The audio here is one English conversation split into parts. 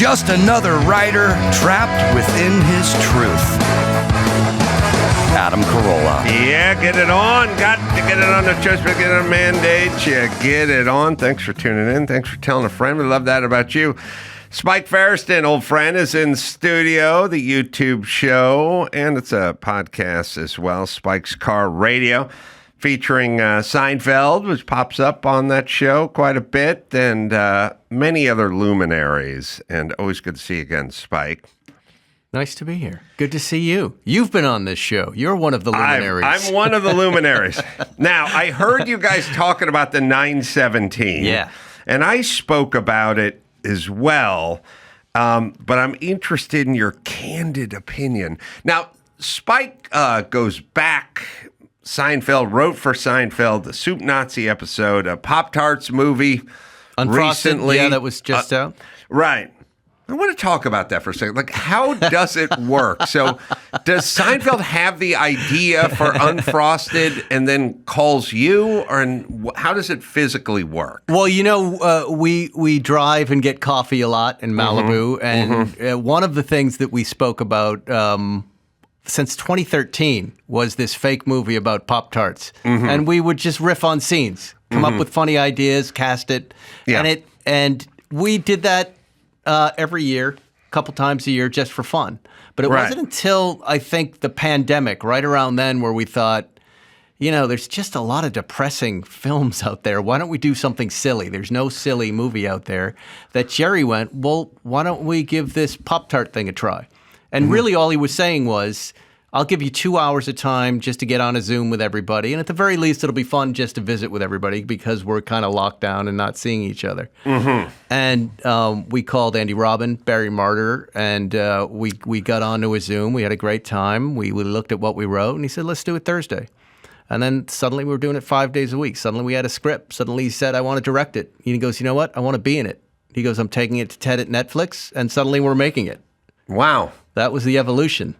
just another writer trapped within his truth. Adam Carolla. Yeah, get it on. Got to get it on the church, but get it on mandate. Yeah, get it on. Thanks for tuning in. Thanks for telling a friend. We love that about you. Spike Feresten, old friend, is in studio, the YouTube show, and it's a podcast as well, Spike's Car Radio, featuring Seinfeld, which pops up on that show quite a bit, and many other luminaries. And always good to see you again, Spike. Nice to be here. Good to see you. You've been on this show. You're one of the luminaries. I'm one of the luminaries. Now, I heard you guys talking about the 917. Yeah. And I spoke about it as well, but I'm interested in your candid opinion. Now, Spike goes back. Seinfeld wrote for Seinfeld, the Soup Nazi episode, a Pop-Tarts movie Unfrosted, recently. yeah, that was just out. Right. I want to talk about that for a second. Like, how does it work? So, does Seinfeld have the idea for Unfrosted and then calls you, or how does it physically work? Well, you know, we drive and get coffee a lot in Malibu, and one of the things that we spoke about since 2013 was this fake movie about Pop-Tarts, and we would just riff on scenes, come up with funny ideas, cast it, and we did that. Every year, a couple times a year, just for fun. But it wasn't until, I think, the pandemic, right around then, where we thought, you know, there's just a lot of depressing films out there. Why don't we do something silly? There's no silly movie out there. That Jerry went, well, why don't we give this Pop-Tart thing a try? And really all he was saying was, I'll give you 2 hours of time just to get on a Zoom with everybody. And at the very least, it'll be fun just to visit with everybody because we're kind of locked down and not seeing each other. And we called Andy Robin, Barry Martyr, and we got onto a Zoom. We had a great time. We looked at what we wrote, and he said, let's do it Thursday. And then suddenly we were doing it 5 days a week. Suddenly we had a script. Suddenly he said, I want to direct it. And he goes, you know what? I want to be in it. He goes, I'm taking it to TED at Netflix, and suddenly we're making it. Wow. That was the evolution.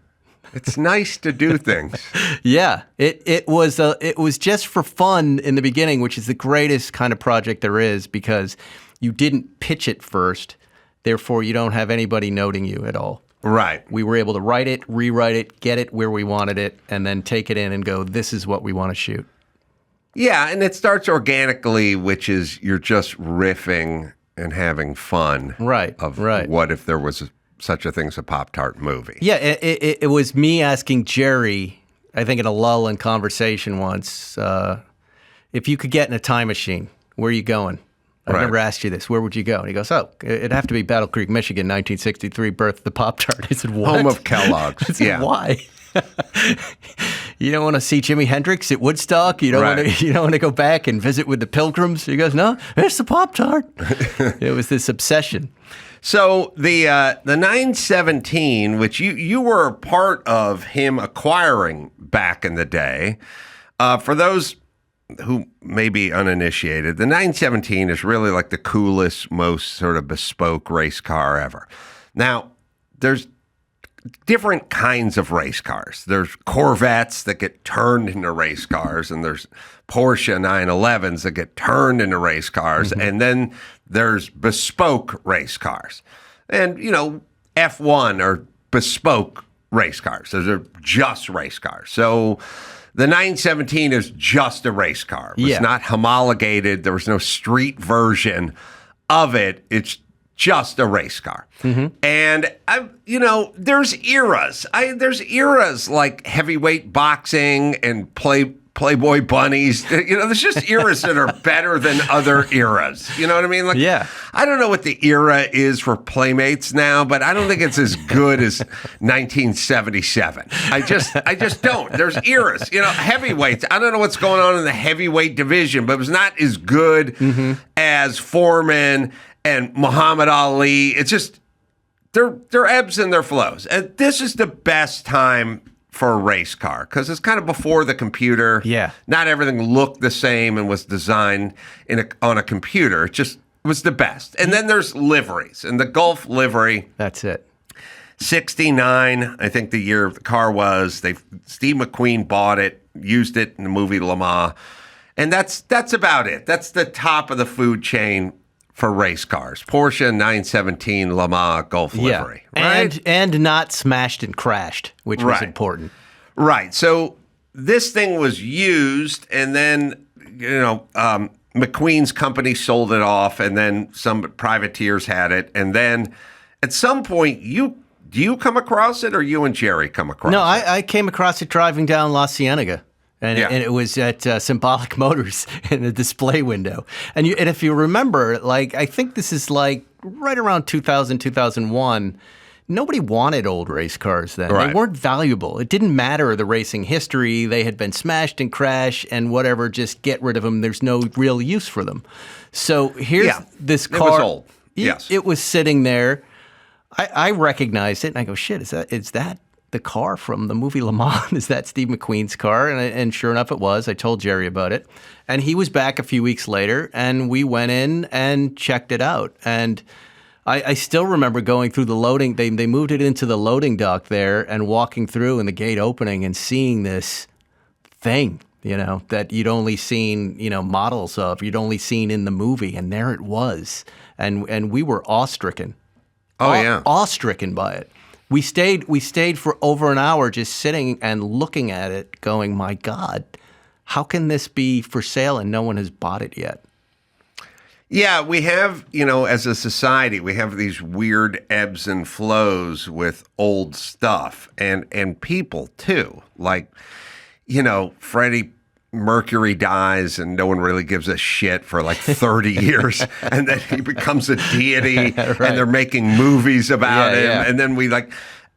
It's nice to do things. Yeah, it was just for fun in the beginning, which is the greatest kind of project there is because you didn't pitch it first, therefore you don't have anybody noting you at all. Right. We were able to write it, rewrite it, get it where we wanted it, and then take it in and go, this is what we want to shoot. Yeah, and it starts organically, which is you're just riffing and having fun. Right. What if there was such a thing as a Pop-Tart movie? Yeah, it was me asking Jerry, I think in a lull in conversation once, if you could get in a time machine, where are you going? I've never asked you this. Where would you go? And he goes, it'd have to be Battle Creek, Michigan, 1963, birth of the Pop-Tart. I said, what? Home of Kellogg's. I said, why? You don't want to see Jimi Hendrix at Woodstock? You don't want to go back and visit with the Pilgrims? He goes, no, it's the Pop-Tart. It was this obsession. So the 917, which you were a part of him acquiring back in the day, for those who may be uninitiated, the 917 is really like the coolest, most sort of bespoke race car ever. Now, there's different kinds of race cars. There's Corvettes that get turned into race cars, and there's Porsche 911s that get turned into race cars, and then there's bespoke race cars. And, you know, F1 are bespoke race cars. Those are just race cars. So the 917 is just a race car. It was not homologated. There was no street version of it. It's just a race car. And, there's eras. There's eras like heavyweight boxing and Playboy bunnies. There's just eras that are better than other eras. You know what I mean? I don't know what the era is for Playmates now, but I don't think it's as good as 1977. I just don't. There's eras. Heavyweights. I don't know what's going on in the heavyweight division, but it was not as good as Foreman and Muhammad Ali. It's just, they're ebbs and their flows. And this is the best time for a race car because it's kind of before the computer. Yeah. Not everything looked the same and was designed on a computer. It just was the best. And then there's liveries. And the Gulf livery. That's it. 69, I think the year the car was. Steve McQueen bought it, used it in the movie Le Mans. And that's about it. That's the top of the food chain for race cars. Porsche 917 Le Mans Gulf livery, right? And not smashed and crashed, which was important. Right. So this thing was used, and then, McQueen's company sold it off, and then some privateers had it. And then at some point, do you come across it, or you and Jerry come across it? No, I came across it driving down La Cienega. And it was at Symbolic Motors in a display window. And if you remember, I think this is right around 2000, 2001, nobody wanted old race cars then. Right. They weren't valuable. It didn't matter the racing history. They had been smashed and crashed and whatever, just get rid of them. There's no real use for them. So here's this car. It was old. Yes. It was sitting there. I recognized it, and I go, shit, is that the car from the movie Le Mans? Is that Steve McQueen's car? And sure enough, it was. I told Jerry about it. And he was back a few weeks later, and we went in and checked it out. And I still remember going through the loading. They moved it into the loading dock there and walking through and the gate opening and seeing this thing, that you'd only seen, models of, you'd only seen in the movie. And there it was. And we were awe-stricken. Oh, yeah. Awe-stricken by it. We stayed for over an hour just sitting and looking at it going, my God, how can this be for sale and no one has bought it yet? Yeah, we have, as a society, we have these weird ebbs and flows with old stuff and people too. Freddie Mercury dies and no one really gives a shit for 30 years. And then he becomes a deity and they're making movies about him. Yeah. And then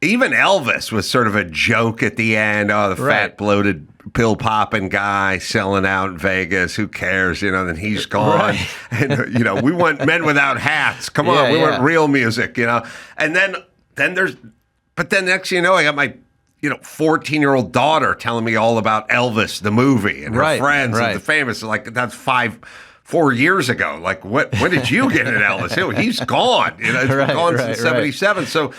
even Elvis was sort of a joke at the end. Oh, the fat, bloated, pill-popping guy selling out in Vegas. Who cares? Then he's gone. Right. And, we want men without hats. Come on, we want real music, And then next thing you know, I got my 14-year-old daughter telling me all about Elvis, the movie, and her friends and the famous. That's 4 years ago. When did you get an Elvis? He's gone. It's gone since 77. So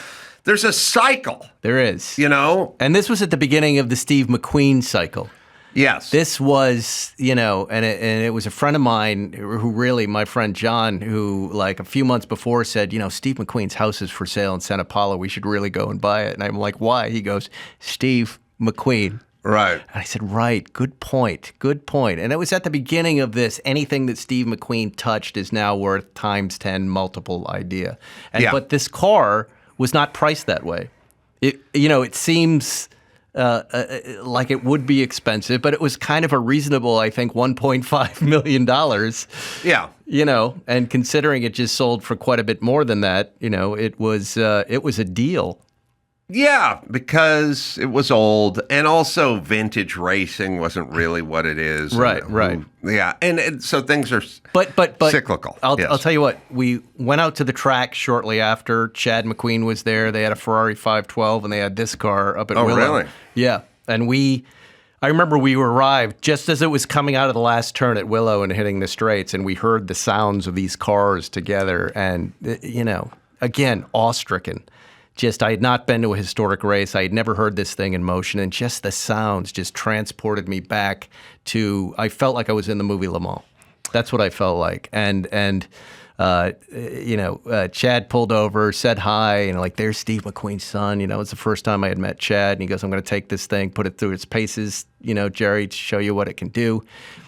there's a cycle. There is. And this was at the beginning of the Steve McQueen cycle. Yes. This was, and it was a friend of mine who really, my friend John, who a few months before said, Steve McQueen's house is for sale in Santa Paula. We should really go and buy it. And I'm like, why? He goes, Steve McQueen. Right. And I said, right. Good point. Good point. And it was at the beginning of this. Anything that Steve McQueen touched is now worth times 10 multiple idea. But this car was not priced that way. It seems like it would be expensive, but it was kind of a reasonable, I think, $1.5 million. Yeah. And considering it just sold for quite a bit more than that, it was a deal. Yeah, because it was old, and also vintage racing wasn't really what it is. Right. Yeah, and so things are but cyclical. I'll tell you what, we went out to the track shortly after. Chad McQueen was there. They had a Ferrari 512, and they had this car up at Willow. Oh, really? Yeah, and I remember we arrived just as it was coming out of the last turn at Willow and hitting the straights, and we heard the sounds of these cars together, and, again, awe-stricken. I had not been to a historic race. I had never heard this thing in motion, and just the sounds just transported me back to, I felt like I was in the movie Le Mans. That's what I felt like. And Chad pulled over, said hi, and there's Steve McQueen's son. It's the first time I had met Chad, and he goes, I'm going to take this thing, put it through its paces, Jerry, to show you what it can do.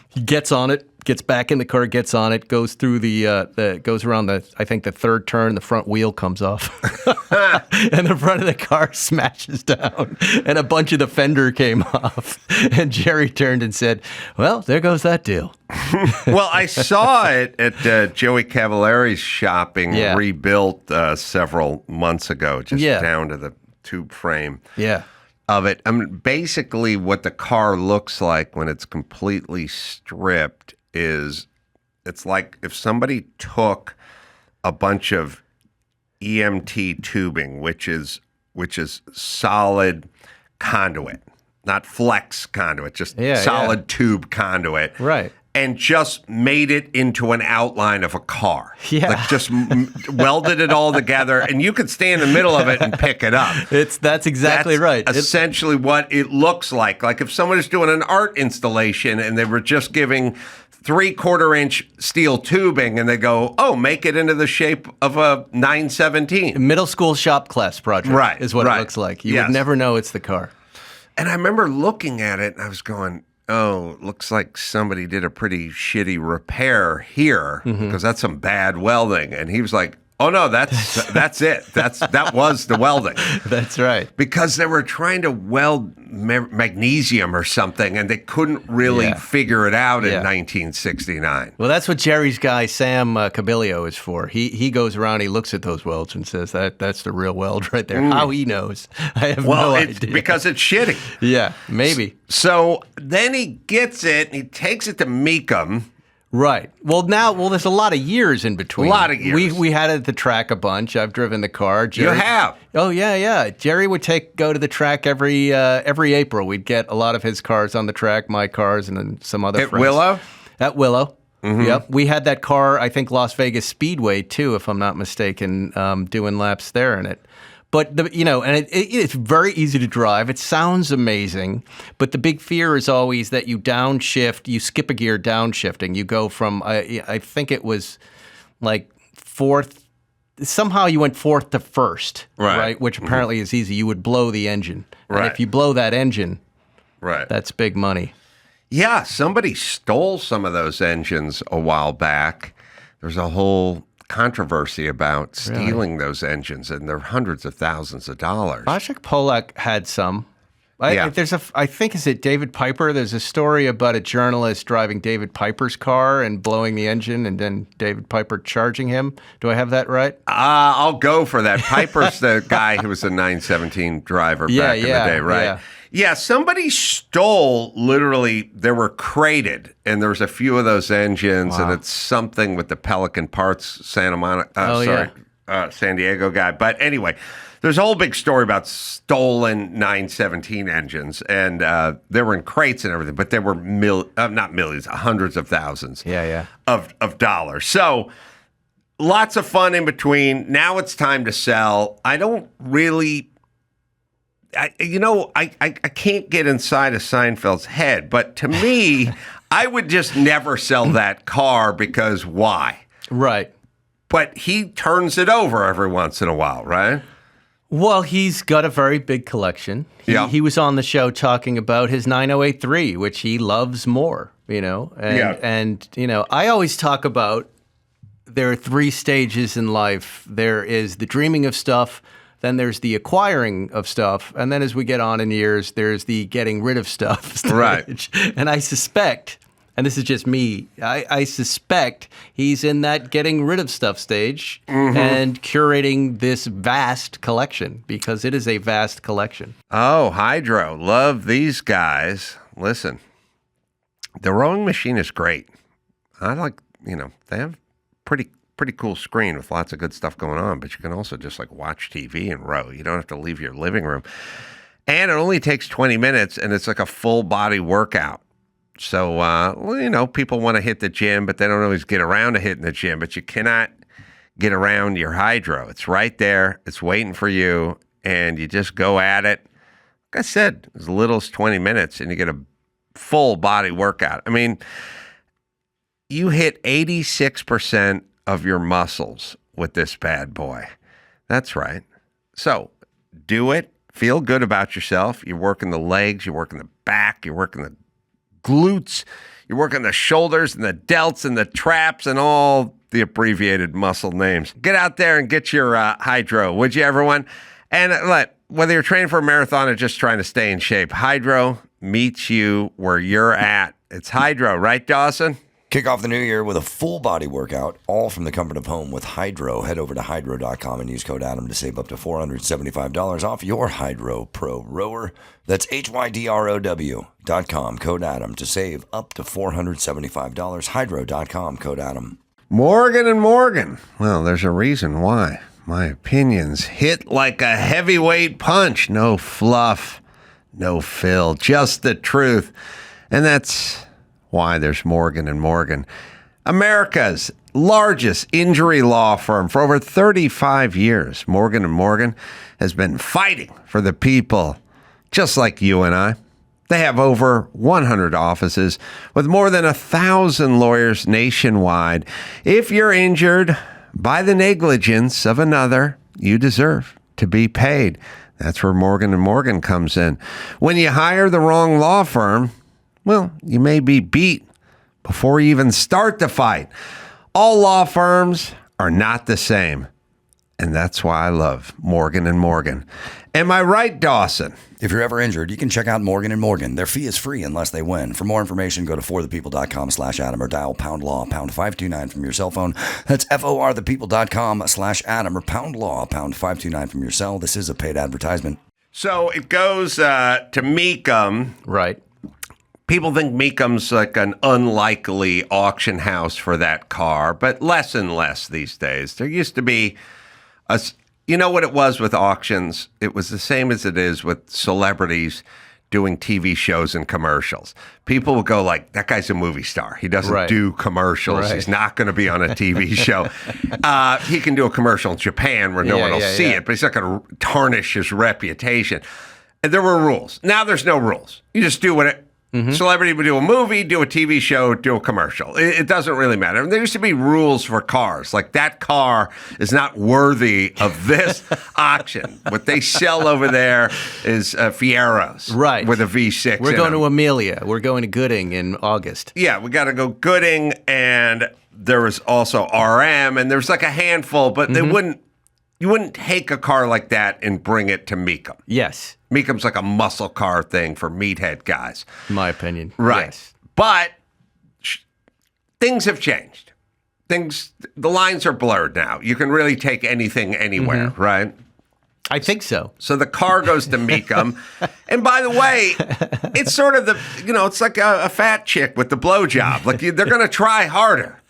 He gets on it, gets back in the car, gets on it, goes through goes around the third turn, the front wheel comes off. And the front of the car smashes down, and a bunch of the fender came off. And Jerry turned and said, well, there goes that deal. Well, I saw it at Joey Cavallari's shop being rebuilt several months ago, just down to the tube frame. Yeah. Of it. I mean, basically what the car looks like when it's completely stripped is, it's like if somebody took a bunch of EMT tubing, which is solid conduit, not flex conduit, just solid tube conduit. Right. And just made it into an outline of a car. Yeah. Just welded it all together, and you could stay in the middle of it and pick it up. That's exactly right. Essentially what it looks like. Like if someone is doing an art installation and they were just giving 3/4 inch steel tubing, and they go, "Oh, make it into the shape of a 917." Middle school shop class project, Right, is what right. it looks like. You Yes. would never know it's the car. And I remember looking at it, and I was going, "Oh, it looks like somebody did a pretty shitty repair here because that's some bad welding." And he was like, "Oh no, that's it. That was the welding." That's right. Because they were trying to weld magnesium or something, and they couldn't really figure it out in 1969. Well, that's what Jerry's guy, Sam Cabilio, is for. He goes around, he looks at those welds and says, that's the real weld right there. How he knows, I have no idea. Because it's shitty. Yeah, maybe. So then he gets it, and he takes it to Meekum. Right. Well, there's a lot of years in between. A lot of years. We had it at the track a bunch. I've driven the car. Jerry, You have? Oh, yeah. Jerry would go to the track every April. We'd get a lot of his cars on the track, my cars, and then some other At friends. Willow? At Willow. Yep. We had that car, I think, Las Vegas Speedway, too, if I'm not mistaken, doing laps there in it. But, it's very easy to drive. It sounds amazing. But the big fear is always that you downshift, you skip a gear downshifting. You go from, I think it was like fourth, somehow you went fourth to first, right? Which apparently is easy. You would blow the engine. Right. And if you blow that engine, Right. that's big money. Yeah, somebody stole some of those engines a while back. There's a whole controversy about stealing those engines, and they're hundreds of thousands of dollars. Wojciech Polak had some. I think, is it David Piper? There's a story about a journalist driving David Piper's car and blowing the engine, and then David Piper charging him. Do I have that right? I'll go for that. Piper's the guy who was a 917 driver back in the day, right? Yeah, somebody stole, literally, they were crated, and there was a few of those engines, and it's something with the Pelican Parts San Diego guy. But anyway, there's a whole big story about stolen 917 engines, and they were in crates and everything, but they were not millions, hundreds of thousands of dollars. So lots of fun in between. Now it's time to sell. I don't really... I can't get inside of Seinfeld's head, but to me, I would just never sell that car because why? Right. But he turns it over every once in a while, right? Well, he's got a very big collection. He was on the show talking about his 9083, which he loves more, And I always talk about there are 3 stages in life. There is the dreaming of stuff, then there's the acquiring of stuff, and then as we get on in years, there's the getting rid of stuff stage. Right. And I suspect, and this is just me, I suspect he's in that getting rid of stuff stage and curating this vast collection, because it is a vast collection. Oh, Hydro. Love these guys. Listen, the rowing machine is great. I like, they have pretty cool screen with lots of good stuff going on, but you can also just watch TV and row. You don't have to leave your living room. And it only takes 20 minutes, and it's like a full body workout. So, people want to hit the gym, but they don't always get around to hitting the gym, but you cannot get around your Hydro. It's right there. It's waiting for you, and you just go at it. Like I said, as little as 20 minutes, and you get a full body workout. I mean, you hit 86% of your muscles with this bad boy. That's right. So do it. Feel good about yourself. You're working the legs. You're working the back. You're working the glutes. You're working the shoulders and the delts and the traps and all the abbreviated muscle names. Get out there and get your Hydro, would you, everyone? And whether you're training for a marathon or just trying to stay in shape, Hydro meets you where you're at. It's Hydro, right, Dawson? Kick off the new year with a full body workout, all from the comfort of home with Hydro. Head over to hydro.com and use code Adam to save up to $475 off your Hydro Pro rower. That's HYDROW.com, code Adam to save up to $475. Hydro.com, code Adam. Morgan and Morgan. Well, there's a reason why. My opinions hit like a heavyweight punch. No fluff, no fill, just the truth. And that's why there's Morgan and Morgan, America's largest injury law firm. For over 35 years, Morgan and Morgan has been fighting for the people just like you and I. They have over 100 offices with more than 1,000 lawyers nationwide. If you're injured by the negligence of another, you deserve to be paid. That's where Morgan & Morgan comes in. When you hire the wrong law firm, well, you may be beat before you even start the fight. All law firms are not the same. And that's why I love Morgan & Morgan. Am I right, Dawson? If you're ever injured, you can check out Morgan & Morgan. Their fee is free unless they win. For more information, go to forthepeople.com/Adam or dial pound law pound 529 from your cell phone. That's forthepeople.com/Adam or pound law pound 529 from your cell. This is a paid advertisement. So it goes to Mecum. Right. People think Mecum's like an unlikely auction house for that car, but less and less these days. There used to be you know what it was with auctions? It was the same as it is with celebrities doing TV shows and commercials. People would go like, that guy's a movie star. He doesn't do commercials. Right. He's not going to be on a TV show. He can do a commercial in Japan where no one will see it, but he's not going to tarnish his reputation. And there were rules. Now there's no rules. You just do what celebrity would do a movie, do a TV show, do a commercial. It doesn't really matter. There used to be rules for cars. Like that car is not worthy of this auction. What they sell over there is Fieros. Right. With a V6. We're going to Amelia. We're going to Gooding in August. Yeah, we got to go Gooding, and there was also RM, and there's like a handful, but you wouldn't take a car like that and bring it to Mecum. Yes. Mecum's like a muscle car thing for meathead guys. In my opinion. Right. Yes. But things have changed. The lines are blurred now. You can really take anything anywhere, right? I think so. So the car goes to Mecum. And by the way, it's sort of it's like a fat chick with the blowjob. Like they're going to try harder.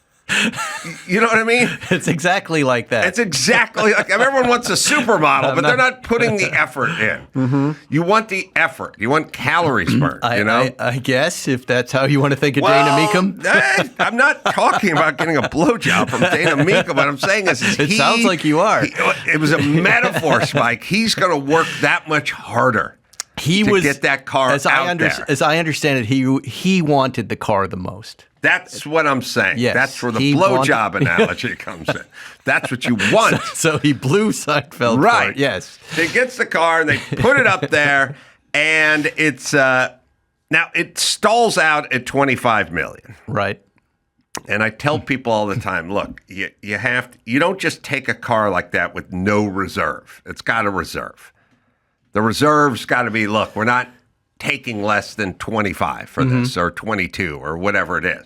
You know what I mean? It's exactly like that. It's exactly like everyone wants a supermodel, but they're not putting the effort in. You want the effort. You want calories burned, I guess, if that's how you want to think of Dana Mecum. I'm not talking about getting a blowjob from Dana Mecum. What I'm saying is it sounds like you are. It was a metaphor, Spike. He's going to work that much harder to get that car out there. As I understand it, he wanted the car the most. That's what I'm saying. Yes, that's where the blowjob analogy comes in. That's what you want. So he blew Seinfeld. Right. For it. Yes. He gets the car and they put it up there, and it's now it stalls out at $25 million. Right. And I tell people all the time, look, you don't just take a car like that with no reserve. It's got a reserve. The reserve's got to be, look, we're not taking less than 25 for this, or 22, or whatever it is.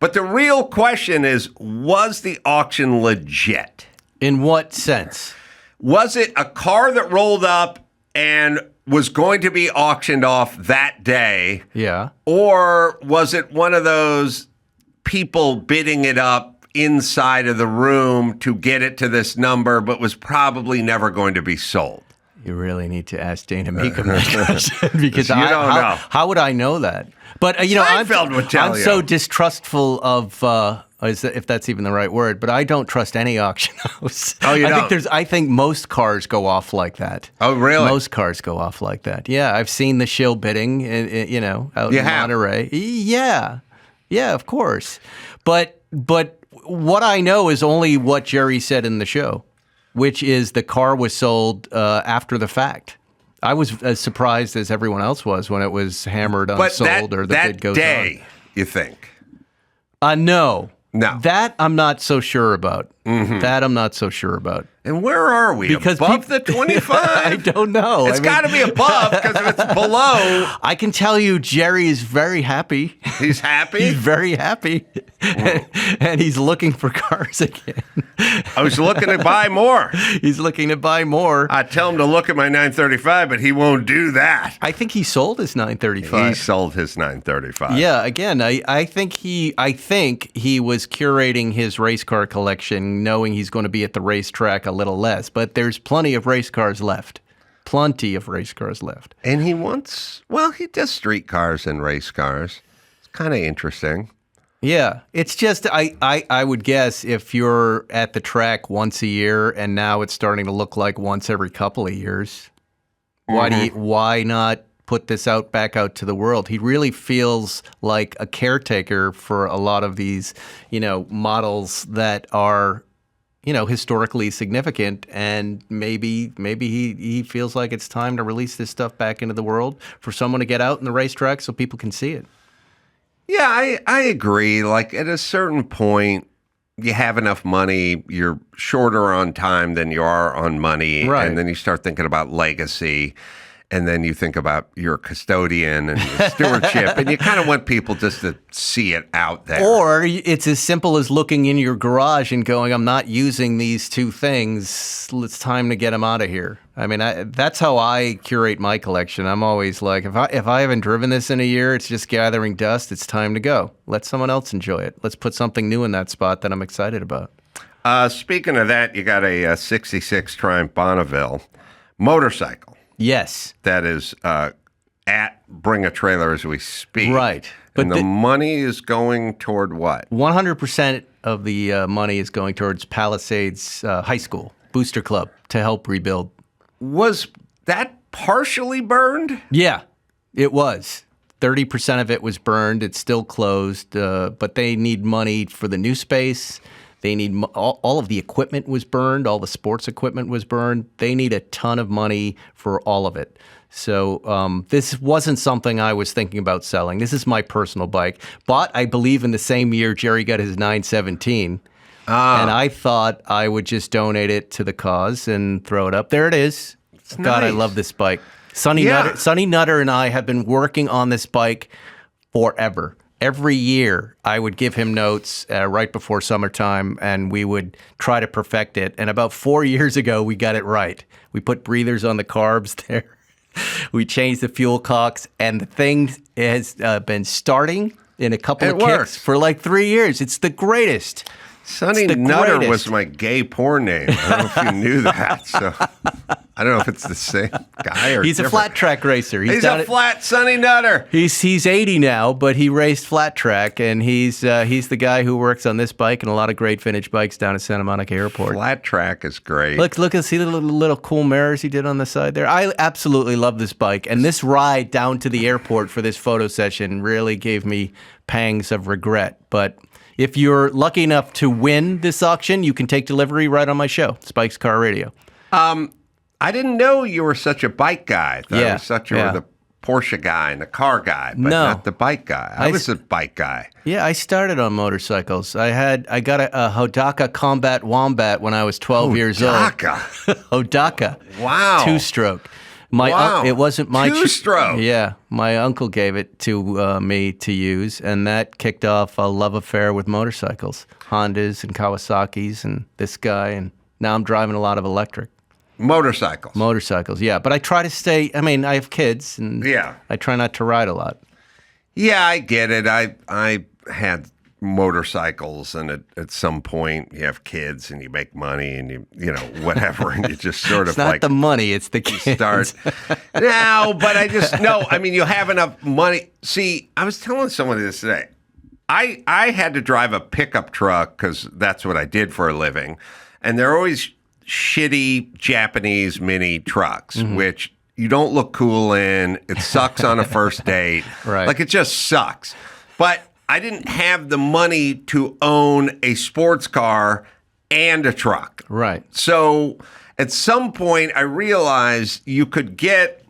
But the real question is, was the auction legit? In what sense? Was it a car that rolled up and was going to be auctioned off that day? Yeah. Or was it one of those people bidding it up inside of the room to get it to this number, but was probably never going to be sold? You really need to ask Dana Mecum that question, because you don't know. How would I know that? But Seinfeld would tell I'm you. so distrustful of if that's even the right word. But I don't trust any auction house. Oh, you don't? I think most cars go off like that. Oh, really? Most cars go off like that. Yeah, I've seen the shill bidding. Out in Monterey. Yeah, of course. But what I know is only what Jerry said in the show, which is the car was sold after the fact. I was as surprised as everyone else was when it was hammered unsold or the bid goes on. That day, you think? No. No. That I'm not so sure about. That I'm not so sure about. And where are we? Because above the 25? I don't know. It's got to be above, because if it's below... I can tell you Jerry is very happy. He's happy? He's very happy. And he's looking for cars again. I was looking to buy more. He's looking to buy more. I tell him to look at my 935, but he won't do that. I think he sold his 935. He sold his 935. Yeah, again, I think he was curating his race car collection knowing he's going to be at the racetrack a little less, but there's plenty of race cars left. Plenty of race cars left. And he does street cars and race cars. It's kind of interesting. Yeah, it's just I would guess if you're at the track once a year and now it's starting to look like once every couple of years, why not put this back out to the world. He really feels like a caretaker for a lot of these, models that are, historically significant. And maybe he feels like it's time to release this stuff back into the world for someone to get out in the racetrack so people can see it. Yeah, I agree. Like at a certain point, you have enough money, you're shorter on time than you are on money. Right. And then you start thinking about legacy. And then you think about your custodian and your stewardship, and you kind of want people just to see it out there. Or it's as simple as looking in your garage and going, I'm not using these two things. It's time to get them out of here. I mean, that's how I curate my collection. I'm always like, if I haven't driven this in a year, it's just gathering dust. It's time to go. Let someone else enjoy it. Let's put something new in that spot that I'm excited about. Speaking of that, you got a 66 Triumph Bonneville motorcycle. Yes. That is at Bring a Trailer as we speak. Right. But the money is going toward what? 100% of the money is going towards Palisades High School Booster Club to help rebuild. Was that partially burned? Yeah, it was. 30% of it was burned. It's still closed, but they need money for the new space. They need all of the equipment was burned. All the sports equipment was burned. They need a ton of money for all of it. So this wasn't something I was thinking about selling. This is my personal bike. Bought, I believe, in the same year Jerry got his 917. And I thought I would just donate it to the cause and throw it up. There it is. God, nice. I love this bike. Sonny Nutter and I have been working on this bike forever. Every year, I would give him notes right before summertime, and we would try to perfect it. And about 4 years ago, we got it right. We put breathers on the carbs there. We changed the fuel cocks, and the thing has been starting in a couple of kicks for like 3 years. It's the greatest. Sonny Nutter was my gay porn name. I don't know if you knew that. So I don't know if it's the same guy or he's different. a flat track racer. He's a flat Sonny Nutter. He's 80 now, but he raced flat track, and he's the guy who works on this bike and a lot of great vintage bikes down at Santa Monica Airport. Flat track is great. Look and see the little cool mirrors he did on the side there. I absolutely love this bike, and this ride down to the airport for this photo session really gave me pangs of regret, but if you're lucky enough to win this auction, you can take delivery right on my show, Spike's Car Radio. I didn't know you were such a bike guy. I thought you were the Porsche guy and the car guy, but not the bike guy. I was a bike guy. Yeah, I started on motorcycles. I got a Hodaka Combat Wombat when I was 12 years old. Hodaka. Wow. Two-stroke. It wasn't my two-stroke. Yeah, my uncle gave it to me to use, and that kicked off a love affair with motorcycles, Hondas and Kawasaki's, and this guy, and now I'm driving a lot of electric motorcycles. Yeah, but I try to stay. I mean, I have kids, and I try not to ride a lot. Yeah, I get it. I had motorcycles, and at some point you have kids and you make money and you know whatever, and you just sort it's of not like the money, it's the kids. Start no, but I mean you have enough money. See, I was telling somebody this today. I had to drive a pickup truck because that's what I did for a living, and they're always shitty Japanese mini trucks, which you don't look cool in. It sucks on a first date. Right. Like it just sucks. But I didn't have the money to own a sports car and a truck. Right. So at some point, I realized you could get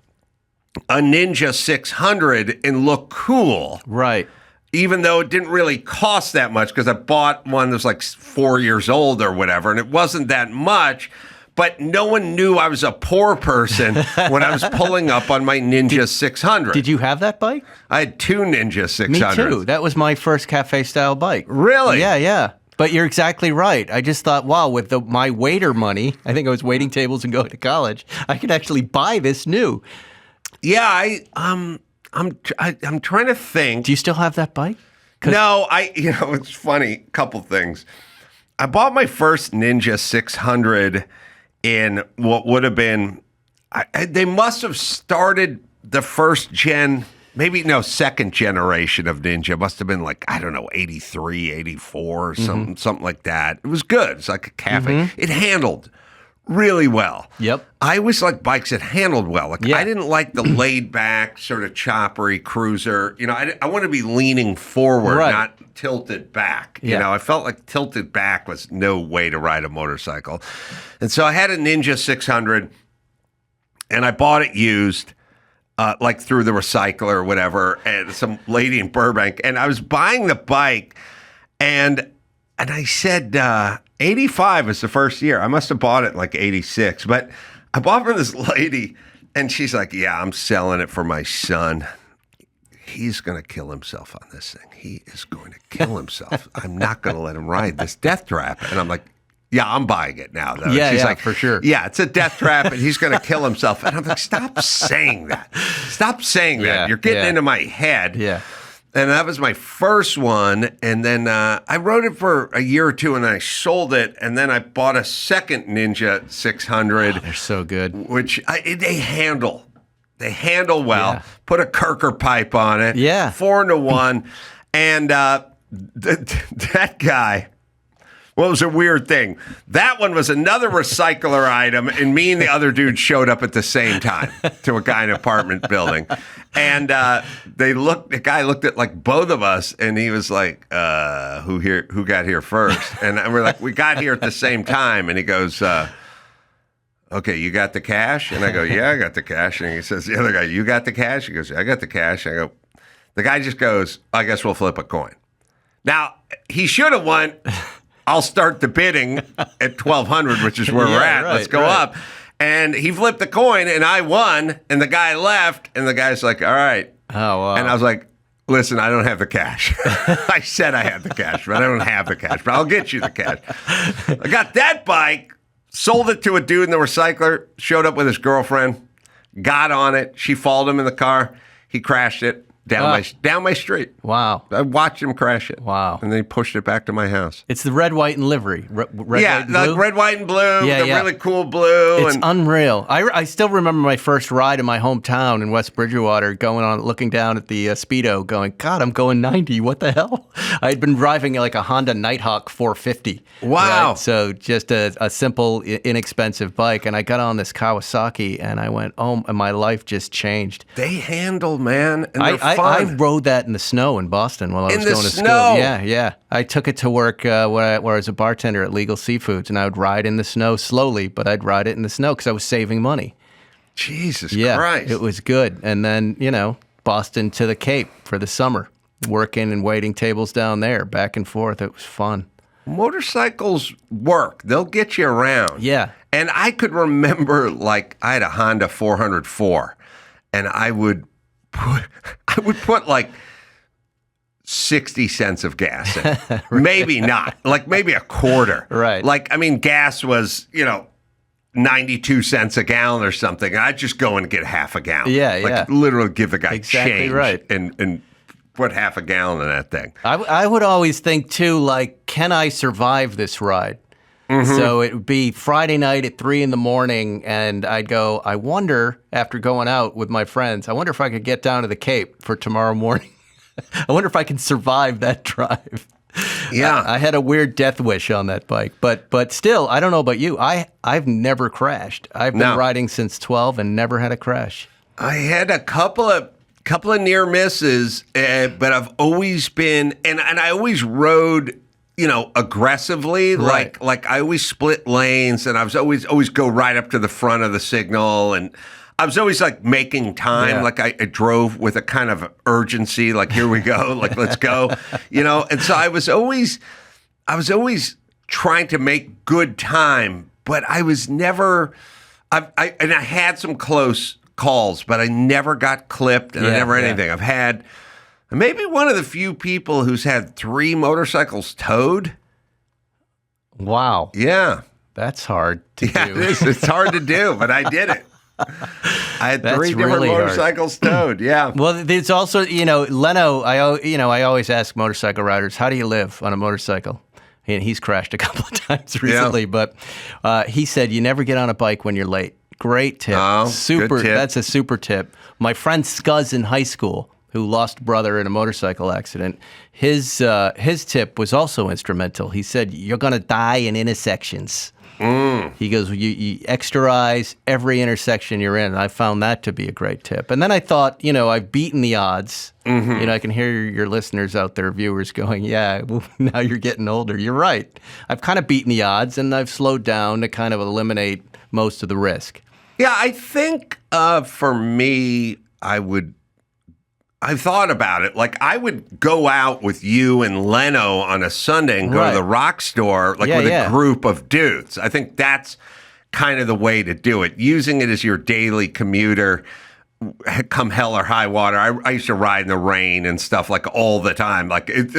a Ninja 600 and look cool. Right. Even though it didn't really cost that much, because I bought one that was like 4 years old or whatever, and it wasn't that much. But no one knew I was a poor person when I was pulling up on my Ninja 600. Did you have that bike? I had two Ninja 600s. Me too. That was my first cafe-style bike. Really? Yeah. But you're exactly right. I just thought, wow, with my waiter money, I think I was waiting tables and going to college, I could actually buy this new. Yeah, I'm trying to think. Do you still have that bike? No, it's funny. Couple things. I bought my first Ninja 600 in what would have been, they must have started the second generation of Ninja. Must have been like, I don't know, 83, 84, something like that. It was good. It's like a cafe. It handled really well. Yep. I always liked bikes that handled well. Like I didn't like the laid back, sort of choppery cruiser. You know, I want to be leaning forward, not tilted back. You know, I felt like tilted back was no way to ride a motorcycle. And so I had a Ninja 600, and I bought it used, like through the recycler or whatever, and some lady in Burbank. And I was buying the bike, and I said, 85 was the first year. I must have bought it in like 86. But I bought from this lady, and she's like, yeah, I'm selling it for my son. He's going to kill himself on this thing. He is going to kill himself. I'm not going to let him ride this death trap. And I'm like, yeah, I'm buying it now, though. Yeah, she's like, for sure. Yeah, it's a death trap, and he's going to kill himself. And I'm like, stop saying that. Stop saying that. You're getting into my head. Yeah. And that was my first one. And then I rode it for a year or two, and then I sold it. And then I bought a second Ninja 600. Oh, they're so good. Which they handle. They handle well. Yeah. Put a Kirker pipe on it. Yeah. 4-1. And that guy, well, it was a weird thing. That one was another recycler item, and me and the other dude showed up at the same time to a guy in an apartment building. And the guy looked at like both of us, and he was like, who got here first? And we're like, we got here at the same time. And he goes, okay, you got the cash? And I go, yeah, I got the cash. And he says, the other guy, you got the cash? He goes, yeah, I got the cash. And I go, the guy just goes, I guess we'll flip a coin. Now, he should have won. I'll start the bidding at 1,200, which is where we're at. Let's go up. And he flipped the coin, and I won, and the guy left, and the guy's like, all right. Oh, wow. And I was like, listen, I don't have the cash. I said I had the cash, but I don't have the cash, but I'll get you the cash. I got that bike, sold it to a dude in the recycler, showed up with his girlfriend, got on it. She followed him in the car. He crashed it. Down my street. Wow. I watched him crash it. Wow. And then he pushed it back to my house. It's the red, white, and livery. Red, white, and blue? Red, white, and blue. Yeah, really cool blue. It's unreal. I still remember my first ride in my hometown in West Bridgewater, looking down at the Speedo, going, God, I'm going 90. What the hell? I had been driving like a Honda Nighthawk 450. Wow. Right? So just a simple, inexpensive bike. And I got on this Kawasaki, and I went, oh, and my life just changed. They handle, man, and they're fun. I rode that in the snow in Boston while I was going to school. Yeah. I took it to work where I was a bartender at Legal Seafoods, and I would ride in the snow slowly, but I'd ride it in the snow because I was saving money. Jesus Christ. It was good. And then, Boston to the Cape for the summer, working and waiting tables down there, back and forth. It was fun. Motorcycles work. They'll get you around. Yeah. And I could remember, like, I had a Honda 404, and I would put like 60 cents of gas in. Right. Maybe not. Like maybe a quarter. Right. Like, I mean, gas was, 92 cents a gallon or something. I'd just go and get half a gallon. Yeah. Literally give the guy change. Right. And put half a gallon in that thing. I would always think too, like, can I survive this ride? Mm-hmm. So it would be Friday night at 3 a.m, and I'd go, I wonder, after going out with my friends, I wonder if I could get down to the Cape for tomorrow morning. I wonder if I can survive that drive. Yeah. I had a weird death wish on that bike, but still, I don't know about you. I've never crashed. I've been riding since 12 and never had a crash. I had a couple of near misses, but I've always been, and I always rode, aggressively, right. like I always split lanes, and I was always go right up to the front of the signal, and I was always like making time, like I drove with a kind of urgency, like here we go, like let's go, and so I was always trying to make good time, but I was never, I had some close calls, but I never got clipped, and I never had anything. I've had maybe one of the few people who's had 3 motorcycles towed. Wow. Yeah. That's hard to do. It is. It's hard to do, but I did it. I had 3 different motorcycles towed. Yeah. Well, there's also, Leno, I always ask motorcycle riders, how do you live on a motorcycle? And he's crashed a couple of times recently, but he said, you never get on a bike when you're late. Great tip. Oh, super. good tip. That's a super tip. My friend Scuzz in high school, who lost a brother in a motorcycle accident, his tip was also instrumental. He said, you're going to die in intersections. He goes, you exterize every intersection you're in. And I found that to be a great tip. And then I thought, I've beaten the odds. I can hear your listeners out there, viewers, going, yeah, well, now you're getting older. You're right. I've kind of beaten the odds, and I've slowed down to kind of eliminate most of the risk. Yeah, I think for me, I've thought about it. Like, I would go out with you and Leno on a Sunday and go to the rock store, with a group of dudes. I think that's kind of the way to do it. Using it as your daily commuter, come hell or high water. I used to ride in the rain and stuff all the time,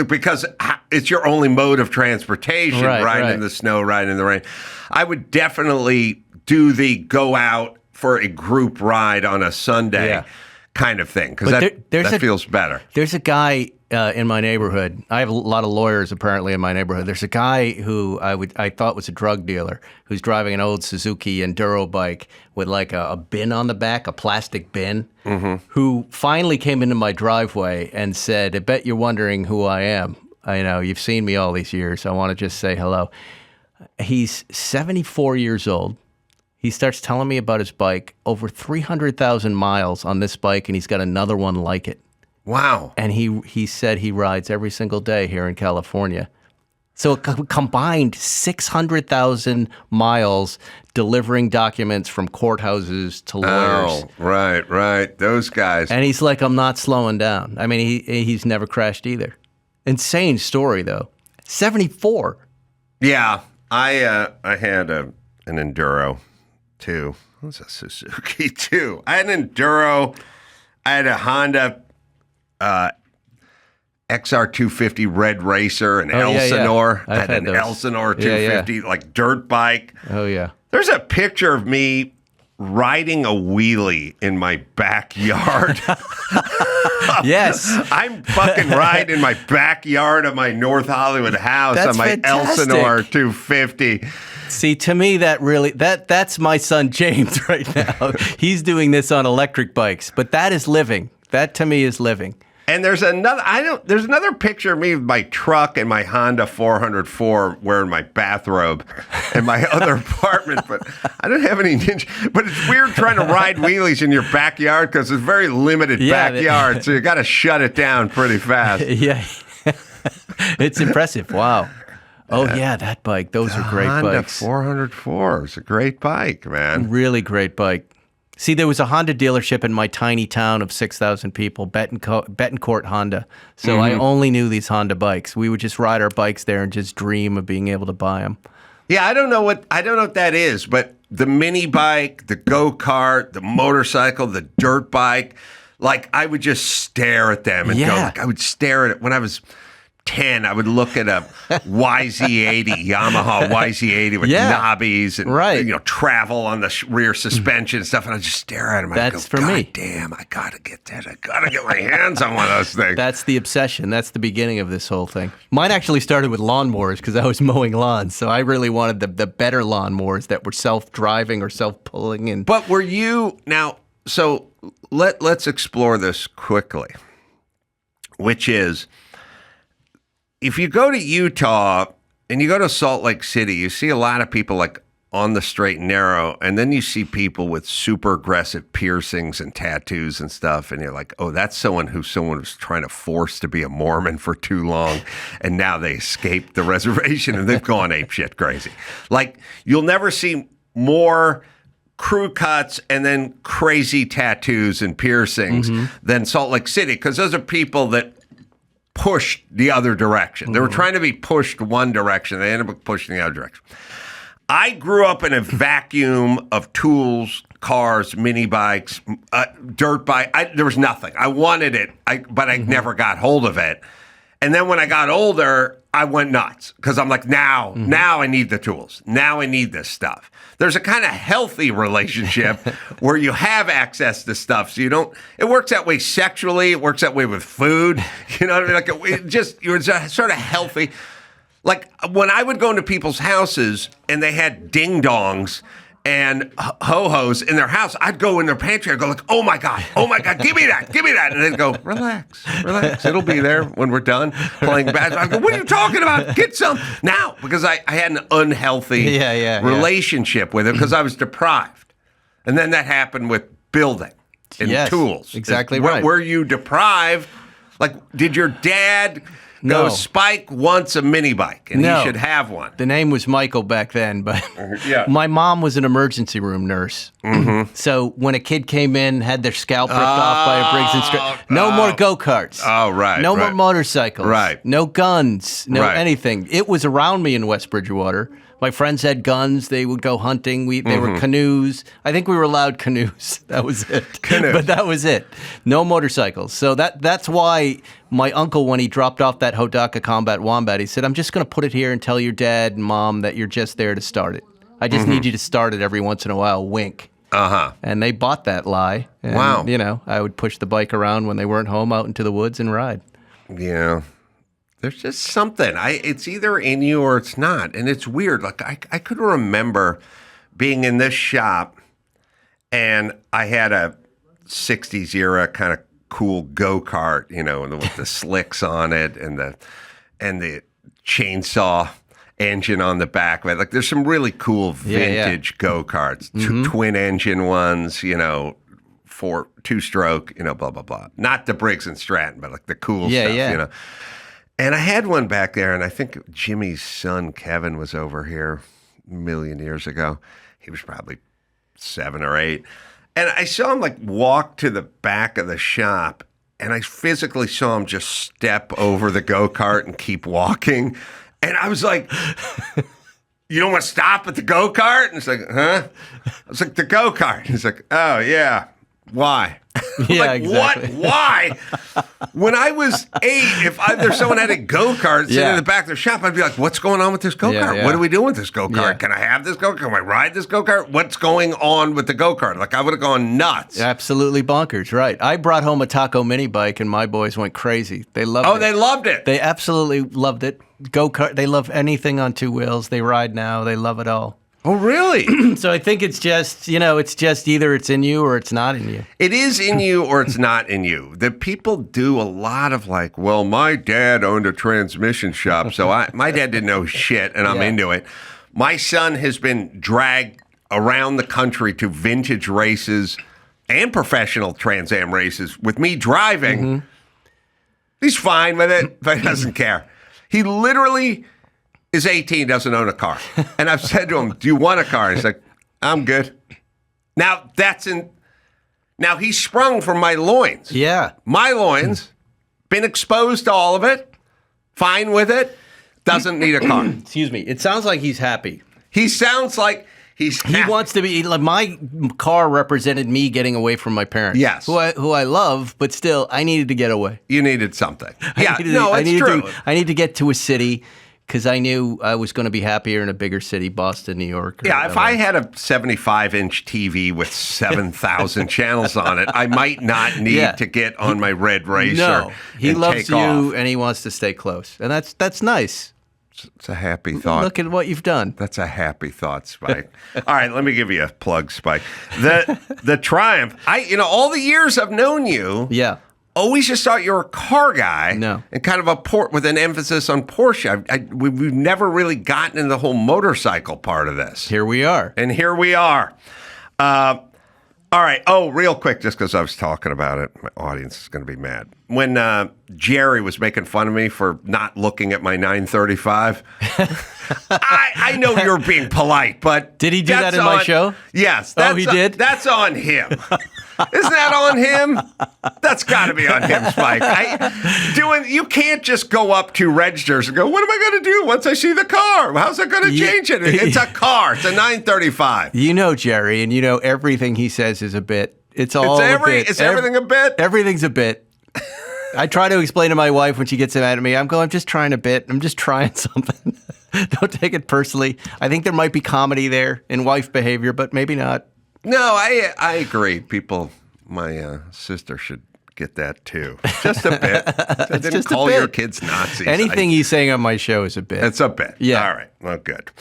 because it's your only mode of transportation, riding in the snow, riding in the rain. I would definitely do the go out for a group ride on a Sunday kind of thing, because that feels better. There's a guy in my neighborhood. I have a lot of lawyers apparently in my neighborhood. There's a guy who I thought was a drug dealer who's driving an old Suzuki Enduro bike with a bin on the back, a plastic bin, who finally came into my driveway and said, I bet you're wondering who I am. I know, you've seen me all these years. I want to just say hello. He's 74 years old. He starts telling me about his bike, over 300,000 miles on this bike, and he's got another one like it. Wow. And he said he rides every single day here in California. So combined 600,000 miles delivering documents from courthouses to lawyers. Oh, right. Those guys. And he's like, I'm not slowing down. I mean, he's never crashed either. Insane story, though. 74. Yeah. I had an Enduro. Too. What was a Suzuki too? I had an Enduro. I had a Honda XR250 Red Racer, an Elsinore. I had an those. Elsinore 250 dirt bike. Oh yeah. There's a picture of me riding a wheelie in my backyard. Yes. I'm fucking riding in my backyard of my North Hollywood house on my fantastic. Elsinore 250. See, to me, that's my son James right now. He's doing this on electric bikes, but that is living. That to me is living. And there's another picture of me with my truck and my Honda 404 wearing my bathrobe in my other apartment, but I don't have any ninja. But it's weird trying to ride wheelies in your backyard because it's a very limited backyard, so you got to shut it down pretty fast. Yeah. It's impressive. Wow. Oh, yeah, that bike. Those are great Honda bikes. 404 is a great bike, man. Really great bike. See, there was a Honda dealership in my tiny town of 6,000 people, Betancourt Honda. So I only knew these Honda bikes. We would just ride our bikes there and just dream of being able to buy them. Yeah, I don't know what that is, but the mini bike, the go-kart, the motorcycle, the dirt bike, I would just stare at them and go, I would stare at it when I was 10, I would look at a YZ80, Yamaha YZ80 with knobbies and travel on the rear suspension and stuff, and I'd just stare at them. That's for me. God damn, I gotta get that. I gotta get my hands on one of those things. That's the obsession. That's the beginning of this whole thing. Mine actually started with lawnmowers because I was mowing lawns, so I really wanted the better lawnmowers that were self-driving or self-pulling. But were you now? So let's explore this quickly, which is, if you go to Utah and you go to Salt Lake City, you see a lot of people on the straight and narrow, and then you see people with super aggressive piercings and tattoos and stuff, and you're like, oh, that's someone was trying to force to be a Mormon for too long, and now they escaped the reservation and they've gone apeshit crazy. You'll never see more crew cuts and then crazy tattoos and piercings than Salt Lake City, because those are people that pushed the other direction. They were trying to be pushed one direction. They ended up pushing the other direction. I grew up in a vacuum of tools, cars, mini bikes, dirt bike. There was nothing. I wanted it, but I never got hold of it. And then when I got older, I went nuts because I'm like, now I need the tools. Now I need this stuff. There's a kind of healthy relationship where you have access to stuff. So it works that way sexually. It works that way with food. You know what I mean? You're sort of healthy. When I would go into people's houses and they had ding-dongs and ho-hos in their house, I'd go in their pantry. I'd go like, oh my God, give me that. And they'd go, relax. It'll be there when we're done playing basketball. I'd go, what are you talking about? Get some now. Because I had an unhealthy relationship with it because I was deprived. And then that happened with building and tools. Exactly right. Were you deprived? Like, did your dad... No, Spike wants a mini bike, and he should have one. The name was Michael back then, but my mom was an emergency room nurse. Mm-hmm. So when a kid came in, had their scalp ripped off by a Briggs & Stratton, no more go-karts. Oh, right. No more motorcycles. Right. No guns. No anything. It was around me in West Bridgewater. My friends had guns. They would go hunting. They were canoes. I think we were allowed canoes. That was it. But that was it. No motorcycles. So that's why my uncle, when he dropped off that Hodaka Combat Wombat, he said, I'm just going to put it here and tell your dad and mom that you're just there to start it. I just need you to start it every once in a while. Wink. Uh-huh. And they bought that lie. And, I would push the bike around when they weren't home out into the woods and ride. Yeah. There's just something. It's either in you or it's not. And it's weird. Like, I could remember being in this shop, and I had a 60s era kind of cool go-kart, with the slicks on it and the chainsaw engine on the back of it. Like, there's some really cool vintage go-karts, twin engine ones, for two-stroke, blah, blah, blah. Not the Briggs & Stratton, but like the cool stuff, And I had one back there, and I think Jimmy's son, Kevin, was over here a million years ago. He was probably 7 or 8. And I saw him, walk to the back of the shop, and I physically saw him just step over the go-kart and keep walking. And I was like, you don't want to stop at the go-kart? And it's like, huh? I was like, the go-kart. He's like, oh, yeah. Why? Exactly. What? Why? When I was 8, if there's someone had a go-kart sitting in the back of their shop, I'd be like, what's going on with this go-kart? What are we doing with this go-kart? Yeah. Can I have this go-kart? Can I ride this go-kart? What's going on with the go-kart? Like, I would have gone nuts. Absolutely bonkers, right. I brought home a Taco mini bike, and my boys went crazy. They loved it. Oh, they loved it. They absolutely loved it. Go-kart, they love anything on 2 wheels. They ride now. They love it all. Oh, really? So I think it's just, it's just either it's in you or it's not in you. It is in you or it's not in you. The people do a lot of well, my dad owned a transmission shop, so my dad didn't know shit, and I'm into it. My son has been dragged around the country to vintage races and professional Trans Am races with me driving. Mm-hmm. He's fine with it, but he doesn't care. He literally is 18, doesn't own a car. And I've said to him, do you want a car? He's like, I'm good. Now, Now, he sprung from my loins. Yeah. My loins, been exposed to all of it, fine with it, doesn't need a car. Excuse me. It sounds like he's happy. He sounds like he's happy. He wants to be, my car represented me getting away from my parents. Yes. Who I love, but still, I needed to get away. You needed something. It's true. I need to get to a city, because I knew I was going to be happier in a bigger city, Boston, New York. Yeah, if I had a 75-inch TV with 7,000 channels on it, I might not need to get on my red racer. No, he loves you, off. And he wants to stay close. And that's nice. It's a happy thought. Look at what you've done. That's a happy thought, Spike. All right, let me give you a plug, Spike. The Triumph, all the years I've known you. Yeah. Always just thought you were a car guy. No. And kind of with an emphasis on Porsche. We've never really gotten into the whole motorcycle part of this. Here we are. And here we are. All right. Oh, real quick, just because I was talking about it, my audience is going to be mad. When Jerry was making fun of me for not looking at my 935, I know you're being polite, but... Did he do that in my show? Yes. He did? That's on him. Isn't that on him? That's got to be on him, Spike. You can't just go up to registers and go, what am I going to do once I see the car? How's that going to change it? It's a car. It's a 935. You know Jerry, and everything he says is a bit. It's all a bit. Is everything a bit? Everything's a bit. I try to explain to my wife when she gets mad at me, I'm just trying a bit. I'm just trying something. Don't take it personally. I think there might be comedy there in wife behavior, but maybe not. No, I agree. People, my sister should get that too. Just a bit. I didn't call your kids Nazis. Anything he's saying on my show is a bit. It's a bit. Yeah. All right. Well, good.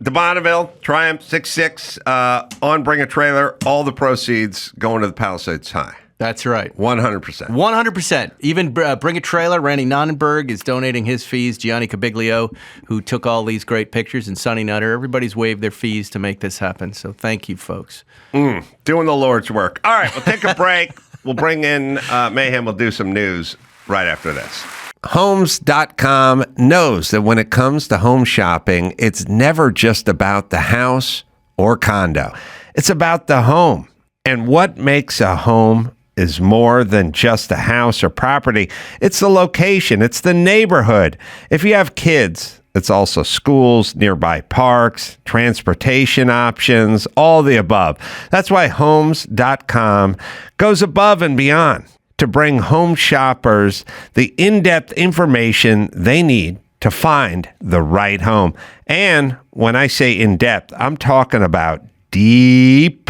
the Bonneville Triumph 6.6 on Bring a Trailer. All the proceeds going to the Palisades High. That's right. 100%. 100%. Even Bring a Trailer, Randy Nonnenberg is donating his fees. Gianni Cabiglio, who took all these great pictures, and Sonny Nutter. Everybody's waived their fees to make this happen. So thank you, folks. Doing the Lord's work. All right, we'll take a break. We'll bring in Mayhem. We'll do some news right after this. Homes.com knows that when it comes to home shopping, it's never just about the house or condo. It's about the home. And what makes a home is more than just a house or property. It's the location. It's the neighborhood. If you have kids, it's also schools, nearby parks, transportation options, all the above. That's why Homes.com goes above and beyond to bring home shoppers the in-depth information they need to find the right home. And when I say in-depth, I'm talking about deep.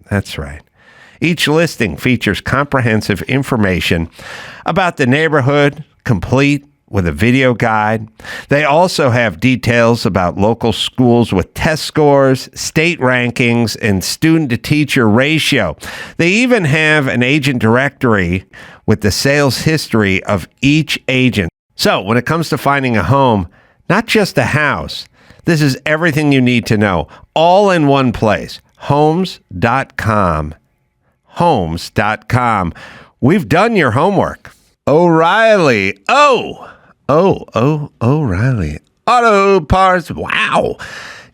That's right. Each listing features comprehensive information about the neighborhood, complete with a video guide. They also have details about local schools with test scores, state rankings, and student-to-teacher ratio. They even have an agent directory with the sales history of each agent. So when it comes to finding a home, not just a house, this is everything you need to know, all in one place. Homes.com. Homes.com. We've done your homework. O'Reilly. O'Reilly. Auto Parts. Wow.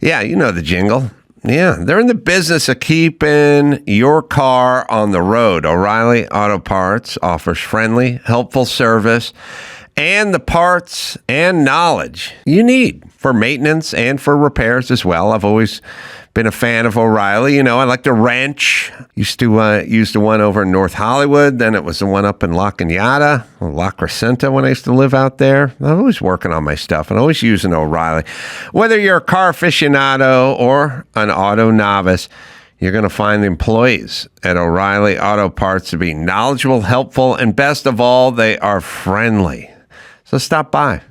Yeah, you know the jingle. Yeah, they're in the business of keeping your car on the road. O'Reilly Auto Parts offers friendly, helpful service and the parts and knowledge you need for maintenance and for repairs as well. I've always been a fan of O'Reilly. You know, I like the wrench. Used to use the one over in North Hollywood. Then it was the one up in La Cañada, or La Crescenta when I used to live out there. I'm always working on my stuff and always using O'Reilly. Whether you're a car aficionado or an auto novice, you're going to find the employees at O'Reilly Auto Parts to be knowledgeable, helpful, and best of all, they are friendly. So stop by.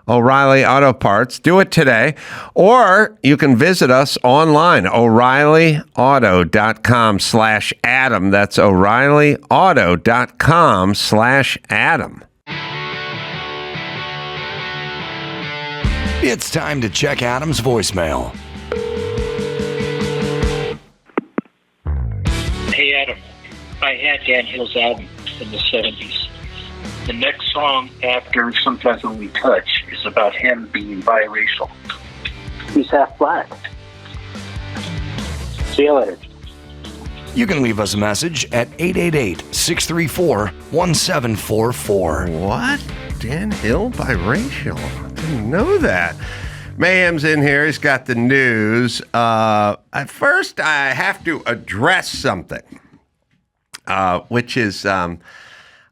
O'Reilly Auto Parts. Do it today. Or you can visit us online, O'ReillyAuto.com/Adam. That's O'ReillyAuto.com/Adam. It's time to check Adam's voicemail. Hey, Adam. I had Dan Hill's album in the 70s. The next song after Sometimes When We Touch is about him being biracial. He's half black. See you later. You can leave us a message at 888-634-1744. What? Dan Hill biracial? I didn't know that. Mayhem's in here. He's got the news. At first, I have to address something, which is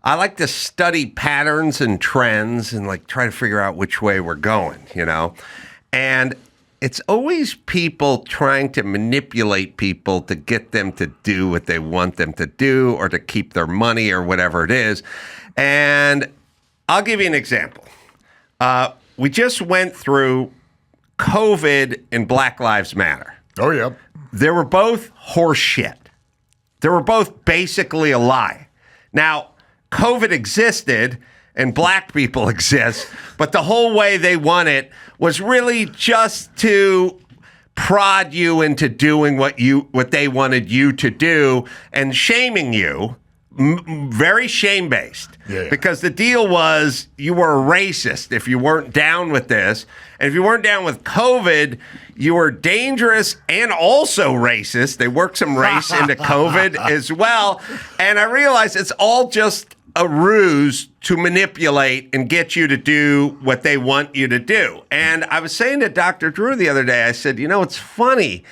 I like to study patterns and trends and like try to figure out which way we're going, you know? And it's always people trying to manipulate people to get them to do what they want them to do or to keep their money or whatever it is. And I'll give you an example. We just went through COVID and Black Lives Matter. Oh, yeah. They were both horse shit. They were both basically a lie. Now, COVID existed and black people exist, but the whole way they won it was really just to prod you into doing what they wanted you to do and shaming you, very shame-based. Yeah. Because the deal was you were a racist if you weren't down with this. And if you weren't down with COVID, you were dangerous and also racist. They worked some race into COVID as well. And I realized it's all just a ruse to manipulate and get you to do what they want you to do. And I was saying to Dr. Drew the other day, I said, you know, it's funny.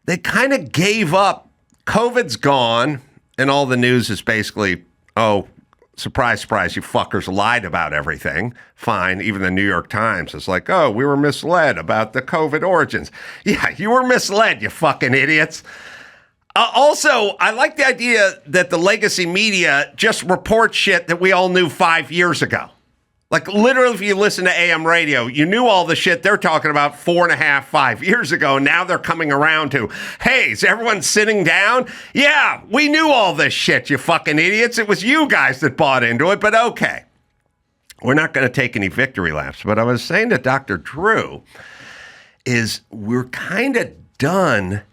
They kind of gave up. COVID's gone, and all the news is basically, oh, surprise, surprise, you fuckers lied about everything. Fine. Even the New York Times is like, oh, we were misled about the COVID origins. Yeah, you were misled, you fucking idiots. Also, I like the idea that the legacy media just reports shit that we all knew 5 years ago. Like, literally, if you listen to AM radio, you knew all the shit they're talking about 4.5, 5 years ago. Now they're coming around to, hey, is everyone sitting down? Yeah, we knew all this shit, you fucking idiots. It was you guys that bought into it, but okay. We're not going to take any victory laps. But I was saying to Dr. Drew is we're kind of done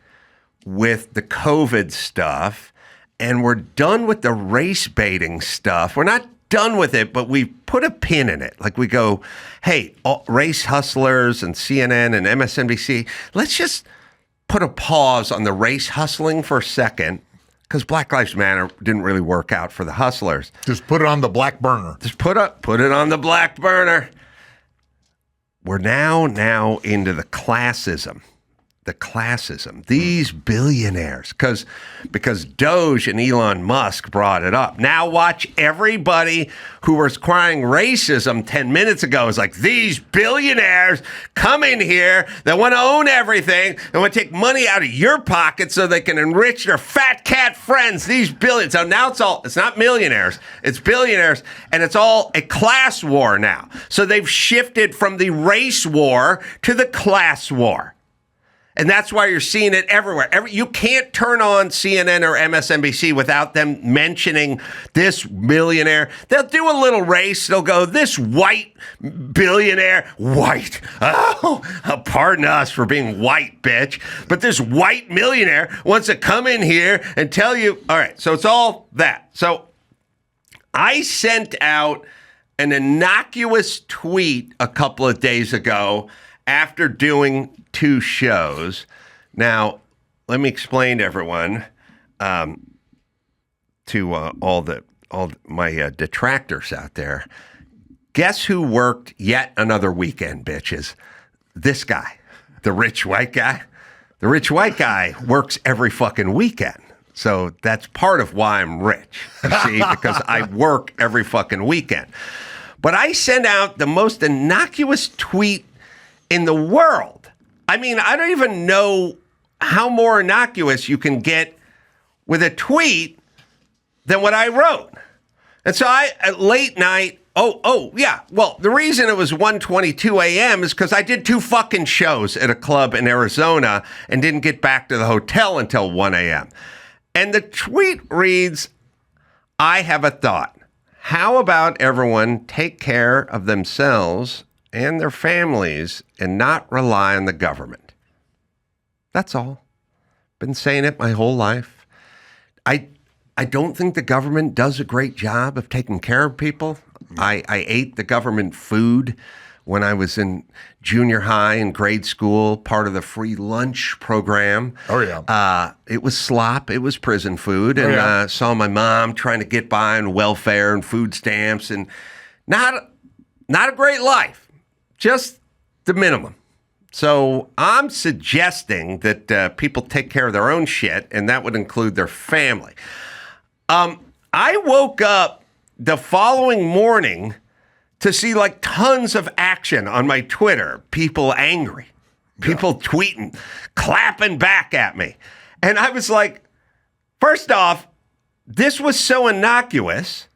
with the COVID stuff, and we're done with the race baiting stuff. We're not done with it, but we put a pin in it. Like we go, hey, race hustlers and CNN and MSNBC, let's just put a pause on the race hustling for a second, because Black Lives Matter didn't really work out for the hustlers. Just put it on the black burner. Just put it on the black burner. We're now into the classism. The classism. These billionaires, because Doge and Elon Musk brought it up. Now watch everybody who was crying racism 10 minutes ago is like, these billionaires come in here, they want to own everything, they want to take money out of your pocket so they can enrich their fat cat friends, these billions. So now it's not millionaires, it's billionaires, and it's all a class war now. So they've shifted from the race war to the class war. And that's why you're seeing it everywhere. You can't turn on CNN or MSNBC without them mentioning this millionaire. They'll do a little race. They'll go, this white billionaire, white. Oh, pardon us for being white, bitch. But this white millionaire wants to come in here and tell you, all right, so it's all that. So I sent out an innocuous tweet a couple of days ago after doing 2 shows. Now, let me explain to everyone, to all my detractors out there. Guess who worked yet another weekend, bitches? This guy, the rich white guy. The rich white guy works every fucking weekend. So that's part of why I'm rich, you see, because I work every fucking weekend. But I sent out the most innocuous tweet in the world. I mean, I don't even know how more innocuous you can get with a tweet than what I wrote. And so at late night, yeah. Well, the reason it was 1:22 a.m. is because I did 2 fucking shows at a club in Arizona and didn't get back to the hotel until 1 a.m. And the tweet reads, I have a thought. How about everyone take care of themselves and their families and not rely on the government? That's all. Been saying it my whole life. I don't think the government does a great job of taking care of people. I ate the government food when I was in junior high and grade school, part of the free lunch program. Oh, yeah. It was slop. It was prison food. And saw my mom trying to get by on welfare and food stamps, and not a great life. Just the minimum. So I'm suggesting that people take care of their own shit, and that would include their family. I woke up the following morning to see like tons of action on my Twitter. People angry. People tweeting, clapping back at me. And I was like, first off, this was so innocuous.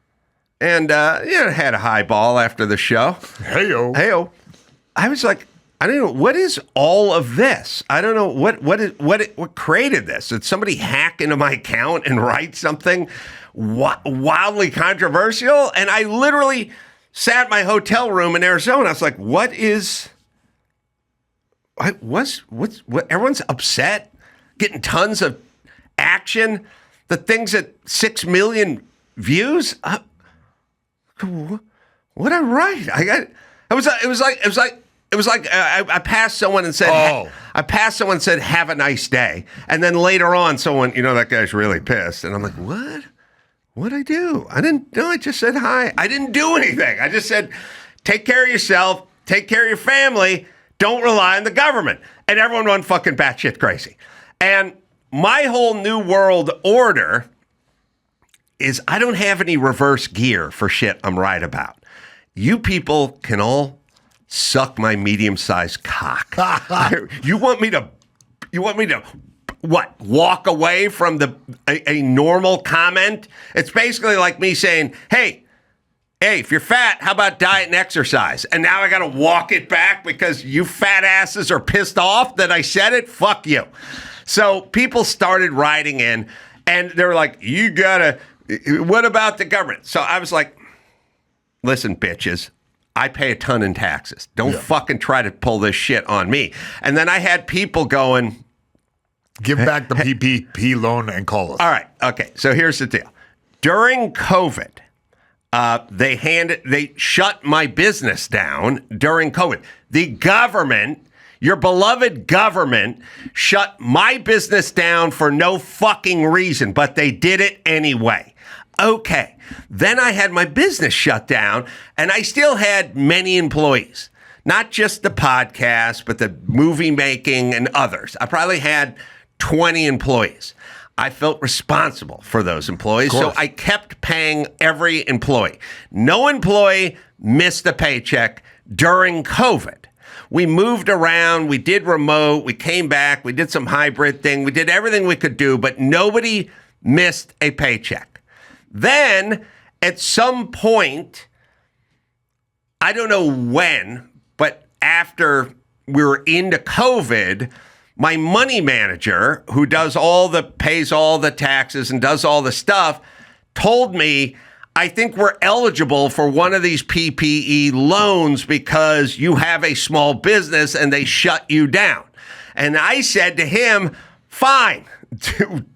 And, had a highball after the show. Hey-o. I was like, I don't know, what is all of this? I don't know what created this. Did somebody hack into my account and write something wildly controversial? And I literally sat in my hotel room in Arizona. I was like, what? Everyone's upset, getting tons of action. The thing's at 6 million views. What I write? It was like I passed someone and said, have a nice day. And then later on, someone, that guy's really pissed. And I'm like, what? What'd I do? I just said hi. I didn't do anything. I just said, take care of yourself, take care of your family, don't rely on the government. And everyone went fucking batshit crazy. And my whole new world order is I don't have any reverse gear for shit I'm right about. You people can all suck my medium-sized cock. You want me to what? Walk away from a normal comment? It's basically like me saying, hey, hey, if you're fat, how about diet and exercise? And now I got to walk it back because you fat asses are pissed off that I said it? Fuck you. So people started writing in, and they were like, you got to, what about the government? So I was like, listen, bitches, I pay a ton in taxes. Don't fucking try to pull this shit on me. And then I had people going, give back the PPP loan and call us. All right. Okay. So here's the deal. During COVID, they shut my business down during COVID. The government, your beloved government, shut my business down for no fucking reason, but they did it anyway. Okay. Then I had my business shut down, and I still had many employees, not just the podcast, but the movie making and others. I probably had 20 employees. I felt responsible for those employees, so I kept paying every employee. No employee missed a paycheck during COVID. We moved around, we did remote, we came back, we did some hybrid thing, we did everything we could do, but nobody missed a paycheck. Then, at some point, I don't know when, but after we were into COVID, my money manager, who pays all the taxes and does all the stuff, told me, I think we're eligible for one of these PPE loans because you have a small business and they shut you down. And I said to him, fine,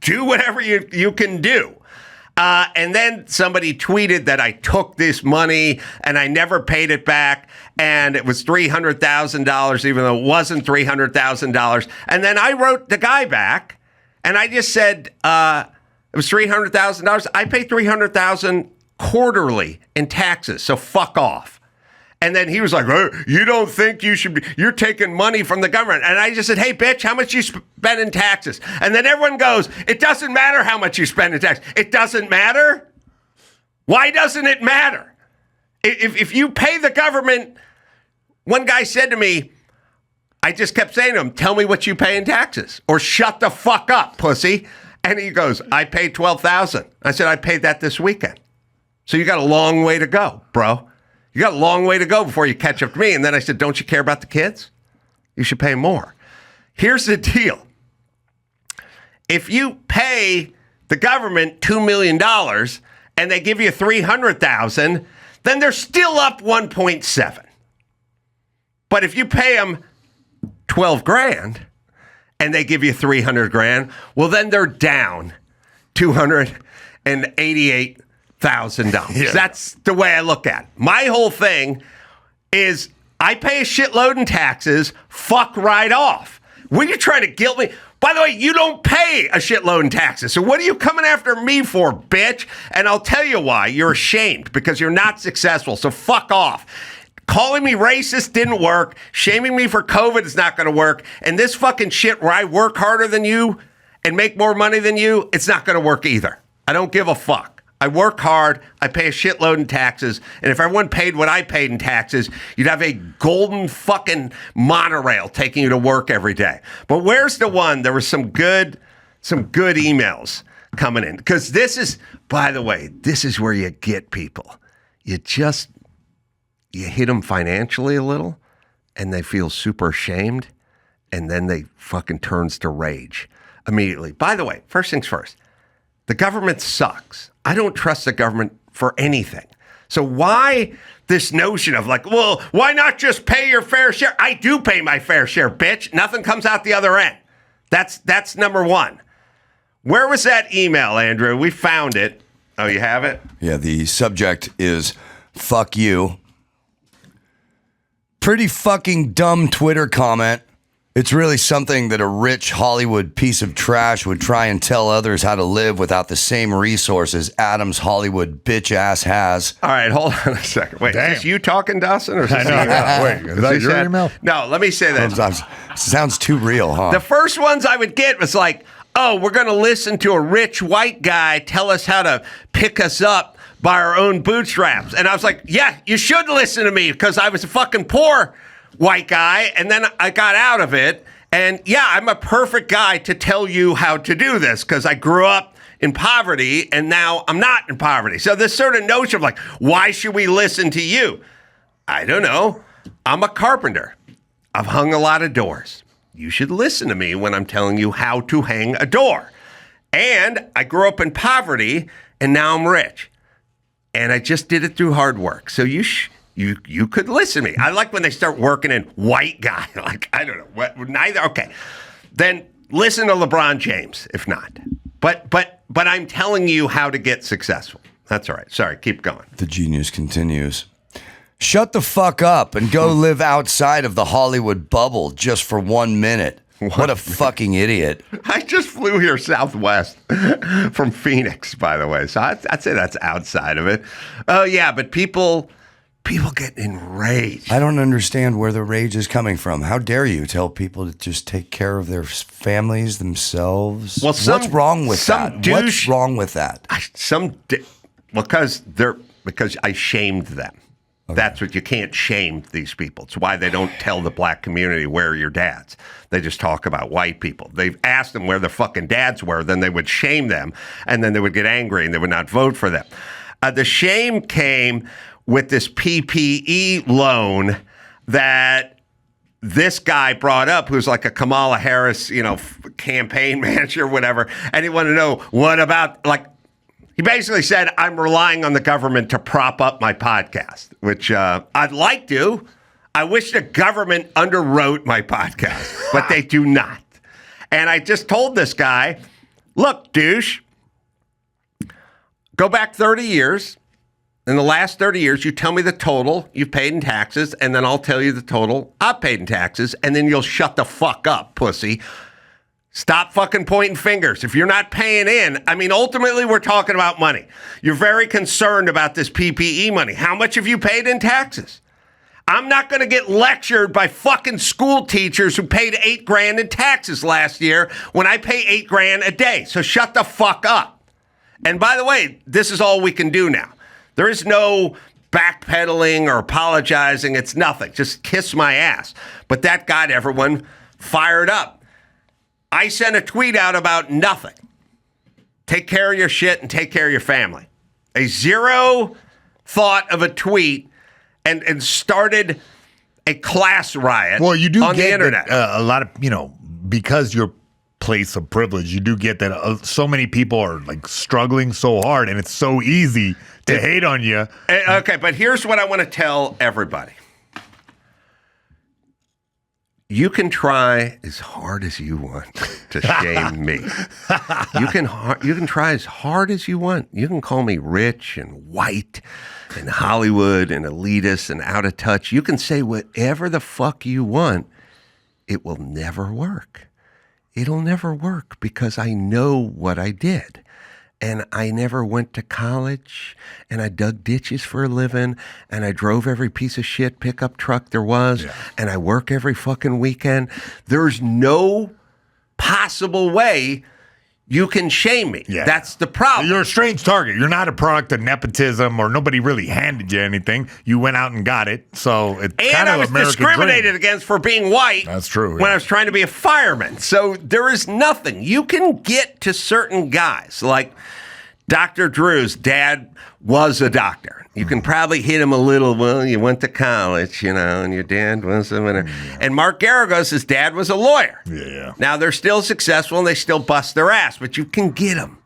do whatever you can do. And then somebody tweeted that I took this money and I never paid it back. And it was $300,000, even though it wasn't $300,000. And then I wrote the guy back and I just said, it was $300,000. I pay $300,000 quarterly in taxes. So fuck off. And then he was like, oh, you don't think you're taking money from the government. And I just said, hey, bitch, how much you spend in taxes? And then everyone goes, it doesn't matter how much you spend in taxes. It doesn't matter? Why doesn't it matter? If you pay the government, one guy said to me, I just kept saying to him, tell me what you pay in taxes or shut the fuck up, pussy. And he goes, I paid $12,000. I said, I paid that this weekend. So you got a long way to go, bro. You got a long way to go before you catch up to me. And then I said, don't you care about the kids? You should pay more. Here's the deal. If you pay the government $2 million and they give you $300,000, then they're still up 1.7. But if you pay them 12 grand and they give you 300 grand, well, then they're down $288,000. Yeah. That's the way I look at it. My whole thing is I pay a shitload in taxes, fuck right off. What are you trying to guilt me? By the way, you don't pay a shitload in taxes. So what are you coming after me for, bitch? And I'll tell you why. You're ashamed because you're not successful. So fuck off. Calling me racist didn't work. Shaming me for COVID is not going to work. And this fucking shit where I work harder than you and make more money than you, it's not going to work either. I don't give a fuck. I work hard, I pay a shitload in taxes, and if everyone paid what I paid in taxes, you'd have a golden fucking monorail taking you to work every day. But where's the one? There were some good emails coming in. Because this is, by the way, this is where you get people. You hit them financially a little, and they feel super ashamed, and then they fucking turns to rage immediately. By the way, first things first, the government sucks. I don't trust the government for anything. So why this notion of like, well, why not just pay your fair share? I do pay my fair share, bitch. Nothing comes out the other end. That's number one. Where was that email, Andrew? We found it. Oh, you have it? Yeah, the subject is fuck you. Pretty fucking dumb Twitter comment. It's really something that a rich Hollywood piece of trash would try and tell others how to live without the same resources Adam's Hollywood bitch ass has. All right, hold on a second. Wait, Damn. Is this you talking, Dawson? Or is this email? Wait, is that your email? No, let me say this. Sounds too real, huh? The first ones I would get was like, oh, we're going to listen to a rich white guy tell us how to pick us up by our own bootstraps. And I was like, yeah, you should listen to me because I was a fucking poor white guy, and then I got out of it, and yeah, I'm a perfect guy to tell you how to do this because I grew up in poverty, and now I'm not in poverty. So this sort of notion of like, why should we listen to you? I don't know. I'm a carpenter. I've hung a lot of doors. You should listen to me when I'm telling you how to hang a door. And I grew up in poverty, and now I'm rich. And I just did it through hard work. So you could listen to me. I like when they start working in white guy. Like, I don't know. Neither. Okay. Then listen to LeBron James, if not. But I'm telling you how to get successful. That's all right. Sorry, keep going. The genius continues. Shut the fuck up and go live outside of the Hollywood bubble just for 1 minute. What a fucking idiot. I just flew here southwest from Phoenix, by the way. So I'd say that's outside of it. Oh, yeah, but people get enraged. I don't understand where the rage is coming from. How dare you tell people to just take care of their families themselves? Well, what's wrong with that? What's wrong with that? Because I shamed them. Okay. That's what you can't shame these people. It's why they don't tell the black community where are your dads. They just talk about white people. They've asked them where their fucking dads were, then they would shame them, and then they would get angry and they would not vote for them. The shame came with this PPE loan that this guy brought up, who's like a Kamala Harris, campaign manager, whatever, and he wanted to know what about he basically said, I'm relying on the government to prop up my podcast, which I'd like to. I wish the government underwrote my podcast, but they do not. And I just told this guy, look, douche, go back 30 years. In the last 30 years, you tell me the total you've paid in taxes, and then I'll tell you the total I've paid in taxes, and then you'll shut the fuck up, pussy. Stop fucking pointing fingers. If you're not paying in, ultimately we're talking about money. You're very concerned about this PPE money. How much have you paid in taxes? I'm not going to get lectured by fucking school teachers who paid $8,000 in taxes last year when I pay $8,000 a day. So shut the fuck up. And by the way, this is all we can do now. There is no backpedaling or apologizing. It's nothing. Just kiss my ass. But that got everyone fired up. I sent a tweet out about nothing. Take care of your shit and take care of your family. A zero thought of a tweet and started a class riot on the internet. A lot of, because you're place of privilege, you do get that so many people are like struggling so hard and it's so easy to hate on you. Okay, but here's what I want to tell everybody. You can try as hard as you want to shame me. You can try as hard as you want. You can call me rich and white and Hollywood and elitist and out of touch. You can say whatever the fuck you want. It will never work. It'll never work because I know what I did. And I never went to college, and I dug ditches for a living, and I drove every piece of shit pickup truck there was, and I work every fucking weekend. There's no possible way you can shame me. Yeah. That's the problem. You're a strange target. You're not a product of nepotism or nobody really handed you anything. You went out and got it. So it's kind of American dream. And I was discriminated against for being white. That's true. When I was trying to be a fireman. So there is nothing. You can get to certain guys. Like Dr. Drew's dad was a doctor. You can probably hit him a little. Well, you went to college, and your dad was a winner. And Mark Garagos, his dad was a lawyer. Yeah. Now they're still successful and they still bust their ass, but you can get them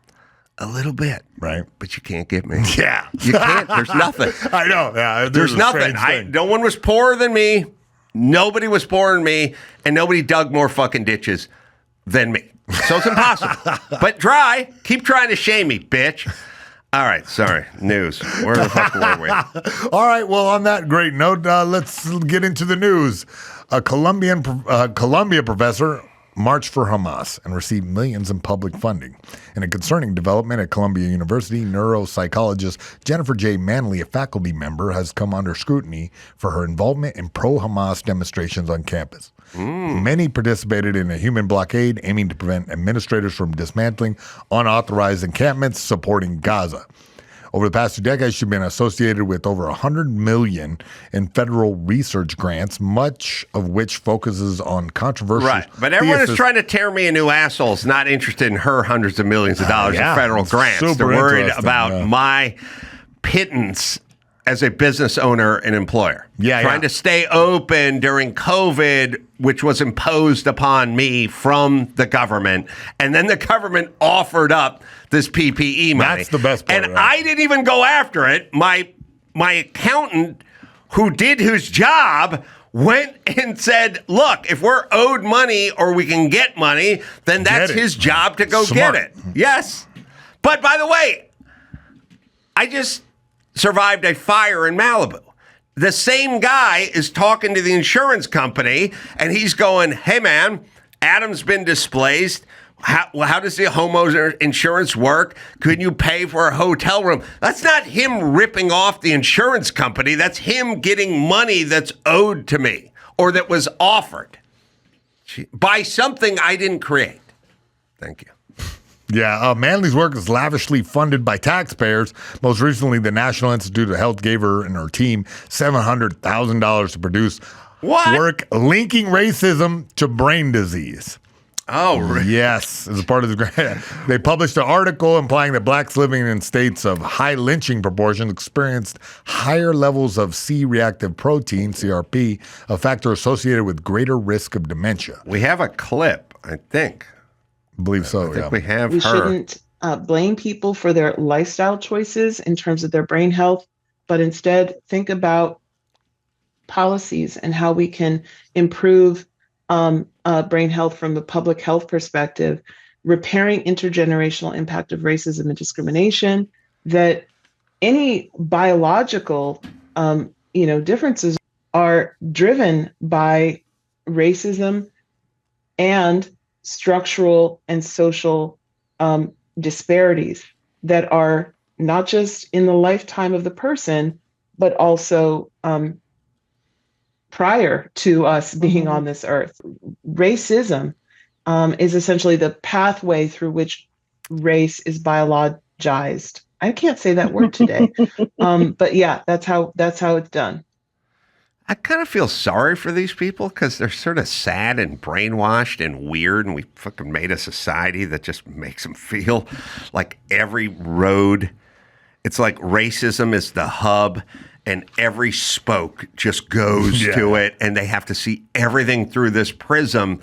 a little bit, right? But you can't get me. Yeah, you can't. There's nothing. I know. Yeah, there's nothing. No one was poorer than me. Nobody was poorer than me, and nobody dug more fucking ditches than me. So it's impossible. But keep trying to shame me, bitch. All right, sorry. News. Where the fuck were we? All right, well, on that great note, let's get into the news. A Columbia professor marched for Hamas and received millions in public funding. In a concerning development at Columbia University, neuropsychologist Jennifer J. Manley, a faculty member, has come under scrutiny for her involvement in pro-Hamas demonstrations on campus. Many participated in a human blockade aiming to prevent administrators from dismantling unauthorized encampments supporting Gaza. Over the past 2 decades, she's been associated with over $100 million in federal research grants, much of which focuses on controversial. Right, but everyone is trying to tear me a new assholes, not interested in her hundreds of millions of dollars in federal grants. They're worried about my pittance as a business owner and employer. Trying to stay open during COVID, which was imposed upon me from the government. And then the government offered up this PPE money. That's the best part. And I didn't even go after it. My accountant, who did his job, went and said, look, if we're owed money or we can get money, then that's his job to go get it. Yes. But by the way, I just survived a fire in Malibu. The same guy is talking to the insurance company, and he's going, hey, man, Adam's been displaced. How does the homeowner insurance work? Could you pay for a hotel room? That's not him ripping off the insurance company. That's him getting money that's owed to me or that was offered by something I didn't create. Thank you. Yeah, Manley's work is lavishly funded by taxpayers. Most recently, the National Institute of Health gave her and her team $700,000 to produce work linking racism to brain disease. Oh, really? Yes, as a part of the grant. They published an article implying that blacks living in states of high lynching proportions experienced higher levels of C-reactive protein, CRP, a factor associated with greater risk of dementia. We have a clip, I think. I believe so, I think we have We her. shouldn't blame people for their lifestyle choices in terms of their brain health, but instead think about policies and how we can improve brain health from the public health perspective, repairing intergenerational impact of racism and discrimination, that any biological differences are driven by racism and structural and social disparities that are not just in the lifetime of the person, but also prior to us being on this earth. Racism is essentially the pathway through which race is biologized. I can't say that word today, but yeah, that's how it's done. I kind of feel sorry for these people because they're sort of sad and brainwashed and weird, and we fucking made a society that just makes them feel like every road, it's like racism is the hub, and every spoke just goes to it, and they have to see everything through this prism.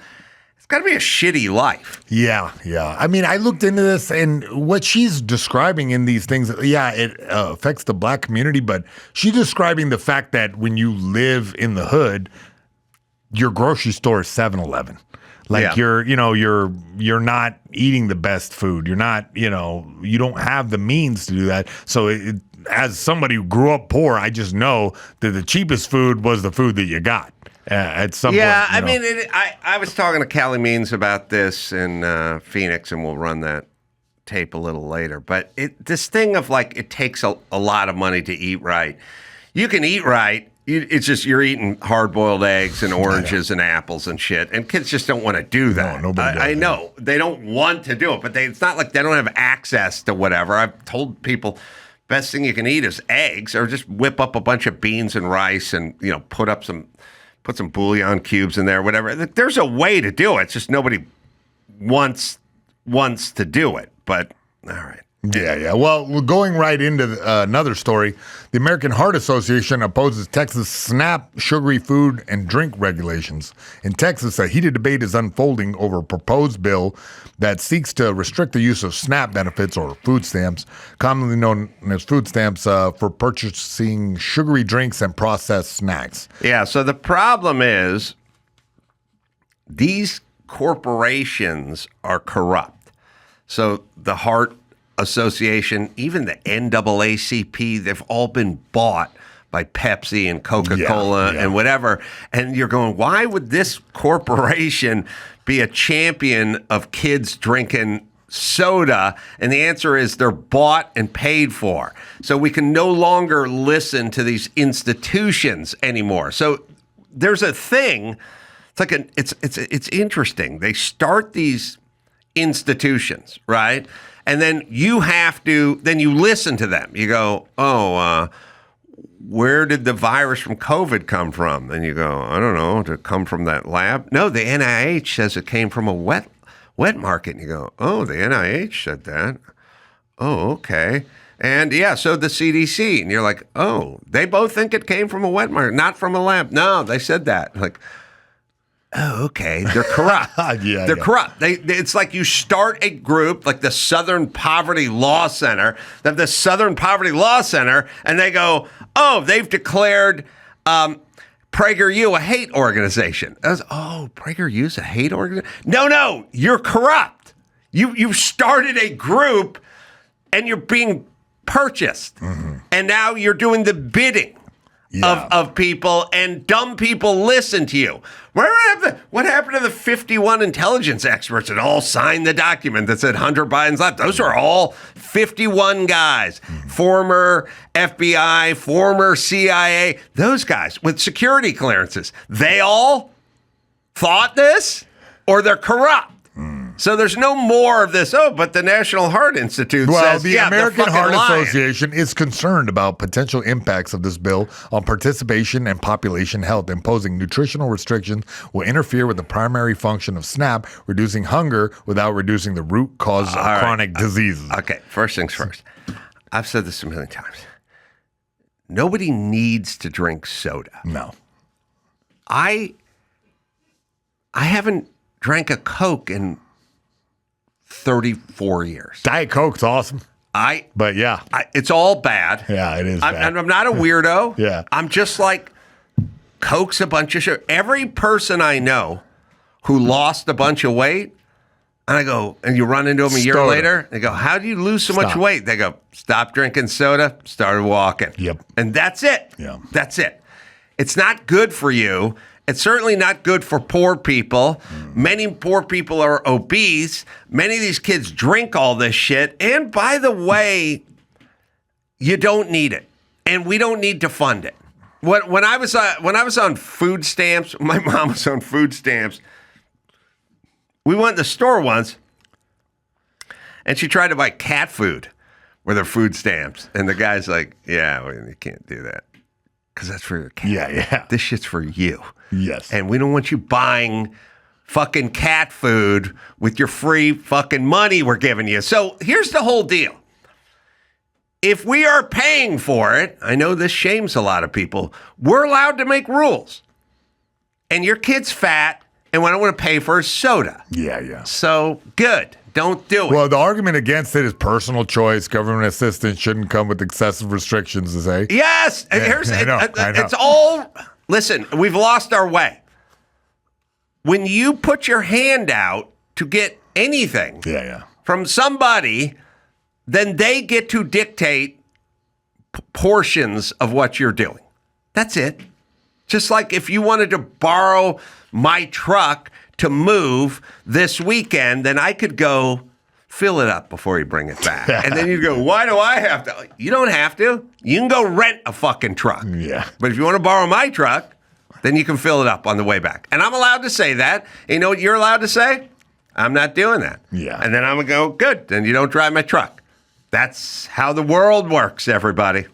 It's got to be a shitty life. Yeah. I mean, I looked into this, and what she's describing in these things, it affects the black community, but she's describing the fact that when you live in the hood, your grocery store is 7-Eleven. Like you're not eating the best food. You're not, you don't have the means to do that. So as somebody who grew up poor, I just know that the cheapest food was the food that you got. At some point. I mean, I was talking to Callie Means about this in Phoenix, and we'll run that tape a little later. But this thing of like it takes a lot of money to eat right. You can eat right. It's just you're eating hard-boiled eggs and oranges and apples and shit, and kids just don't want to do that. No, nobody does. I know they don't want to do it, but it's not like they don't have access to whatever. I've told people best thing you can eat is eggs, or just whip up a bunch of beans and rice, and put some bouillon cubes in there, whatever. There's a way to do it. It's just nobody wants to do it. But all right. Yeah. Well, we're going right into another story. The American Heart Association opposes Texas SNAP sugary food and drink regulations. In Texas, a heated debate is unfolding over a proposed bill that seeks to restrict the use of SNAP benefits, or food stamps, commonly known as food stamps, for purchasing sugary drinks and processed snacks. Yeah, so the problem is these corporations are corrupt. So the Heart Association, even the NAACP, they've all been bought by Pepsi and Coca-Cola and whatever. And you're going, why would this corporation be a champion of kids drinking soda? And the answer is they're bought and paid for. So we can no longer listen to these institutions anymore. So there's a thing. It's like it's interesting. They start these institutions, right? And then you listen to them. You go, where did the virus from COVID come from? And you go, I don't know, did it come from that lab? No, the NIH says it came from a wet market. And you go, oh, the NIH said that. Oh, okay. And yeah, so the CDC. And you're like, oh, they both think it came from a wet market, not from a lab. No, they said that. Like, oh, okay. They're corrupt. They're corrupt. It's like you start a group like the Southern Poverty Law Center, and they go, oh, they've declared PragerU a hate organization. PragerU's a hate organization? No, you're corrupt. You've started a group and you're being purchased. Mm-hmm. And now you're doing the bidding of people, and dumb people listen to you. What happened to the 51 intelligence experts that all signed the document that said Hunter Biden's left? Those are all 51 guys, former FBI, former CIA, those guys with security clearances. They all thought this, or they're corrupt. So there's no more of this, but the National Heart Institute says, the American Heart Association is concerned about potential impacts of this bill on participation and population health. Imposing nutritional restrictions will interfere with the primary function of SNAP, reducing hunger without reducing the root cause of chronic diseases. Okay, first things first. I've said this a million times. Nobody needs to drink soda. No. I haven't drank a Coke in 34 years. Diet Coke's awesome. It's all bad. Yeah, it is bad. I'm not a weirdo. Yeah. I'm just like, Coke's a bunch of shit. Every person I know who lost a bunch of weight, and I go, and you run into them a year later, they go, how do you lose so much weight? They go, stop drinking soda, started walking. Yep. And that's it. Yeah. That's it. It's not good for you. It's certainly not good for poor people. Many poor people are obese. Many of these kids drink all this shit. And by the way, you don't need it, and we don't need to fund it. When I was on food stamps, my mom was on food stamps. We went in the store once, and she tried to buy cat food with her food stamps, and the guy's like, "Yeah, well, you can't do that because that's for your cat. Yeah. This shit's for you." Yes. And we don't want you buying fucking cat food with your free fucking money we're giving you. So here's the whole deal. If we are paying for it, I know this shames a lot of people, we're allowed to make rules. And your kid's fat, and what I want to pay for is soda. Yeah. So good. Don't do it. Well, the argument against it is personal choice. Government assistance shouldn't come with excessive restrictions, to say. Yes. And I know. It's all... Listen, we've lost our way. When you put your hand out to get anything from somebody, then they get to dictate portions of what you're doing. That's it. Just like if you wanted to borrow my truck to move this weekend, then I could go fill it up before you bring it back. And then you go, why do I have to? You don't have to. You can go rent a fucking truck. Yeah. But if you want to borrow my truck, then you can fill it up on the way back. And I'm allowed to say that. You know what you're allowed to say? I'm not doing that. Yeah. And then I'm going to go, good, then you don't drive my truck. That's how the world works, everybody.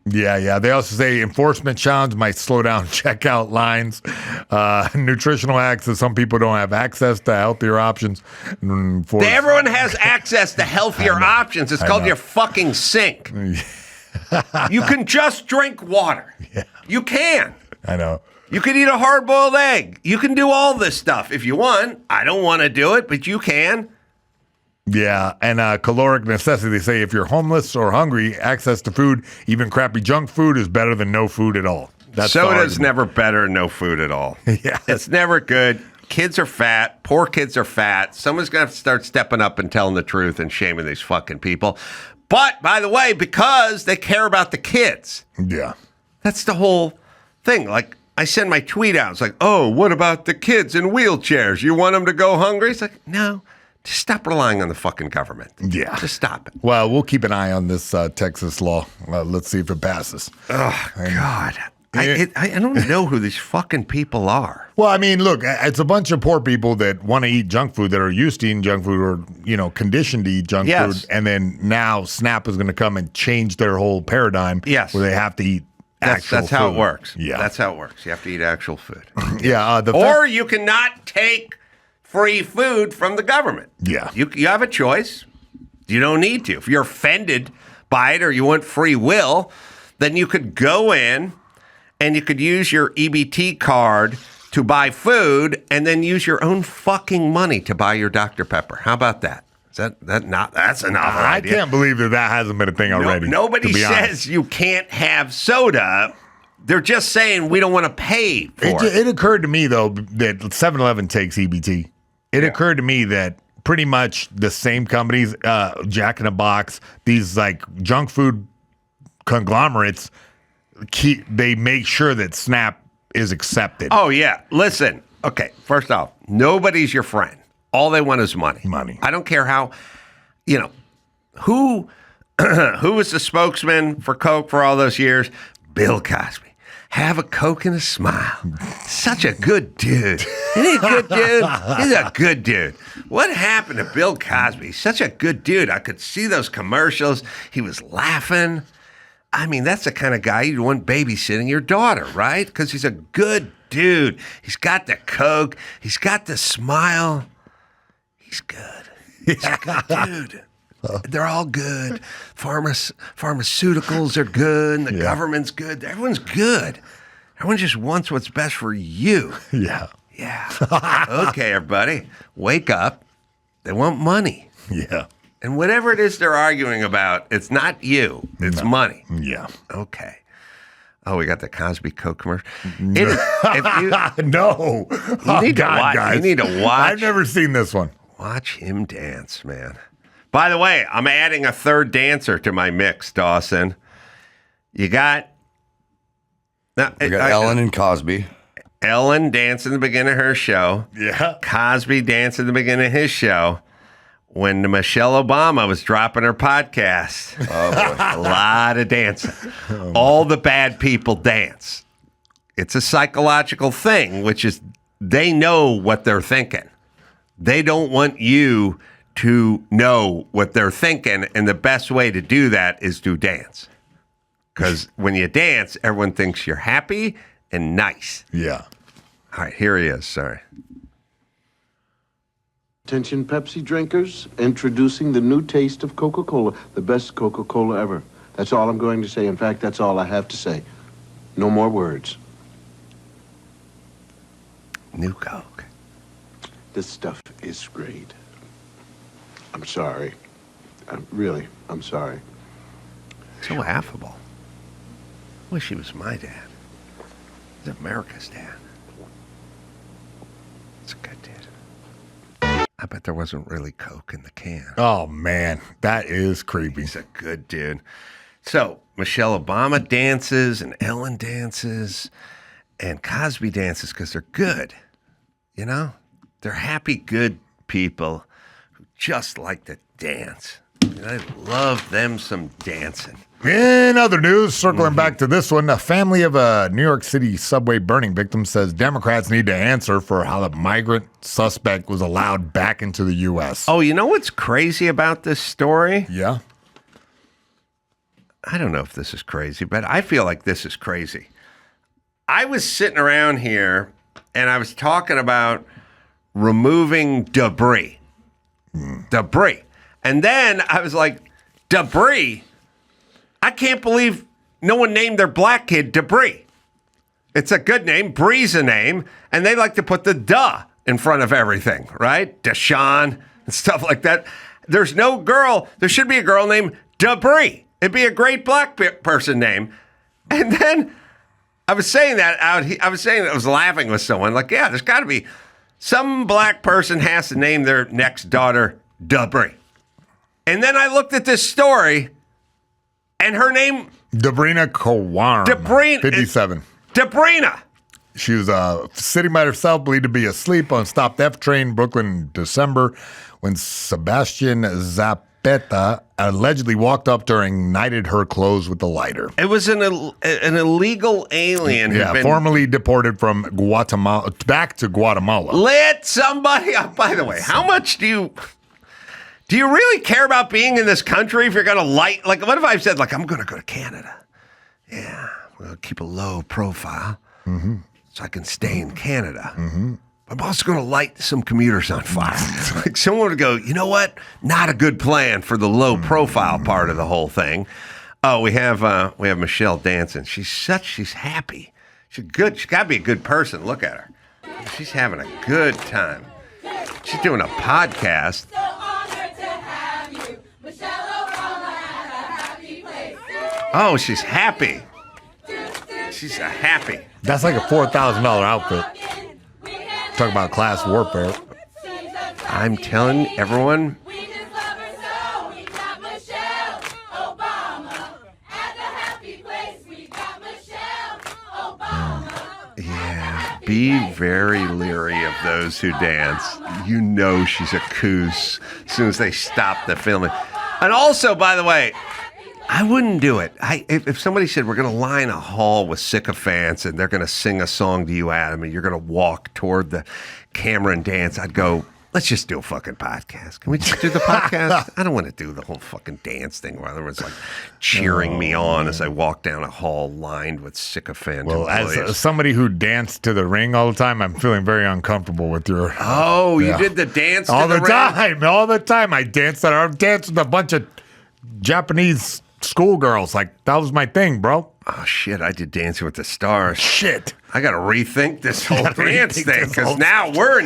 Yeah. They also say enforcement challenge might slow down checkout lines. Nutritional access. Some people don't have access to healthier options. Everyone has access to healthier options. It's called your fucking sink. You can just drink water. Yeah. You can. I know. You can eat a hard-boiled egg. You can do all this stuff if you want. I don't want to do it, but you can. Yeah, and caloric necessity. They say if you're homeless or hungry, access to food, even crappy junk food, is better than no food at all. Soda's never better than no food at all. Yeah. It's never good. Kids are fat. Poor kids are fat. Someone's going to have to start stepping up and telling the truth and shaming these fucking people. But, by the way, because they care about the kids. Yeah. That's the whole thing. Like, I send my tweet out. It's like, oh, what about the kids in wheelchairs? You want them to go hungry? It's like, no. Just stop relying on the fucking government. Yeah. Just stop it. Well, we'll keep an eye on this Texas law. Let's see if it passes. Oh, God. I don't know who these fucking people are. Well, I mean, look, it's a bunch of poor people that want to eat junk food, that are used to eating junk food, or conditioned to eat junk food, and then now SNAP is going to come and change their whole paradigm. Yes, where they have to eat. That's how it works. Yeah, that's how it works. You have to eat actual food. Yeah, or you cannot take free food from the government. Yeah, you have a choice. You don't need to. If you're offended by it or you want free will, then you could go in and you could use your EBT card to buy food and then use your own fucking money to buy your Dr. Pepper. How about that? That's a novel I idea. can't believe that hasn't been a thing already. Nobody says you can't have soda. They're just saying we don't want to pay for it. It occurred to me, though, that 7-Eleven takes EBT. It occurred to me that pretty much the same companies, Jack in the Box, these like junk food conglomerates, they make sure that SNAP is accepted. Oh, yeah. Listen. Okay. First off, nobody's your friend. All they want is money. Money. I don't care how, who was the spokesman for Coke for all those years? Bill Cosby. Have a Coke and a smile. Such a good dude. Isn't he a good dude? He's a good dude. What happened to Bill Cosby? Such a good dude. I could see those commercials. He was laughing. I mean, that's the kind of guy you'd want babysitting your daughter, right? Because he's a good dude. He's got the Coke. He's got the smile. He's good. He's a good dude. They're all good. Pharmaceuticals are good. And the government's good. Everyone's good. Everyone just wants what's best for you. Yeah. Yeah. Okay, everybody. Wake up. They want money. Yeah. And whatever it is they're arguing about, it's not you. It's money. Yeah. Okay. Oh, we got the Cosby Coke commercial. No. You need to watch. Guys. You need to watch. I've never seen this one. Watch him dance, man. By the way, I'm adding a third dancer to my mix, Dawson. You got... We got Ellen and Cosby. Ellen danced in the beginning of her show. Yeah. Cosby danced in the beginning of his show. When Michelle Obama was dropping her podcast. Oh, boy. A lot of dancing. All the bad people dance. It's a psychological thing, which is they know what they're thinking. They don't want you to know what they're thinking, and the best way to do that is to dance. Because when you dance, everyone thinks you're happy and nice. Yeah. All right, here he is. Sorry. Attention Pepsi drinkers, introducing the new taste of Coca-Cola, the best Coca-Cola ever. That's all I'm going to say. In fact, that's all I have to say. No more words. New Coke. This stuff is great. I'm sorry. I'm sorry. So affable. Wish he was my dad. He's America's dad. It's a good dude. I bet there wasn't really Coke in the can. Oh, man. That is creepy. He's a good dude. So, Michelle Obama dances, and Ellen dances, and Cosby dances because they're good. You know? They're happy, good people who just like to dance. And I love them some dancing. In other news, circling back to this one, a family of a New York City subway burning victim says Democrats need to answer for how the migrant suspect was allowed back into the U.S. Oh, you know what's crazy about this story? Yeah. I don't know if this is crazy, but I feel like this is crazy. I was sitting around here and I was talking about removing debris. Debris. And then I was like, debris? I can't believe no one named their black kid Debris. It's a good name. Bree's a name. And they like to put the duh in front of everything, right? Deshaun and stuff like that. There's no girl. There should be a girl named Debris. It'd be a great black person name. And then I was saying that out. I was laughing with someone like, yeah, there's got to be some black person has to name their next daughter Debris. And then I looked at this story, and her name... Debrina Kawarm. 57. Debrina. She was sitting by herself, believed to be asleep on stopped F train in Brooklyn in December when Sebastian Zapeta allegedly walked up to her and ignited her clothes with the lighter. It was an illegal alien who'd been formerly deported from Guatemala back to Guatemala. Lit somebody up. By the way, how much do you really care about being in this country if you're going to light? Like, what if I said, like, I'm going to go to Canada? Yeah, we'll keep a low profile so I can stay in Canada. I'm also going to light some commuters on fire. Like someone would go, you know what? Not a good plan for the low profile part of the whole thing. Oh, we have Michelle dancing. She's happy. She's good. She's got to be a good person. Look at her. She's having a good time. She's doing a podcast. Oh, she's happy. She's happy. That's like a $4,000 outfit. Talk about class warfare. I'm telling everyone. Yeah, be very leery of those who dance. You know she's a coos as soon as they stop the filming. And also, by the way, I wouldn't do it. If somebody said we're going to line a hall with sycophants and they're going to sing a song to you, Adam, and you're going to walk toward the camera and dance, I'd go, let's just do a fucking podcast. Can we just do the podcast? I don't want to do the whole fucking dance thing where everyone's like cheering me on as I walk down a hall lined with sycophant. Well, as somebody who danced to the ring all the time, I'm feeling very uncomfortable with your... Oh, you did the dance all to the ring? All the time. I danced with a bunch of Japanese schoolgirls. Like, that was my thing, bro. Oh, shit. I did Dancing with the Stars. Shit. I got to rethink this whole dance thing because now we're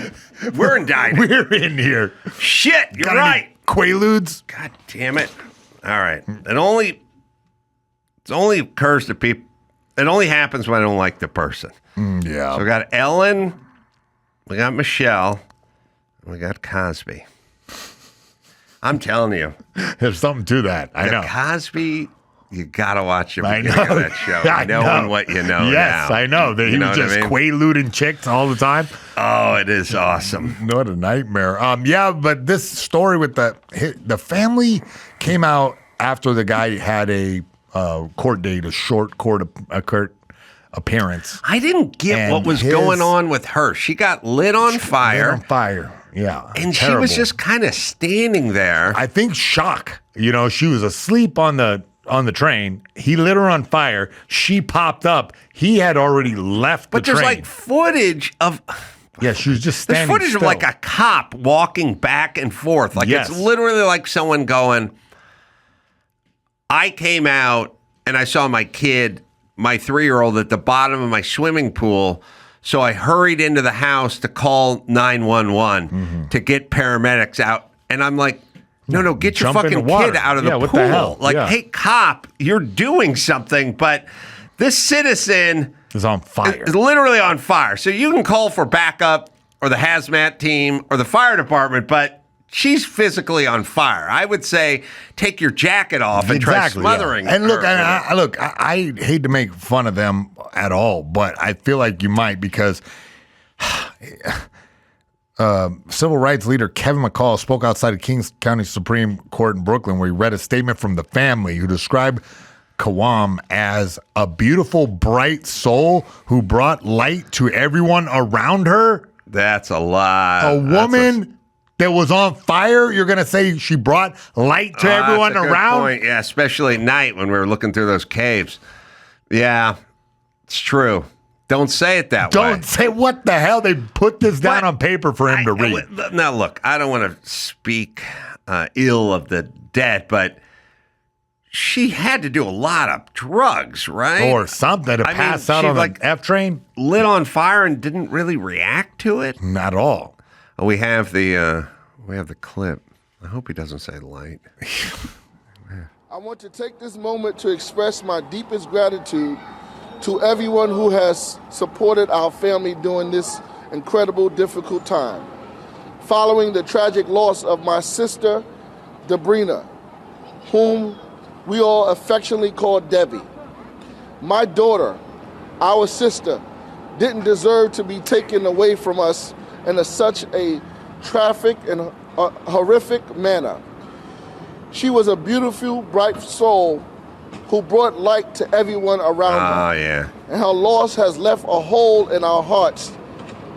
indicted. We're in here. Shit, you're right. Quaaludes. God damn it. All right. It only occurs to people. It only happens when I don't like the person. Yeah. So we got Ellen, we got Michelle, and we got Cosby. I'm telling you. There's something to that. I know. Cosby, you got to watch the beginning of that show. Knowing what you know yes, now. I know. He was just quaaluding chicks all the time. Oh, it is awesome. What a nightmare. Yeah, but this story with the family came out after the guy had a court date, a short court appearance. I didn't get what was going on with her. She got lit on fire. Lit on fire. Yeah. And terrible. She was just kind of standing there. I think shock. You know, she was asleep on the train. He lit her on fire. She popped up. He had already left the train. But there's like footage of... Yeah, she was just standing There's footage still. of like a cop walking back and forth. Like yes. It's literally like someone going, I came out and I saw my kid, my 3-year-old, at the bottom of my swimming pool. So I hurried into the house to call 911 to get paramedics out. And I'm like, no, get your fucking kid out of the pool. What the hell? Like, hey, cop, you're doing something, but this citizen is on fire. Is literally on fire. So you can call for backup or the hazmat team or the fire department, but she's physically on fire. I would say take your jacket off and try smothering her. And look, I hate to make fun of them at all, but I feel like you might because civil rights leader Kevin McCall spoke outside of Kings County Supreme Court in Brooklyn where he read a statement from the family who described Kawam as a beautiful, bright soul who brought light to everyone around her. That's a lie. A woman that was on fire, you're going to say she brought light to everyone that's a around? Good point. Yeah, especially at night when we were looking through those caves. Yeah, it's true. Don't say it that way. Don't say what the hell. They put this down on paper for him to read. Now, look, I don't want to speak ill of the dead, but she had to do a lot of drugs, right? Or something to pass out on the F train. Lit on fire and didn't really react to it? Not at all. We have the clip. I hope he doesn't say light. I want to take this moment to express my deepest gratitude to everyone who has supported our family during this incredible, difficult time. Following the tragic loss of my sister, Debrina, whom we all affectionately call Debbie. My daughter, our sister, didn't deserve to be taken away from us in such a tragic and horrific manner. She was a beautiful, bright soul who brought light to everyone around her. Oh, yeah. And her loss has left a hole in our hearts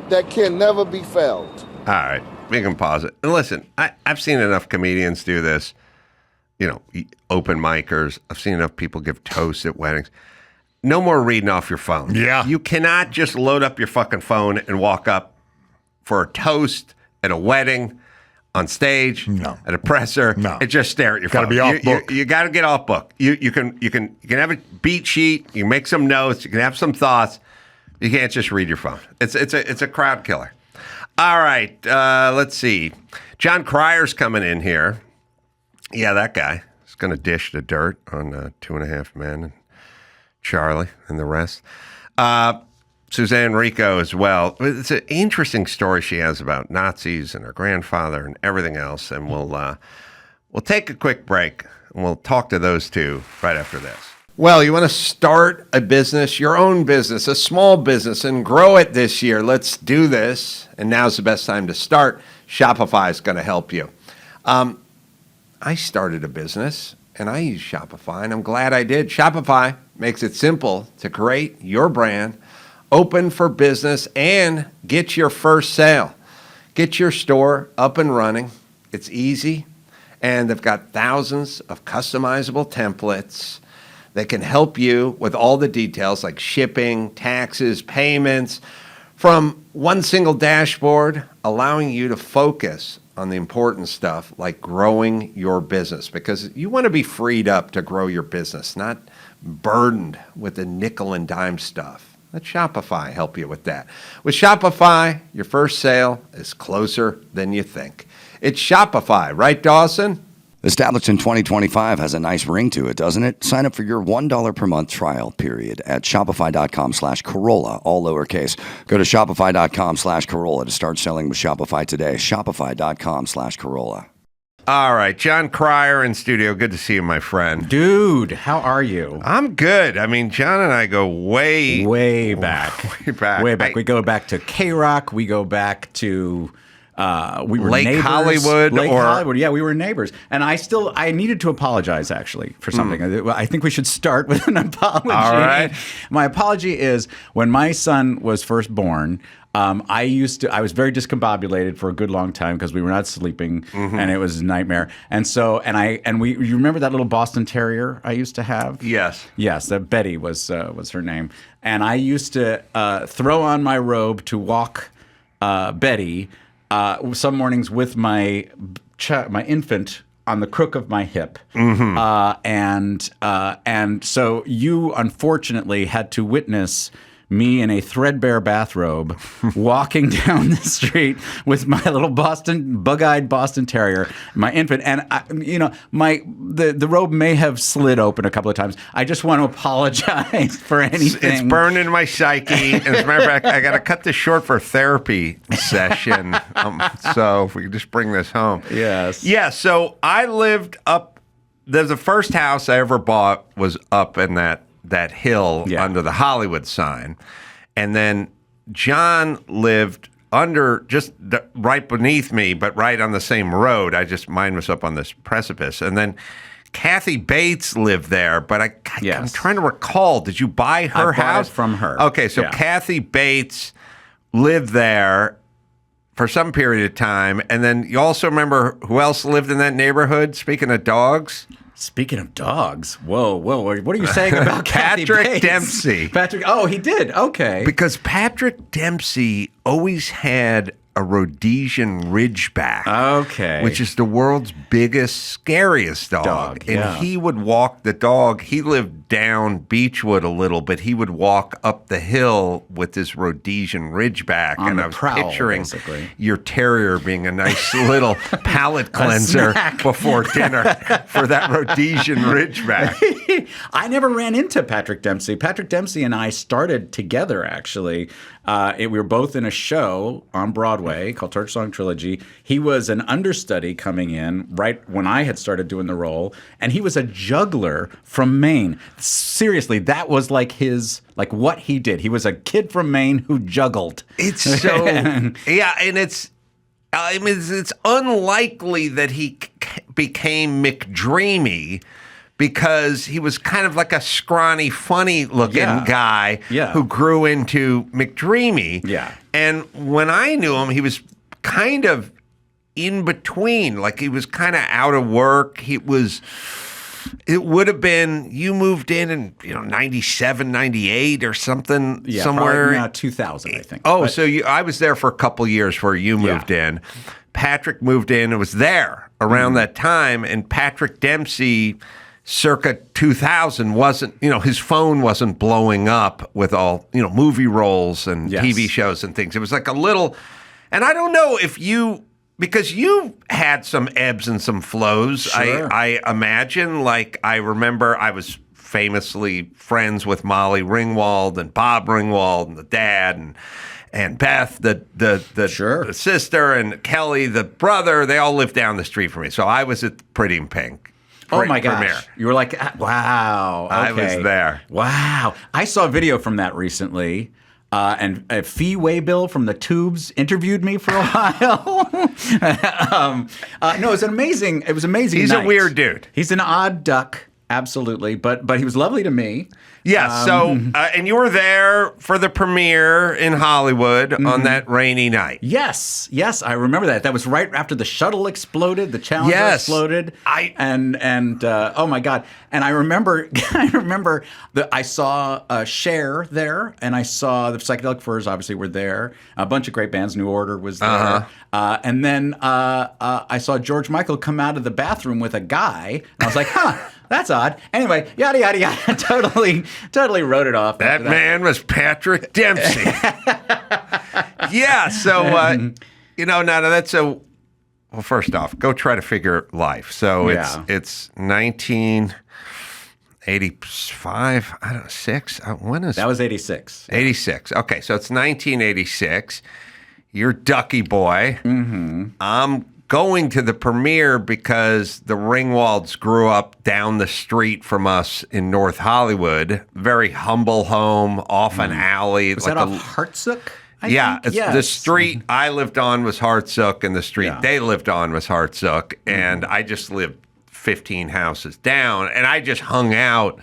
that can never be filled. All right, we can pause it. And listen, I've seen enough comedians do this, open micers. I've seen enough people give toasts at weddings. No more reading off your phone. Yeah. You cannot just load up your fucking phone and walk up for a toast at a wedding, on stage, at a presser, and just stare at your phone. Gotta be off book. You got to get off book. You can have a beat sheet. You can make some notes. You can have some thoughts. You can't just read your phone. It's a crowd killer. All right, let's see. John Cryer's coming in here. Yeah, that guy is going to dish the dirt on 2.5 Men and Charlie and the rest. Suzanne Rico as well. It's an interesting story she has about Nazis and her grandfather and everything else. And we'll take a quick break and we'll talk to those two right after this. Well, you want to start a business, your own business, a small business, and grow it this year. Let's do this. And now's the best time to start. Shopify is going to help you. I started a business and I use Shopify, and I'm glad I did. Shopify makes it simple to create your brand, open for business, and get your first sale. Get your store up and running. It's easy, and they've got thousands of customizable templates that can help you with all the details like shipping, taxes, payments, from one single dashboard, allowing you to focus on the important stuff like growing your business, because you want to be freed up to grow your business, not burdened with the nickel and dime stuff. Let Shopify help you with that. With Shopify, your first sale is closer than you think. It's Shopify, right, Dawson? Established in 2025 has a nice ring to it, doesn't it? Sign up for your $1 per month trial period at shopify.com/Corolla, all lowercase. Go to shopify.com/Corolla to start selling with Shopify today. Shopify.com/Corolla. All right, John Cryer in studio. Good to see you, my friend. Dude, how are you? I'm good. I mean, John and I go way back. Way back. Way back. We go back to K-Rock. We go back to... we were Lake neighbors. Hollywood. Hollywood. Yeah, we were neighbors. And I needed to apologize, actually, for something. I think we should start with an apology. All right. My apology is when my son was first born, I was very discombobulated for a good long time because we were not sleeping, and it was a nightmare. And so, you remember that little Boston Terrier I used to have? Yes. Yes, Betty was her name. And I used to throw on my robe to walk Betty some mornings with my infant on the crook of my hip, and so you unfortunately had to witness me in a threadbare bathrobe walking down the street with my little bug-eyed Boston Terrier, my infant, and the robe may have slid open a couple of times. I just want to apologize for anything. It's burned in my psyche. As a matter of fact, I got to cut this short for a therapy session. So if we could just bring this home. Yes. Yeah, so I lived up, the first house I ever bought was up in that hill under the Hollywood sign. And then John lived under right beneath me, but right on the same road. Mine was up on this precipice. And then Kathy Bates lived there, but I'm trying to recall, did you buy her house? From her. Okay, so Kathy Bates lived there for some period of time. And then you also remember who else lived in that neighborhood, speaking of dogs? Speaking of dogs, whoa, what are you saying about Patrick Dempsey? Oh, he did. Okay. Because Patrick Dempsey always had a Rhodesian Ridgeback. Okay. Which is the world's biggest, scariest dog. And he would walk the dog. He lived down Beechwood a little, but he would walk up the hill with this Rhodesian Ridgeback. And I was prowl, picturing basically. Your terrier being a nice little palate cleanser before dinner for that Rhodesian Ridgeback. I never ran into Patrick Dempsey. Patrick Dempsey and I started together, actually. We were both in a show on Broadway called Church Song Trilogy. He was an understudy coming in right when I had started doing the role, and he was a juggler from Maine. Seriously, that was like what he did. He was a kid from Maine who juggled. It's so and I mean, it's unlikely that he became McDreamy because he was kind of like a scrawny, funny-looking guy who grew into McDreamy. Yeah. And when I knew him, he was kind of in between. Like, he was kind of out of work. It would have been, you moved in 97, 98 or something, somewhere. Probably 2000, I think. Oh, so I was there for a couple years before you moved in. Patrick moved in and was there around that time. And Patrick Dempsey, circa 2000, wasn't, his phone wasn't blowing up with all, movie roles and TV shows and things. It was like a little, and I don't know if because you had some ebbs and some flows, Sure. I imagine. Like, I remember I was famously friends with Molly Ringwald and Bob Ringwald and the dad and Beth, the sister, and Kelly, the brother. They all lived down the street from me. So I was at Pretty in Pink. Oh my gosh. Premiere. You were like, wow. Okay. I was there. Wow. I saw a video from that recently. And Fee Waybill from the Tubes interviewed me for a while. No, it was amazing. It was amazing. He's night. a weird dude. He's an odd duck, absolutely. But he was lovely to me. Yeah. And you were there for the premiere in Hollywood on that rainy night. Yes, I remember that. That was right after the shuttle exploded, the Challenger exploded. Oh my God! And I remember that I saw Cher there, and I saw the Psychedelic Furs. Obviously, were there. A bunch of great bands. New Order was there. And then I saw George Michael come out of the bathroom with a guy, and I was like, huh. That's odd. Anyway, yada, yada, yada. Totally wrote it off. That man was Patrick Dempsey. Yeah. So, now that's well, first off, go try to figure life. So it's 1985. I don't know, 6. When is that? Was 86. 86. Okay. So it's 1986. You're Ducky Boy. Mm-hmm. I'm going to the premiere because the Ringwalds grew up down the street from us in North Hollywood. Very humble home off an alley. Was that off Hartsook? The street I lived on was Hartsook, and the street they lived on was Hartsook, and I just lived 15 houses down, and I just hung out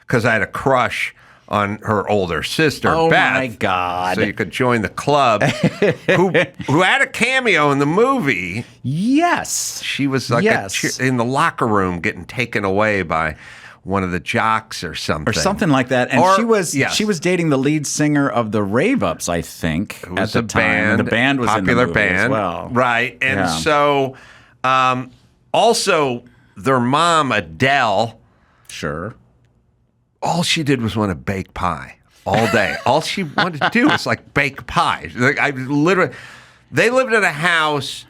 because I had a crush on her older sister, Beth. Oh, my God. So you could join the club, who had a cameo in the movie. Yes. She was like in the locker room getting taken away by one of the jocks or something. Or something like that. And she was dating the lead singer of the Rave Ups, I think, at the time. Band, the band was popular in the movie band as well. Right. And so also their mom, Adele. Sure. All she did was want to bake pie all day. All she wanted to do was like bake pie. Like, they lived in a house.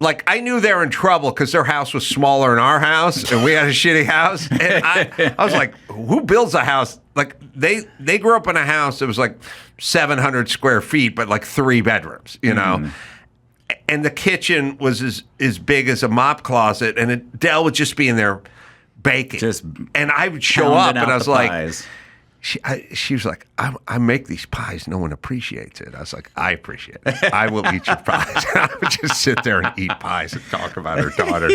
Like, I knew they were in trouble because their house was smaller than our house, and we had a shitty house. And I was like, who builds a house? Like, they grew up in a house that was like 700 square feet, but like 3 bedrooms, And the kitchen was as big as a mop closet, and Adele would just be in there baking. And I would show up, and I was like, she was like, I make these pies. No one appreciates it. I was like, I appreciate it. I will eat your pies. I would just sit there and eat pies and talk about her daughters.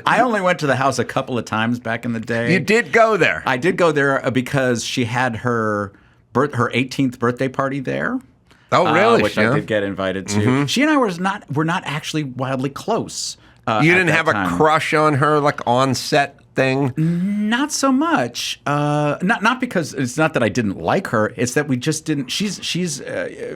I only went to the house a couple of times back in the day. You did go there. I did go there because she had her 18th birthday party there. Oh, really? Which I did get invited to. Mm-hmm. She and I were not actually wildly close. You didn't have a crush on her, like on set thing? Not so much. Not because it's not that I didn't like her. It's that we just didn't. She's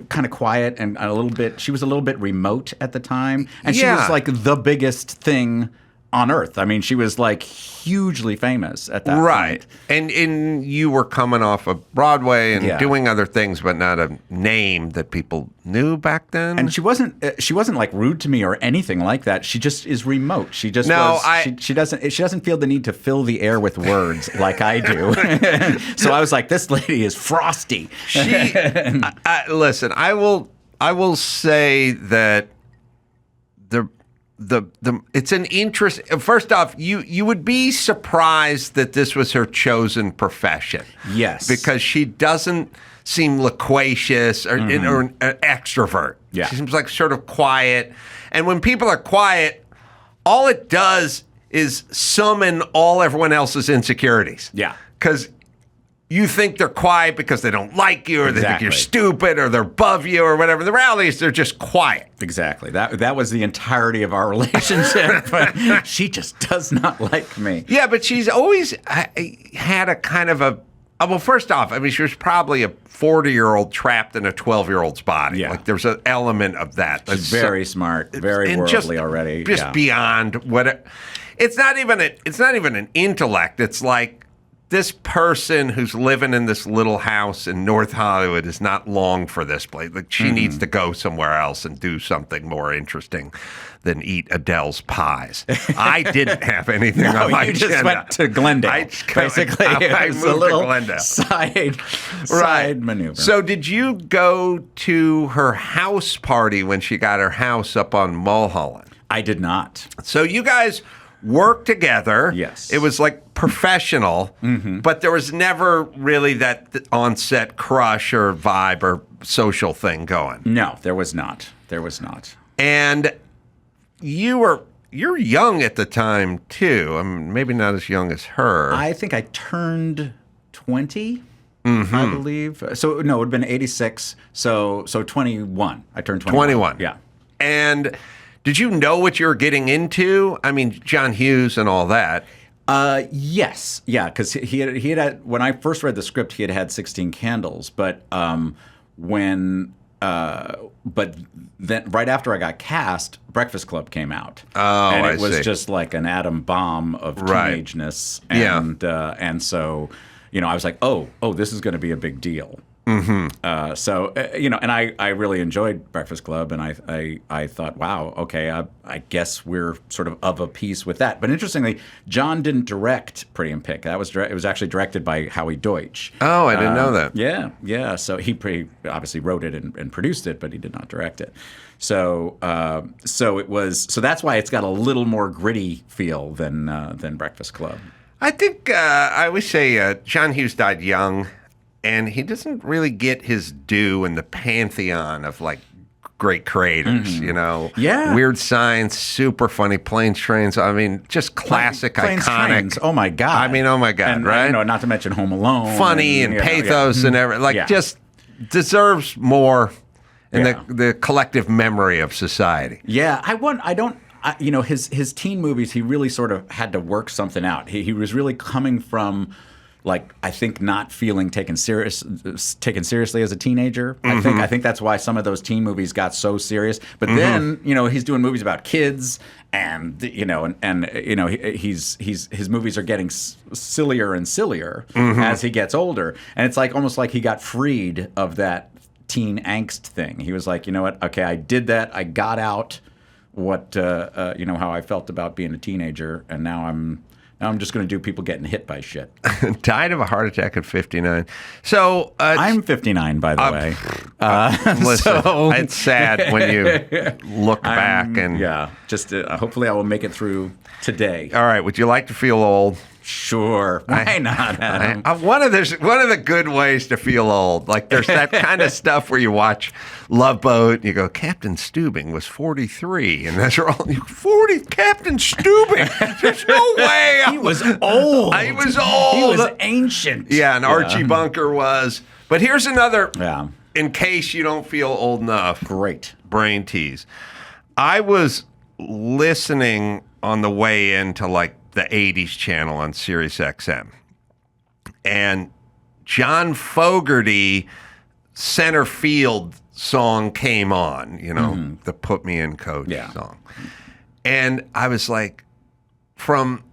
kind of quiet and a little bit. She was a little bit remote at the time, and she was like the biggest thing on earth. I mean, she was like hugely famous at that point. And you were coming off of Broadway and doing other things, but not a name that people knew back then. And she wasn't like rude to me or anything like that. She just is remote. She just she doesn't feel the need to fill the air with words like I do. So I was like, this lady is frosty. Listen, I will say that it's an interest. First off, you would be surprised that this was her chosen profession. Yes, because she doesn't seem loquacious or, or an extrovert. Yeah. She seems like sort of quiet. And when people are quiet, all it does is summon all everyone else's insecurities. Yeah. Because you think they're quiet because they don't like you, or they think you're Exactly. stupid, or they're above you, or whatever. The reality is they're just quiet. Exactly. That was the entirety of our relationship. But she just does not like me. Yeah, but she's always had a kind of a. Well, first off, I mean, she was probably a 40-year-old trapped in a 12-year-old's body. Yeah. Like there's an element of that. She's very smart, very and worldly already. Just Yeah. beyond what. It's not even an intellect. It's like this person who's living in this little house in North Hollywood is not long for this place. Like she needs to go somewhere else and do something more interesting than eat Adele's pies. I didn't have anything on my you just agenda. went to Glendale. Basically, I it was moved a little to Glendale. side maneuver. So did you go to her house party when she got her house up on Mulholland? I did not. So you guys worked together. Yes. It was like professional, but there was never really that on-set crush or vibe or social thing going. No, there was not. There was not. And you're young at the time too. I mean, maybe not as young as her. I think I turned 20, I believe. So, no, it would have been 86. So 21. I turned 21. 21. Yeah. And did you know what you were getting into? I mean, John Hughes and all that. Yes. Yeah, because he had when I first read the script, he had 16 Candles. But but then right after I got cast, Breakfast Club came out. Oh, and I it was see. just like an atom bomb of Right. teenageness. Yeah. And so, I was like, oh, this is going to be a big deal. So, and I really enjoyed Breakfast Club, and I thought, wow, okay, I guess we're sort of a piece with that. But interestingly, John didn't direct Pretty in Pink. It was actually directed by Howie Deutsch. Oh, I didn't know that. Yeah. So he obviously wrote it and produced it, but he did not direct it. So that's why it's got a little more gritty feel than Breakfast Club. I think I always say John Hughes died young, and he doesn't really get his due in the pantheon of like great creators. Yeah. Weird Science, super funny. Planes, Trains. I mean, just classic, Planes, iconic. Trains, oh my god! I mean, oh my god, and, right? Not to mention Home Alone, Funny and pathos and everything. Like, just deserves more in the collective memory of society. Yeah, his teen movies, he really sort of had to work something out. He was really coming from, like, I think not feeling taken seriously as a teenager. I think that's why some of those teen movies got so serious. But then, he's doing movies about kids, and his movies are getting sillier and sillier as he gggets older. And it's like almost like he got freed of that teen angst thing. He was like, you know what? Okay, I did that. I got out what how I felt about being a teenager, and now I'm just going to do people getting hit by shit. Died of a heart attack at 59. So I'm 59, by the way. Listen, it's sad when you look back and just hopefully I will make it through today. All right, would you like to feel old? Sure. Why not, Adam? One of the good ways to feel old. Like there's that kind of stuff where you watch Love Boat and you go, Captain Steubing was 43, and that's all 40. Captain Steubing. There's no way. He was old. He was old. He was ancient. Yeah, and Archie Bunker was. But here's another. Yeah. In case you don't feel old enough. Great. Brain tease. I was listening on the way into like the 80s channel on Sirius XM. And John Fogerty center field song came on, the Put Me In Coach song. And I was like, from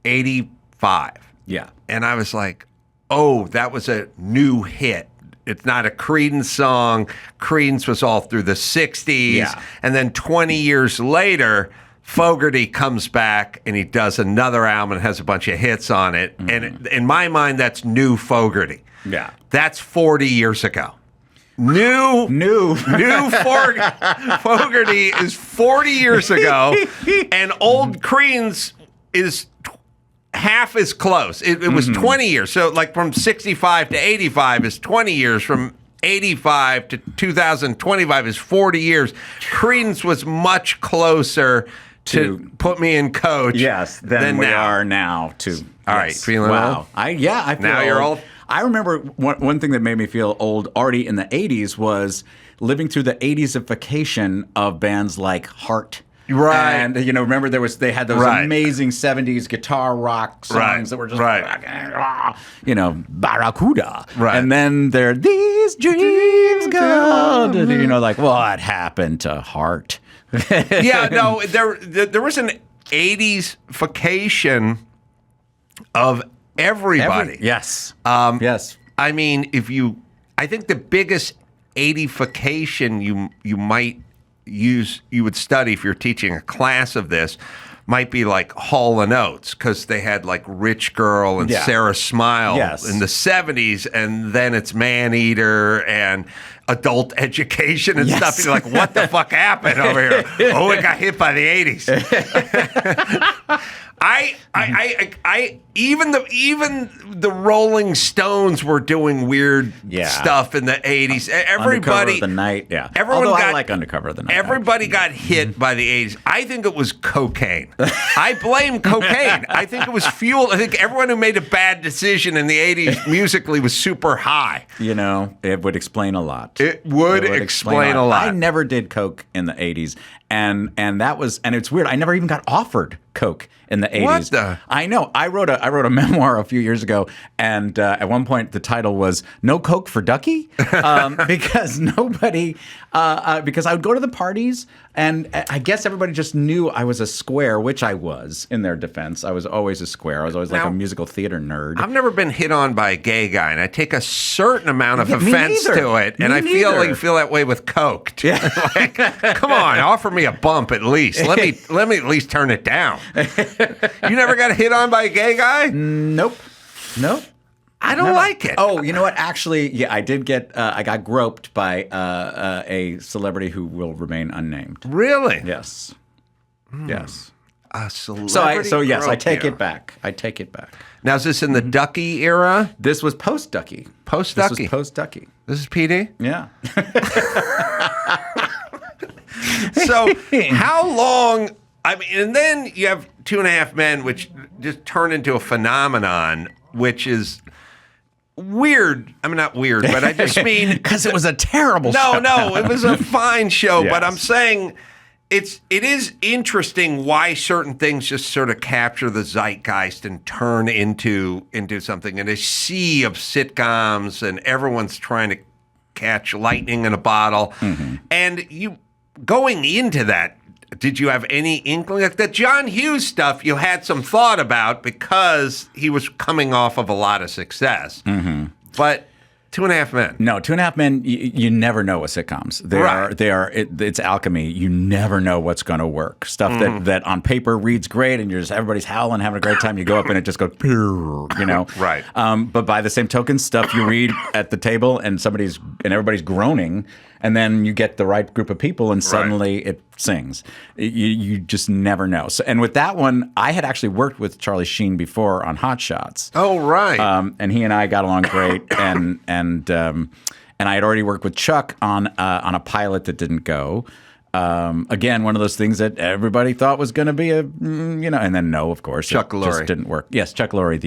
85. Yeah. And I was like, oh, that was a new hit. It's not a Creedence song. Creedence was all through the 60s. Yeah. And then 20 years later, Fogerty comes back and he does another album and has a bunch of hits on it. And in my mind, that's new Fogerty. Yeah. That's 40 years ago. New Fogerty is 40 years ago, and old Creedence is half as close. It was 20 years. So like from 65 to 85 is 20 years. From 1985 to 2025 is 40 years. Creedence was much closer to put me in coach. Yes, than we are now. All right, feeling old? I feel now you're old. I remember one thing that made me feel old already in the 80s was living through the 80s-ification of bands like Heart. Right. And, remember they had those amazing 70s guitar rock songs that were just, Barracuda. Right. And then these dreams gone. What happened to Heart? Yeah, no, there was an 80s-fication of everybody. Yes. Yes. I mean, I think the biggest 80fication you might you would study if you're teaching a class of this might be like Hall & Oates, because they had like Rich Girl and Sarah Smile in the 70s, and then it's Maneater and Adult Education and stuff. You're like, what the fuck happened over here? Oh, it got hit by the 80s. Even the Rolling Stones were doing weird stuff in the 80s. Everybody, Undercover of the Night, everyone Although got, I like Undercover of the Night. Everybody got hit by the 80s. I think it was cocaine. I blame cocaine. I think it was fuel. I think everyone who made a bad decision in the 80s musically was super high. It would explain a lot. It would explain a lot. I never did coke in the 80s, and it's weird. I never even got offered coke in the 80s. What the? I know. I wrote a memoir a few years ago, and at one point the title was "No Coke for Ducky," because nobody, because I would go to the parties, and I guess everybody just knew I was a square, which I was. In their defense, I was always a square. I was always like a musical theater nerd. I've never been hit on by a gay guy, and I take a certain amount of offense to it, and I feel like you feel that way with coke. Yeah. Like, come on, offer me a bump at least. Let me at least turn it down. You never got hit on by a gay guy? Nope. I don't like it. Oh, you know what? Actually, I did get. I got groped by a celebrity who will remain unnamed. Really? Yes. Yes. A celebrity. So yes, I grope take here. it back. I take it back. Now, is this in the Ducky era? This was post Ducky. Post Ducky. This was post Ducky. This is PD? Yeah. So how long? I mean, and then you have 2.5 Men, which just turned into a phenomenon, which is weird. I mean, not weird, but I just mean because it was a terrible show. No, it was a fine show. Yes. But I'm saying it is interesting why certain things just sort of capture the zeitgeist and turn into something. And a sea of sitcoms, and everyone's trying to catch lightning in a bottle. Mm-hmm. And you going into that, did you have any inkling? Like the John Hughes stuff, you had some thought about because he was coming off of a lot of success. Mm-hmm. But 2.5 Men. No, 2.5 Men, you never know with sitcoms. It's alchemy. You never know what's going to work. Stuff that on paper reads great and everybody's howling, having a great time. You go up and it just goes, Right. But by the same token, stuff you read at the table and everybody's groaning, and then you get the right group of people and suddenly it sings. You just never know. So, and with that one, I had actually worked with Charlie Sheen before on Hot Shots. Oh, right. And he and I got along great, and I had already worked with Chuck on a pilot that didn't go. Again, one of those things that everybody thought was going to be and then no, of course, Chuck Lorre just didn't work. Yes, Chuck Lorre.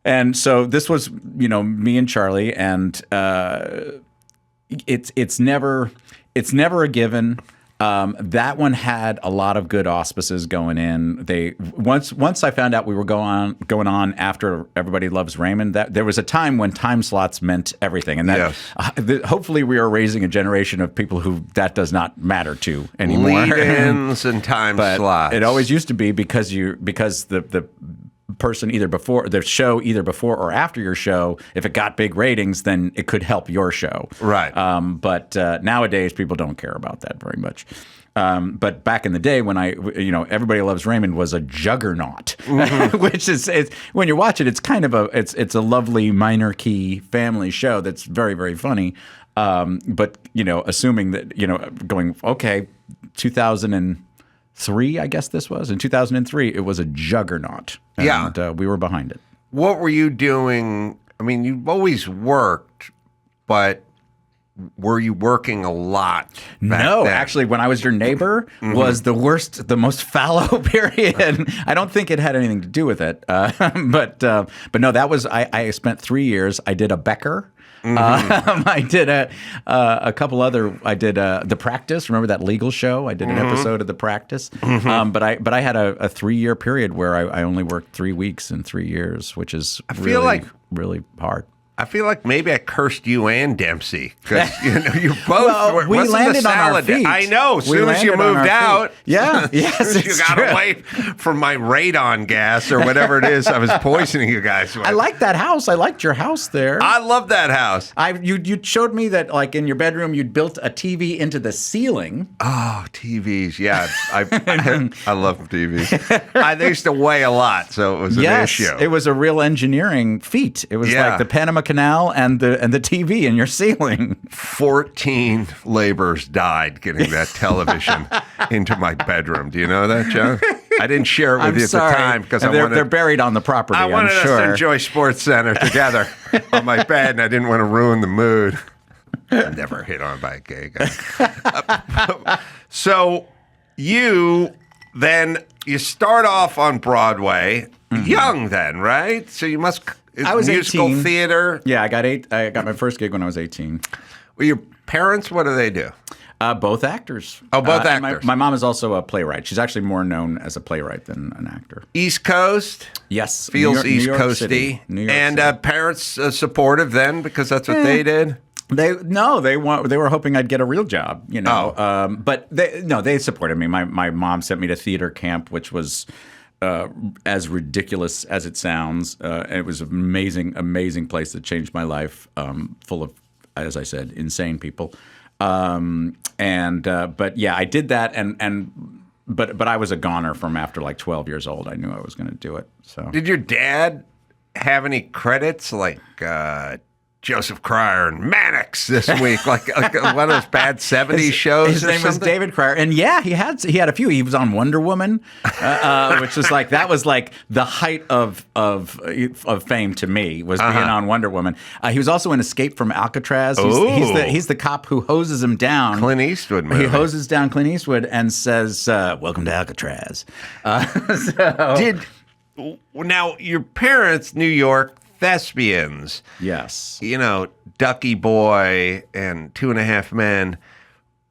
And so this was me and Charlie, and it's never a given. That one had a lot of good auspices going in. Once I found out we were going on after Everybody Loves Raymond, that there was a time when time slots meant everything, and that hopefully we are raising a generation of people who that does not matter to anymore. Lead-ins and time slots. It always used to be because the person either before or after your show, if it got big ratings, then it could help your show. Right. But nowadays people don't care about that very much. But back in the day when Everybody Loves Raymond was a juggernaut, which is when you watch it, it's kind of it's a lovely minor key family show that's very, very funny. But assuming that going 2003, I guess this was. In 2003, it was a juggernaut. And we were behind it. What were you doing I mean, you've always worked, but were you working a lot back No, then? actually, when I was your neighbor was the worst, the most fallow period. I don't think it had anything to do with it. But no, that was, I spent 3 years. I did a Becker. I did a couple other. I did The Practice. Remember that legal show? I did an episode of The Practice. But I had a 3-year period where I only worked 3 weeks in 3 years, which is really hard. I feel like maybe I cursed you and Dempsey because you both. We landed on our feet. I know. As soon as you moved out, yes, you got away from my radon gas or whatever it is I was poisoning you guys with. I liked that house. I liked your house there. I love that house. You showed me that, like, in your bedroom you'd built a TV into the ceiling. Oh, TVs! Yeah, I love TVs. They used to weigh a lot, so it was an issue. It was a real engineering feat. It was like the Panama Canal and the TV in your ceiling. 14 laborers died getting that television into my bedroom. Do you know that, John? I didn't share it with you at the time because they're buried on the property. I wanted us to enjoy Sports Center together on my bed, and I didn't want to ruin the mood. Never hit on by a gay guy. So you start off on Broadway young then, right? So you must. I was musical 18. Theater. Yeah, I got my first gig when I was 18. Well, your parents, what do they do? Both actors. Oh, both actors. My mom is also a playwright. She's actually more known as a playwright than an actor. East Coast? Yes. Feels New East York Coasty. City. New York and City. Parents supportive then because that's what they did? They were hoping I'd get a real job, you know. Oh. But they supported me. My mom sent me to theater camp, which was as ridiculous as it sounds. And it was an amazing place that changed my life, full of, as I said, insane people. But yeah, I did that, but I was a goner from after like 12 years old. I knew I was going to do it. So Did your dad have any credits like Joseph Cryer and Mannix this week, like one of those bad 70s shows? His name was David Cryer, and yeah, he had a few. He was on Wonder Woman, which was like the height of fame to me was being on Wonder Woman. He was also in Escape from Alcatraz. He's the cop who hoses him down. Clint Eastwood movie. He hoses down Clint Eastwood and says, "Welcome to Alcatraz." Now your parents, New York thespians. Yes. You know, Ducky Boy and 2.5 Men.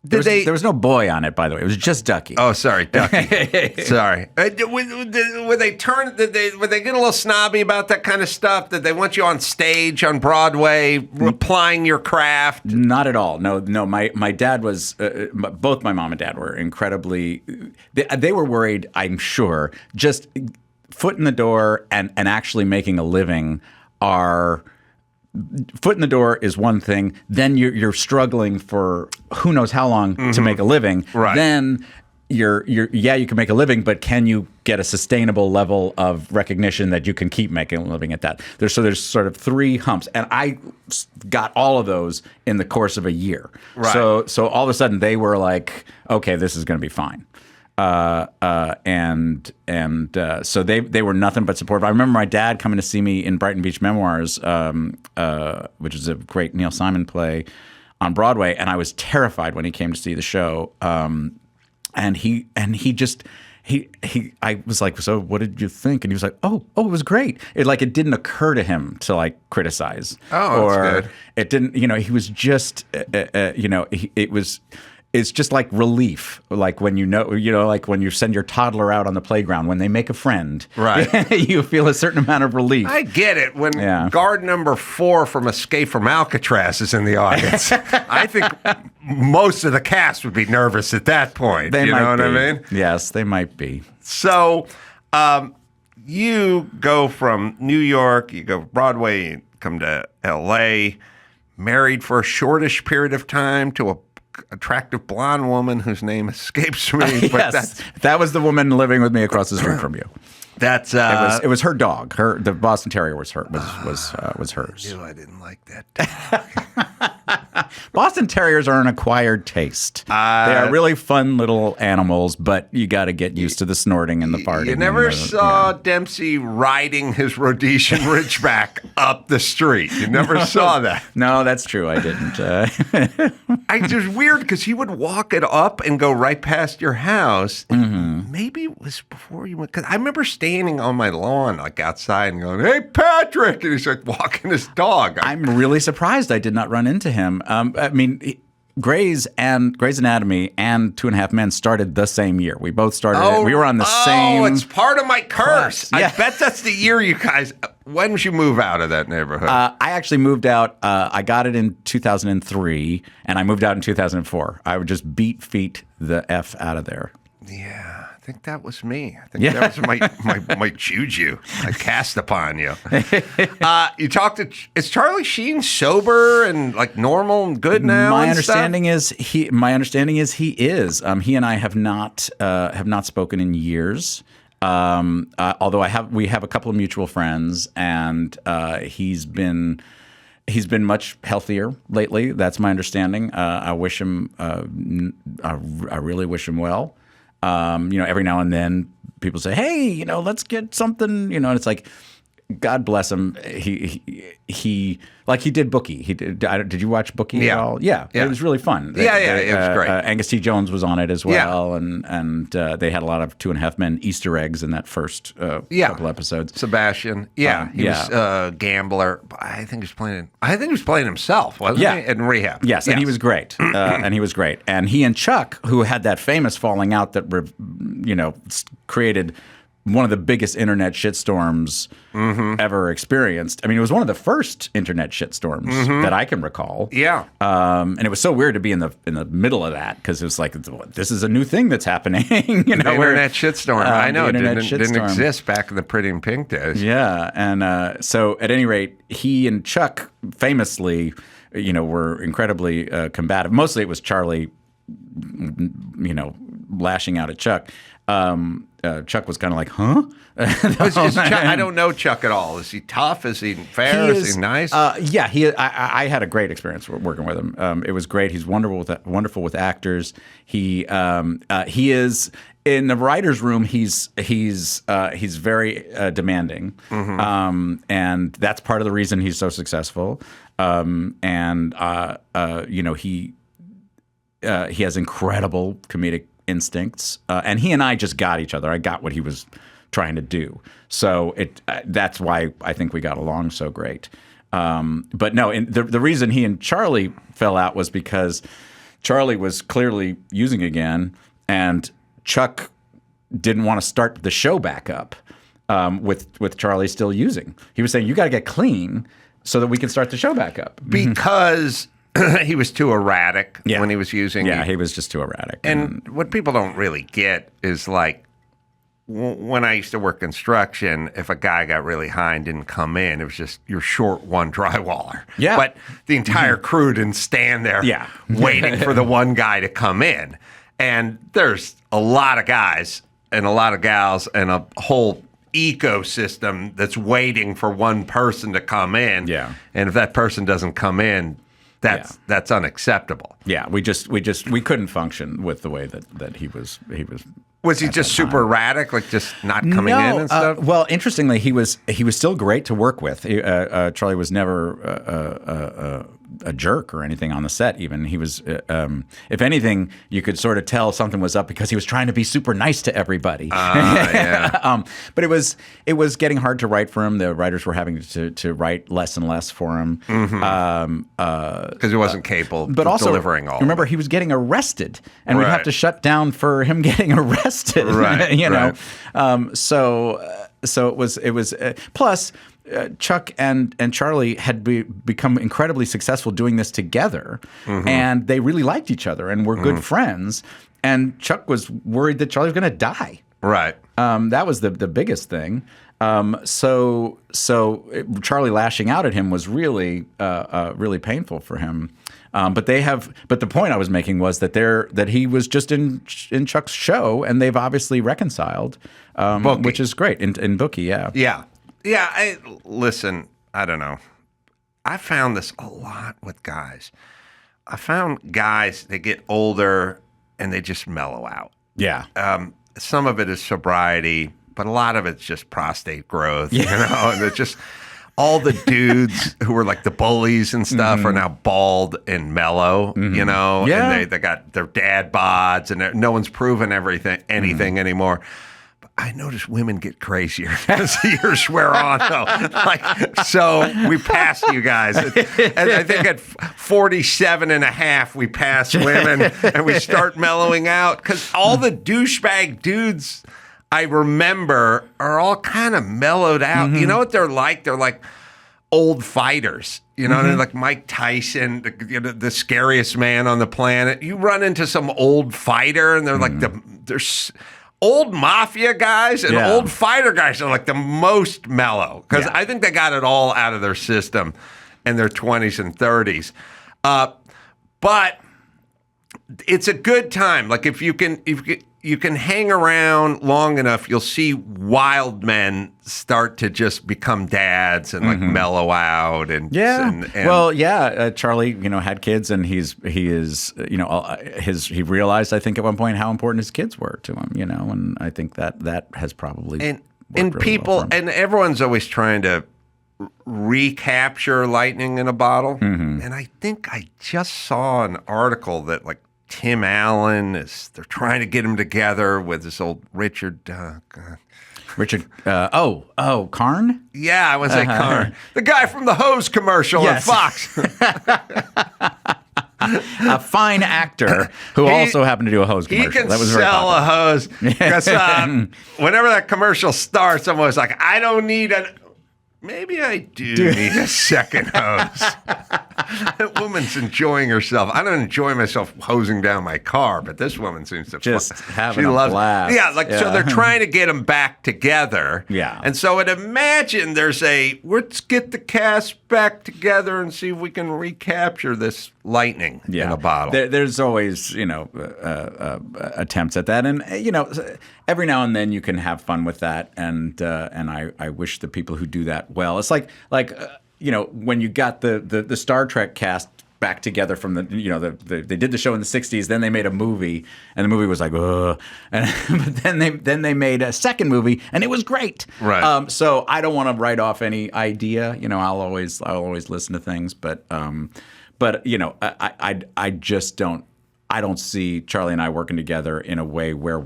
There was no boy on it, by the way. It was just Ducky. Oh, sorry, Ducky. Sorry. Would they get a little snobby about that kind of stuff? Did they want you on stage on Broadway, applying your craft? Not at all. No. My dad was. Both my mom and dad were incredibly. They were worried, I'm sure. Just foot in the door and actually making a living are. Foot in the door is one thing. Then you're struggling for who knows how long to make a living. Right. Then you can make a living, but can you get a sustainable level of recognition that you can keep making a living at that? There's sort of 3 humps, and I got all of those in the course of a year. Right. So all of a sudden they were like, okay, this is going to be fine. So they were nothing but supportive. I remember my dad coming to see me in Brighton Beach Memoirs, which is a great Neil Simon play on Broadway, and I was terrified when he came to see the show. I was like, so what did you think? And he was like, oh, it was great. It didn't occur to him to like criticize. Oh, that's good. It didn't. He was just, It's just like relief, like when like when you send your toddler out on the playground, when they make a friend, right? You feel a certain amount of relief. I get it. When guard number 4 from Escape from Alcatraz is in the audience, I think most of the cast would be nervous at that point. They might what be. I mean? Yes, they might be. So you go from New York, you go Broadway, you come to L.A., married for a shortish period of time to a attractive blonde woman whose name escapes me. But yes, that was the woman living with me across the street from you. That's it was her dog. The Boston Terrier was hers. I knew I didn't like that dog. Boston Terriers are an acquired taste. They are really fun little animals, but you got to get used to the snorting and the farting. You never saw Dempsey riding his Rhodesian Ridgeback up the street. You never saw that. No, that's true. I didn't. It was weird because he would walk it up and go right past your house. Maybe it was before you went. Because I remember standing on my lawn, like outside, and going, "Hey, Patrick!" And he's like walking his dog. I'm really surprised I did not run into him. I mean, Grey's Anatomy and 2.5 Men started the same year. We both started. We were on the same. Oh, it's part of my curse. Yeah. I bet that's the year you guys. When did you move out of that neighborhood? I actually moved out. I got it in 2003, and I moved out in 2004. I would just beat feet the F out of there. Yeah, I think that was me. I think that was my juju I cast upon you. You talked to, is Charlie Sheen sober and like normal and good now? My understanding is he is. He and I have not spoken in years. Although we have a couple of mutual friends, and he's been much healthier lately. That's my understanding. I wish him. I really wish him well. Every now and then people say, "Hey, let's get something." And it's like, God bless him. He did Bookie. Did you watch Bookie at all? Yeah. It was really fun. It was great. Angus T. Jones was on it as well, and they had a lot of 2.5 Men Easter eggs in that first couple episodes. Sebastian, he was a gambler. I think he was playing himself, wasn't he? In Rehab. Yes, and he was great. And he and Chuck, who had that famous falling out that created one of the biggest internet shitstorms ever experienced. I mean, it was one of the first internet shitstorms that I can recall. Yeah. And it was so weird to be in the middle of that, because it was like, this is a new thing that's happening. The internet shitstorm. I know. It didn't shitstorm. exist back in the Pretty in Pink days. Yeah. And so at any rate, he and Chuck famously, were incredibly combative. Mostly it was Charlie, lashing out at Chuck. Chuck was kind of like, huh? I don't know Chuck at all. Is he tough? Is he fair? Is he nice? I had a great experience working with him. It was great. He's wonderful with actors. He is in the writers' room. He's very demanding, and that's part of the reason he's so successful. He has incredible comedic instincts, and he and I just got each other. I got what he was trying to do, so that's why I think we got along so great. But no, the reason he and Charlie fell out was because Charlie was clearly using again, and Chuck didn't want to start the show back up with Charlie still using. He was saying, "You got to get clean so that we can start the show back up," because he was too erratic when he was using. Yeah, he was just too erratic. And what people don't really get is, like, when I used to work construction, if a guy got really high and didn't come in, it was just, you're short one drywaller. Yeah. But the entire crew didn't stand there waiting for the one guy to come in. And there's a lot of guys and a lot of gals and a whole ecosystem that's waiting for one person to come in. Yeah. And if that person doesn't come in, that's unacceptable. Yeah, we couldn't function with the way that he was. Was he just super erratic, like just not coming in and stuff? Well, interestingly, he was still great to work with. Charlie was never a jerk or anything on the set. Even he was, if anything, you could sort of tell something was up because he was trying to be super nice to everybody. But it was getting hard to write for him. The writers were having to write less and less for him because he wasn't capable but of also, delivering all. Remember, he was getting arrested, and we'd have to shut down for him getting arrested. Right. So it was. Plus, Chuck and Charlie had become incredibly successful doing this together, and they really liked each other and were good friends. And Chuck was worried that Charlie was going to die. Right. That was the biggest thing. So Charlie lashing out at him was really really painful for him. But the point I was making was that he was just in Chuck's show, and they've obviously reconciled, which is great in Bookie. Yeah. Listen, I don't know. I found this a lot with guys. I found guys, they get older and they just mellow out. Yeah. Some of it is sobriety, but a lot of it's just prostate growth, you know, and it's just all the dudes who were like the bullies and stuff are now bald and mellow, you know, and they got their dad bods and no one's proven anything anymore. But I noticed women get crazier as the years wear on, though. So we passed you guys. And I think at 47 and a half, we pass women and we start mellowing out because all the douchebag dudes I remember are all kind of mellowed out. You know what they're like? They're like old fighters. You know, they're like Mike Tyson, the scariest man on the planet. You run into some old fighter, and they're like there's old mafia guys and old fighter guys are like the most mellow because I think they got it all out of their system in their 20s and 30s. But it's a good time. Like if you can hang around long enough, you'll see wild men start to just become dads and like mellow out and Charlie, you know, had kids and he realized, I think at one point how important his kids were to him, you know, and I think that has probably and really people well for him. and everyone's always trying to recapture lightning in a bottle, and I think I just saw an article that like Tim Allen they're trying to get him together with this old Richard. Karn? Yeah, I want to say Karn. The guy from the hose commercial at Fox. A fine actor who also happened to do a hose commercial. He can that was very sell a popular. hose. Because whenever that commercial starts, I'm always like, I don't need maybe I do need a second hose. That woman's enjoying herself. I don't enjoy myself hosing down my car, but this woman seems to just having a blast. So they're trying to get them back together. Yeah. And so I'd imagine there's let's get the cast back together and see if we can recapture this lightning in a bottle. There's always, you know, attempts at that. And, you know, every now and then you can have fun with that. And I wish the people who do that well. It's like you know, when you got the Star Trek cast back together from they did the show in the 60s, then they made a movie, and the movie was like, ugh. But then they made a second movie, and it was great. Right. So I don't want to write off any idea. You know, I'll always listen to things, but you know, I just don't see Charlie and I working together in a way where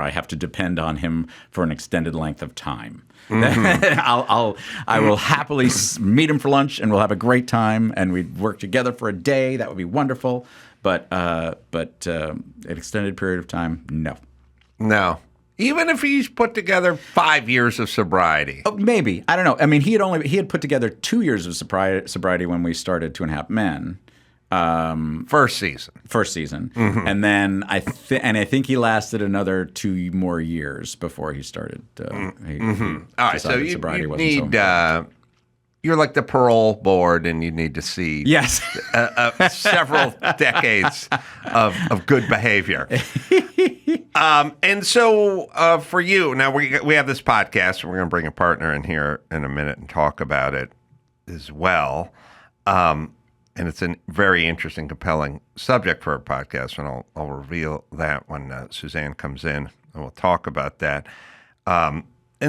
I have to depend on him for an extended length of time. I will happily meet him for lunch and we'll have a great time and we'd work together for a day. That would be wonderful. But an extended period of time, no. Even if he's put together 5 years of sobriety. Oh, maybe. I don't know. I mean, he had put together 2 years of sobriety when we started 2.5 Men. First season, and then I think he lasted another 2 more years before he started. All right, so you need you're like the parole board, and you need to see several decades of good behavior. And so for you now, we have this podcast, and we're going to bring a partner in here in a minute and talk about it as well. And it's a very interesting, compelling subject for a podcast, and I'll reveal that when Suzanne comes in, and we'll talk about that. And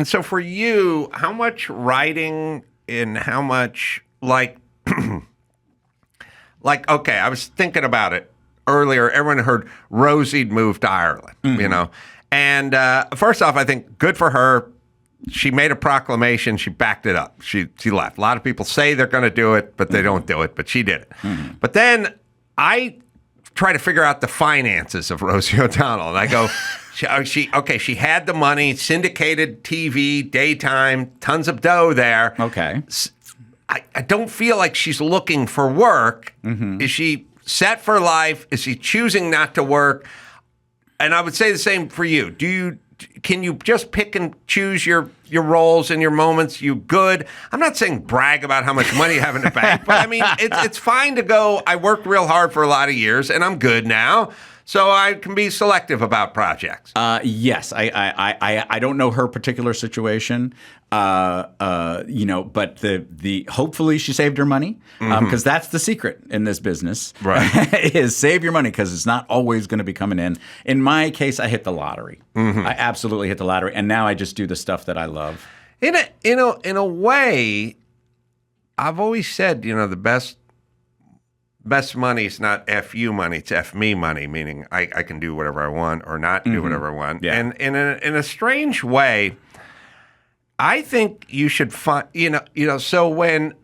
so for you, how much writing and how much, like, okay, I was thinking about it earlier. Everyone heard Rosie'd moved to Ireland, you know. And first off, I think good for her. She made a proclamation. She backed it up. She left. A lot of people say they're going to do it, but they don't do it. But she did it. But then I try to figure out the finances of Rosie O'Donnell, and I go, she had the money, syndicated TV, daytime, tons of dough there. Okay. I don't feel like she's looking for work. Is she set for life? Is she choosing not to work? And I would say the same for you. Can you just pick and choose your roles and your moments? You good? I'm not saying brag about how much money you have in the bank, but I mean, it's fine to go, I worked real hard for a lot of years and I'm good now. So I can be selective about projects. Yes, I don't know her particular situation, but the hopefully she saved her money because that's the secret in this business, Right. is save your money because it's not always going to be coming in. In my case, I hit the lottery. I absolutely hit the lottery, and now I just do the stuff that I love. In a way, I've always said, the best money is not F you money, it's F me money, meaning I can do whatever I want or not do whatever I want. Yeah. And in a strange way, I think you should find, so when,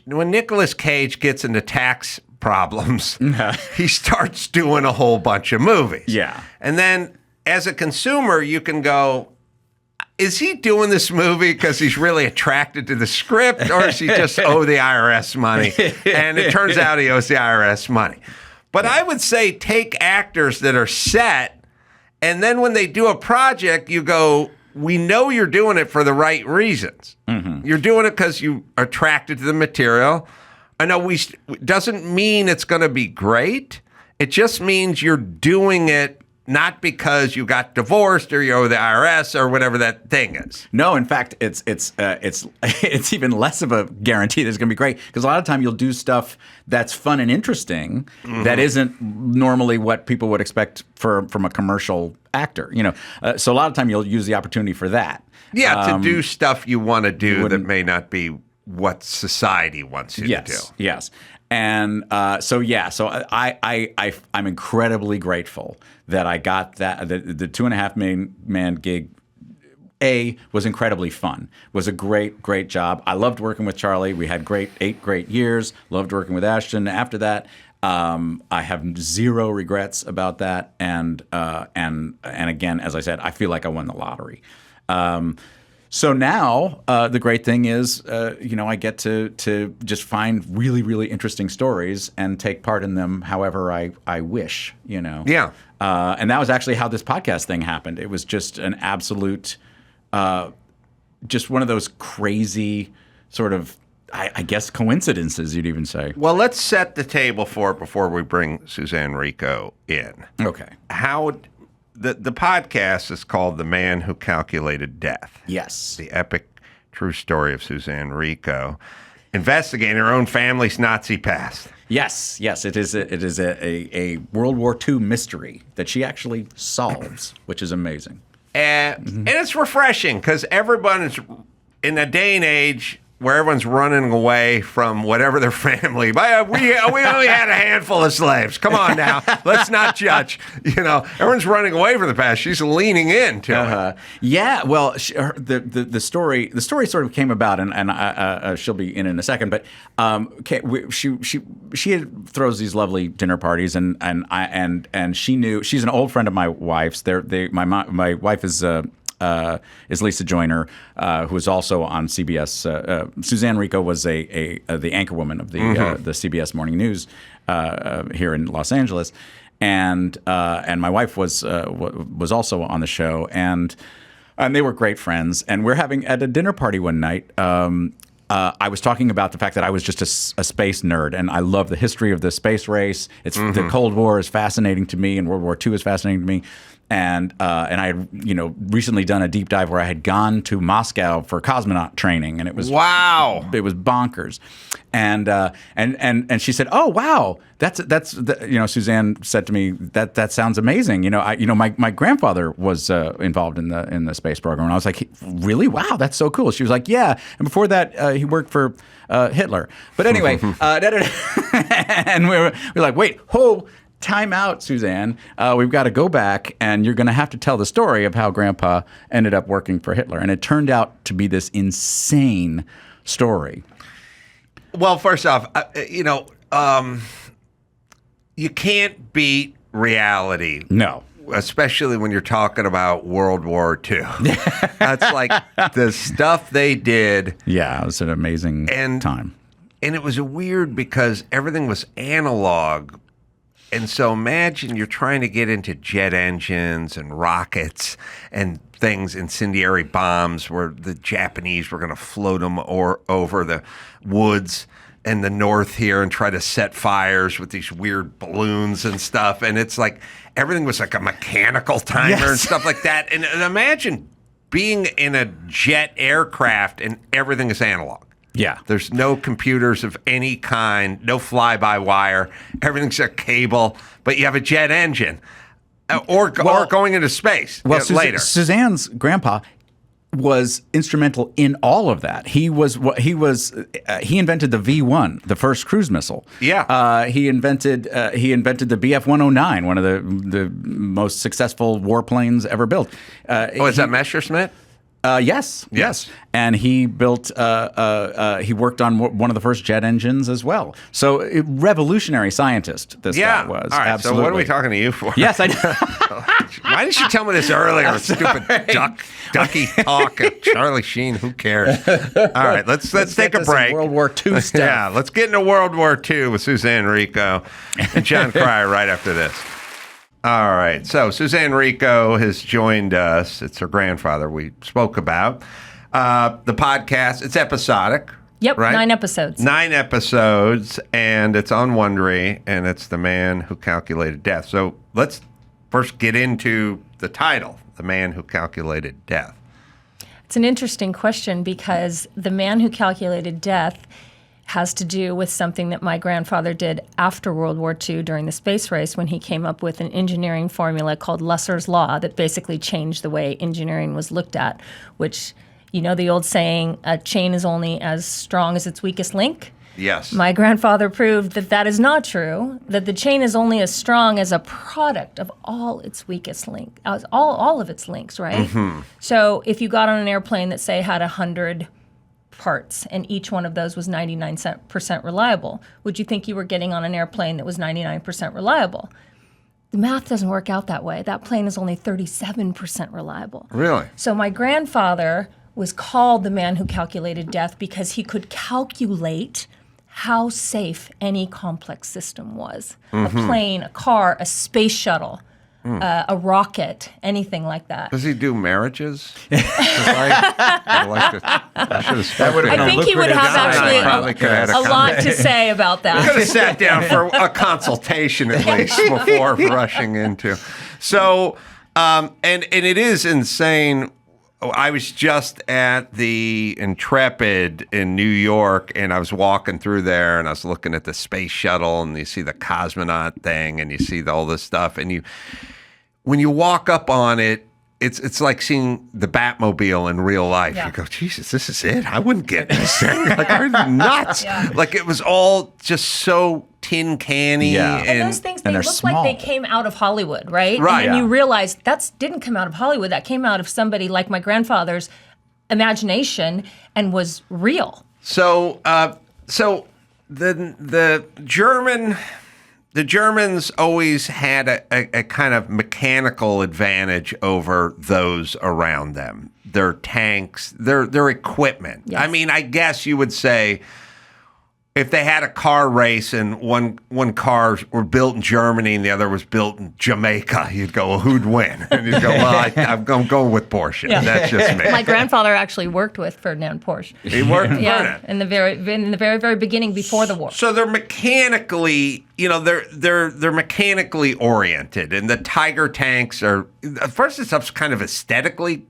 when Nicolas Cage gets into tax problems, he starts doing a whole bunch of movies. Yeah. And then as a consumer, you can go, is he doing this movie because he's really attracted to the script, or does he just owe the IRS money? And it turns out he owes the IRS money. But I would say take actors that are set, and then when they do a project, you go, we know you're doing it for the right reasons. You're doing it because you're attracted to the material. I know doesn't mean it's going to be great. It just means you're doing it not because you got divorced or you owe the IRS or whatever that thing is. No, in fact, it's even less of a guarantee that it's going to be great because a lot of time you'll do stuff that's fun and interesting that isn't normally what people would expect from a commercial actor. So a lot of time you'll use the opportunity for that. Yeah, to do stuff you want to do that may not be what society wants you to do. Yes. And so I'm incredibly grateful that I got that. The 2.5 man gig, was incredibly fun. Was a great job. I loved working with Charlie. We had 8 great years. Loved working with Ashton. After that, I have zero regrets about that. And again, as I said, I feel like I won the lottery. So now the great thing is, I get to just find really, really interesting stories and take part in them however I wish, Yeah. And that was actually how this podcast thing happened. It was just an absolute, just one of those crazy sort of, I guess, coincidences, you'd even say. Well, let's set the table for it before we bring Suzanne Rico in. Okay. The podcast is called The Man Who Calculated Death. Yes. The epic true story of Suzanne Rico, investigating her own family's Nazi past. Yes. It is a World War II mystery that she actually solves, which is amazing. And it's refreshing because everyone's in a day and age where everyone's running away from whatever their family. We only had a handful of slaves. Come on now, let's not judge. Everyone's running away from the past. She's leaning into it. Yeah. Well, the story sort of came about, and she'll be in a second. But she throws these lovely dinner parties, and she knew she's an old friend of my wife's. My wife is Lisa Joyner, who is also on CBS. Suzanne Rico was the anchorwoman of the CBS Morning News here in Los Angeles, and my wife was also on the show, and they were great friends. And we're having at a dinner party one night. I was talking about the fact that I was just a space nerd, and I love the history of the space race. The Cold War is fascinating to me, and World War II is fascinating to me. And I had recently done a deep dive where I had gone to Moscow for cosmonaut training, and it was it was bonkers. And she said, "Oh wow, that's Suzanne said to me that sounds amazing. My grandfather was involved in the space program." And I was like, "Really? Wow, that's so cool." She was like, "Yeah." And before that, he worked for Hitler. But anyway, and we were like, "Wait, time out, Suzanne. We've got to go back, and you're going to have to tell the story of how Grandpa ended up working for Hitler." And it turned out to be this insane story. Well, first off, you can't beat reality. No. Especially when you're talking about World War II. That's like the stuff they did. Yeah, it was an amazing time. And it was weird because everything was analog. And so imagine you're trying to get into jet engines and rockets and things, incendiary bombs where the Japanese were going to float them over the woods. in the north here and try to set fires with these weird balloons and stuff. And it's like everything was like a mechanical timer and stuff like that. And imagine being in a jet aircraft and everything is analog. Yeah. There's no computers of any kind, no fly-by-wire. Everything's a cable, but you have a jet engine or going into space later. Suzanne's grandpa was instrumental in all of that. He invented the V1, the first cruise missile. Yeah. He invented the BF-109, one of the most successful warplanes ever built. Is that Messerschmitt? Yes. And he built, he worked on one of the first jet engines as well. So, revolutionary scientist, this guy was. All right, absolutely. so what are we talking to you for? Yes, I know. Why didn't you tell me this earlier? Stupid ducky talk of Charlie Sheen. Who cares? All right, let's take a break. World War II stuff. Yeah, let's get into World War II with Suzanne Rico and John Cryer right after this. All right. So Suzanne Rico has joined us. It's her grandfather we spoke about. The podcast, it's episodic. Yep, right? 9 episodes. 9 episodes, and it's on Wondery, and it's The Man Who Calculated Death. So let's first get into the title, The Man Who Calculated Death. It's an interesting question because The Man Who Calculated Death has to do with something that my grandfather did after World War II during the space race when he came up with an engineering formula called Lusser's Law that basically changed the way engineering was looked at, which, you know the old saying, a chain is only as strong as its weakest link? Yes. My grandfather proved that that is not true, that the chain is only as strong as a product of all its weakest link, all of its links, right? Mm-hmm. So if you got on an airplane that, say, had 100 parts, and each one of those was 99% reliable, would you think you were getting on an airplane that was 99% reliable? The math doesn't work out that way. That plane is only 37% reliable. Really? So my grandfather was called the man who calculated death because he could calculate how safe any complex system was. Mm-hmm. A plane, a car, a space shuttle, a rocket, anything like that. Does he do marriages? I think he would have actually a lot to say about that. Could have sat down for a consultation at least before rushing into. So, and it is insane. I was just at the Intrepid in New York, and I was walking through there, and I was looking at the space shuttle, and you see the cosmonaut thing, and you see all this stuff, and when you walk up on it, it's like seeing the Batmobile in real life. Yeah. You go, Jesus, this is it? I wouldn't get this thing. Like, are you nuts? Yeah. Like, it was all just so tin canny. Yeah. And those things, they look small. like they came out of Hollywood, right? Right. And then you realize that didn't come out of Hollywood. That came out of somebody like my grandfather's imagination and was real. So, the Germans always had a kind of mechanical advantage over those around them. Their tanks, their equipment. Yes. I mean, I guess you would say if they had a car race and one car were built in Germany and the other was built in Jamaica, you'd go, well, who'd win? And you'd go, well, I'm going with Porsche. Yeah. That's just me. My grandfather actually worked with Ferdinand Porsche. He worked with Ferdinand. In the very beginning before the war. So they're mechanically, they're mechanically oriented, and the Tiger tanks are, first this stuff's kind of aesthetically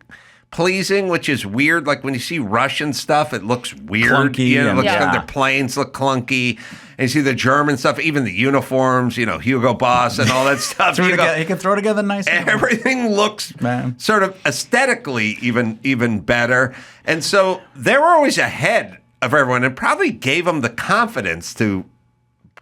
pleasing, which is weird. Like when you see Russian stuff, it looks weird. Clunky. Their planes look clunky. And you see the German stuff, even the uniforms, Hugo Boss and all that stuff. He can throw together nice. Everything looks sort of aesthetically even better. And so they were always ahead of everyone and probably gave them the confidence to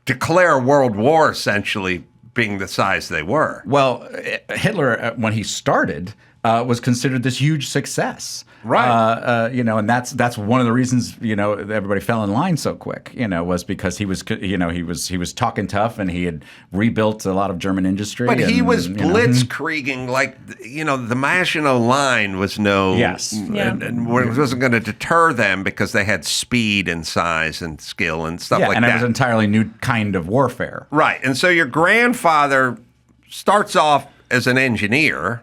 declare a world war, essentially being the size they were. Well, Hitler, when he started, was considered this huge success, right? And that's one of the reasons everybody fell in line so quick. Was because he was talking tough and he had rebuilt a lot of German industry. But he was blitzkrieging, like the Maginot Line was and it wasn't going to deter them because they had speed and size and skill and stuff like that. And it was an entirely new kind of warfare, right? And so your grandfather starts off as an engineer.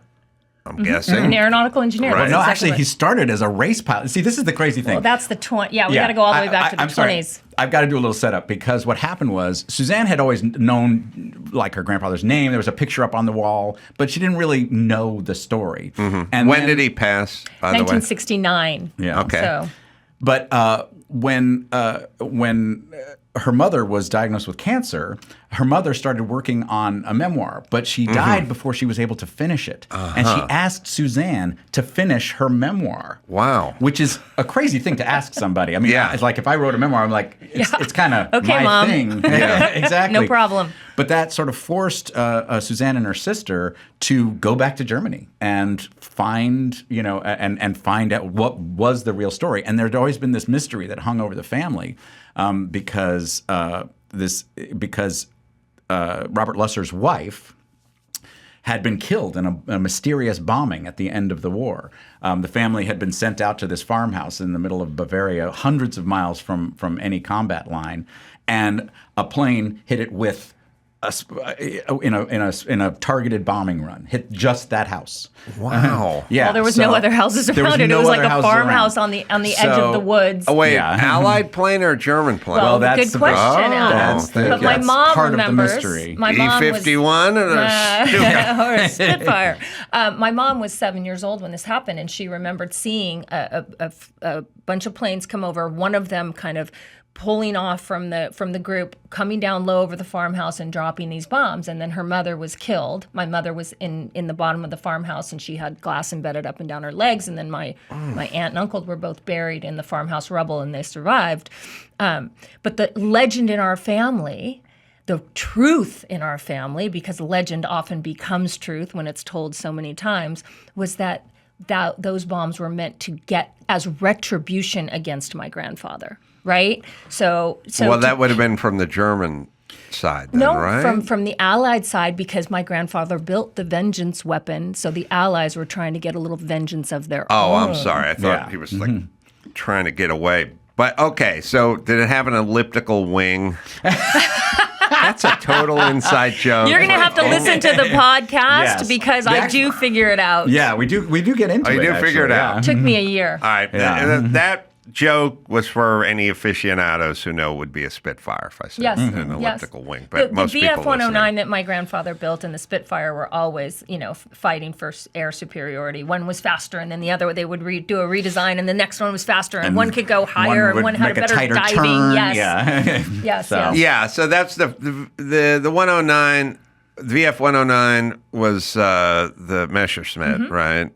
I'm guessing. An aeronautical engineer. Right. That's No, exactly actually, what- he started as a race pilot. See, this is the crazy thing. Well, that's the 20. Yeah, we got to go all the way back to the I'm sorry. 20s. I've got to do a little setup because what happened was Suzanne had always known like her grandfather's name. There was a picture up on the wall, but she didn't really know the story. And When then- did he pass, by the way? 1969. Yeah. Okay. So, But when her mother was diagnosed with cancer, her mother started working on a memoir, but she died before she was able to finish it. And she asked Suzanne to finish her memoir. Wow. Which is a crazy thing to ask somebody. I mean, Yeah. it's like if I wrote a memoir, I'm like, it's kind of Okay, my Mom. thing. Yeah, exactly. No problem. But that sort of forced Suzanne and her sister to go back to Germany and find, and find out what was the real story. And there'd always been this mystery that hung over the family because Robert Lusser's wife had been killed in a mysterious bombing at the end of the war. The family had been sent out to this farmhouse in the middle of Bavaria, hundreds of miles from any combat line, and a plane hit it with in a targeted bombing run, hit just that house. Wow. Yeah. well, there was no other houses there was around it. no It was like other a houses farmhouse around. on the edge of the woods. Oh, wait, Yeah. Allied plane or German plane? Well, that's good the- question, Oh, Adam. that's But my that's mom part of the remembers. mystery. My mom was E-51 or or a Spitfire. My mom was 7 years old when this happened, and she remembered seeing a bunch of planes come over. One of them kind of pulling off from the group, coming down low over the farmhouse and dropping these bombs. And then her mother was killed. My mother was in the bottom of the farmhouse, and she had glass embedded up and down her legs. And then my aunt and uncle were both buried in the farmhouse rubble, and they survived. But the legend in our family, the truth in our family, because legend often becomes truth when it's told so many times, was that those bombs were meant to get as retribution against my grandfather, right? So well, that would have been from the German side, then, no, right? from the Allied side, because my grandfather built the vengeance weapon, so the Allies were trying to get a little vengeance of their Oh, own. I'm sorry. I thought Yeah. he was like trying to get away. But okay, so did it have an elliptical wing? That's a total inside joke. You're going to have to listen to the podcast Yes. because I do figure it out. Yeah, we do get into Oh, it. you do figure it actually, out. yeah. Took me a year. All right. Yeah. That joke was for any aficionados who know it would be a Spitfire if I said Yes, an elliptical wing. But the most people BF-109 listening. that my grandfather built and the Spitfire were always, fighting for air superiority. One was faster, and then the other they would do a redesign, and the next one was faster, and one could go higher, and would one had a make better tighter diving. turn. Yes, Yeah. yes, So- yes. Yeah, so that's the 109. The VF-109 was the Messerschmitt, right?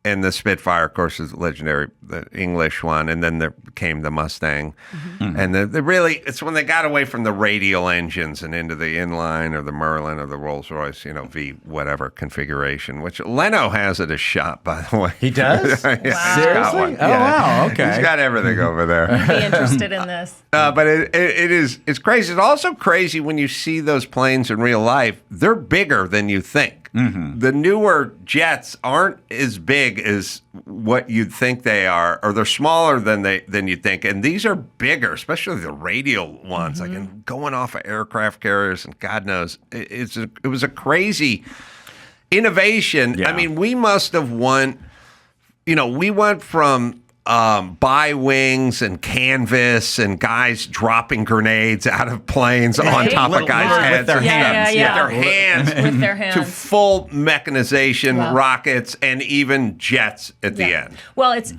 And the Spitfire, of course, is legendary, the English one, and then there came the Mustang. And the really, it's when they got away from the radial engines and into the inline or the Merlin or the Rolls-Royce, V whatever configuration, which Leno has at his shop, by the way. He does? Yeah, he's got Seriously? one. Oh, wow, okay. He's got everything over there. Be interested in this. But it's crazy. It's also crazy when you see those planes in real life. They're bigger than you think. The newer jets aren't as big as what you'd think they are, or they're smaller than you think. And these are bigger, especially the radial ones, like going off of aircraft carriers, and God knows it was a crazy innovation. Yeah. I mean, we must have won. We went from bi wings and canvas and guys dropping grenades out of planes on top of guys' With heads their and hands. stuff. Yeah. With their hands. With their To hands. full mechanization, Wow. rockets, and even jets at the Yeah. end. Well, it's,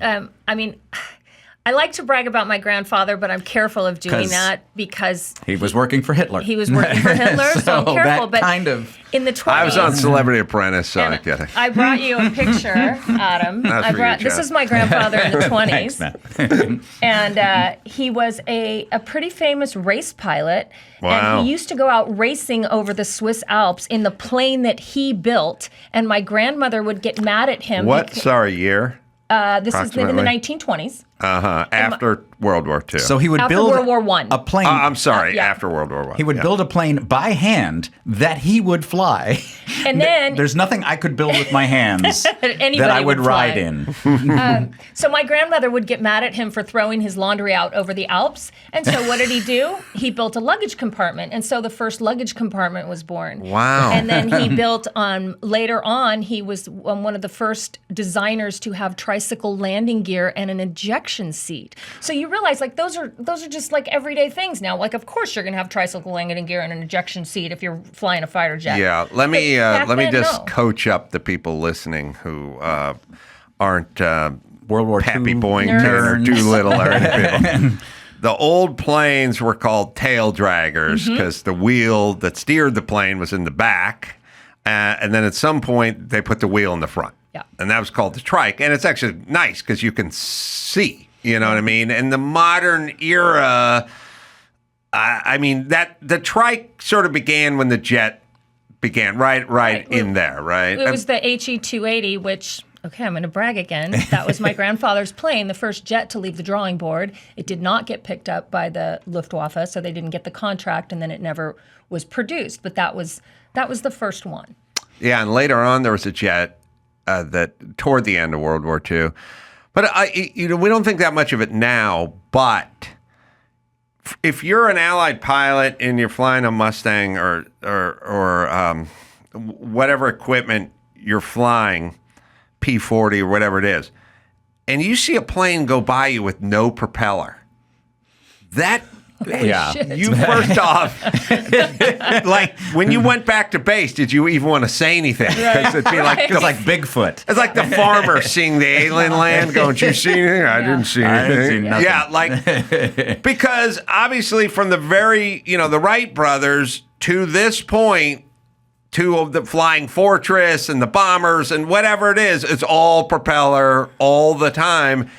I like to brag about my grandfather, but I'm careful of doing 'Cause that because He was working for Hitler. he was working for Hitler, so I'm careful. That But kind of. in the 20s, I was on Celebrity Apprentice, so I get it. I brought you a picture, Adam. That's for you, This Jeff. is my grandfather in the 20s. Thanks, man. And he was a pretty famous race pilot. Wow. And he used to go out racing over the Swiss Alps in the plane that he built. And my grandmother would get mad at him. What? Sorry, year? This is in the approximately? 1920s. After World War II. So he would After build World War One. a plane. I'm sorry, yeah. after World War I. He would build a plane by hand that he would fly. And then There's nothing I could build with my hands Anybody that I would fly. ride in. So my grandmother would get mad at him for throwing his laundry out over the Alps. And so what did he do? He built a luggage compartment. And so the first luggage compartment was born. Wow. And then he built later on, he was one of the first designers to have tricycle landing gear and an ejection seat. So you realize like those are just like everyday things now. Like of course you're going to have tricycle landing gear and an ejection seat if you're flying a fighter jet. Yeah, let me then, just no. coach up the people listening who aren't World War Pappy II Boyington or nerds. Doolittle or anything. The old planes were called tail draggers because the wheel that steered the plane was in the back, and then at some point they put the wheel in the front. Yeah. And that was called the trike, and it's actually nice because you can see. You know what I mean? In the modern era, I mean that the trike sort of began when the jet began, right in there, right? It was the HE 280, which, okay, I'm going to brag again. That was my grandfather's plane, the first jet to leave the drawing board. It did not get picked up by the Luftwaffe, so they didn't get the contract, and then it never was produced. But that was the first one. Yeah, and later on there was a jet that toward the end of World War II. But we don't think that much of it now. But if you're an Allied pilot and you're flying a Mustang or whatever equipment you're flying, P-40 or whatever it is, and you see a plane go by you with no propeller, that you first off, like when you went back to base, did you even want to say anything? Because it'd be like It's like Bigfoot. it's like the farmer seeing the alien land going, "Did you see anything? I didn't see I didn't see anything." nothing. Yeah, like because obviously from the very the Wright brothers to this point, to the Flying Fortress and the bombers and whatever it is, it's all propeller all the time.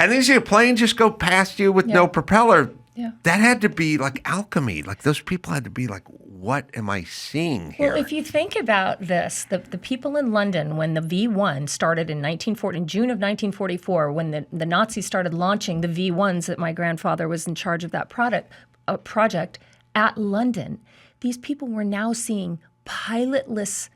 And then you see a plane just go past you with no propeller. Yeah. That had to be like alchemy. Like those people had to be like, what am I seeing here? Well, if you think about this, the people in London, when the V1 started in June of 1944, when the Nazis started launching the V1s, that my grandfather was in charge of that project at London, these people were now seeing pilotless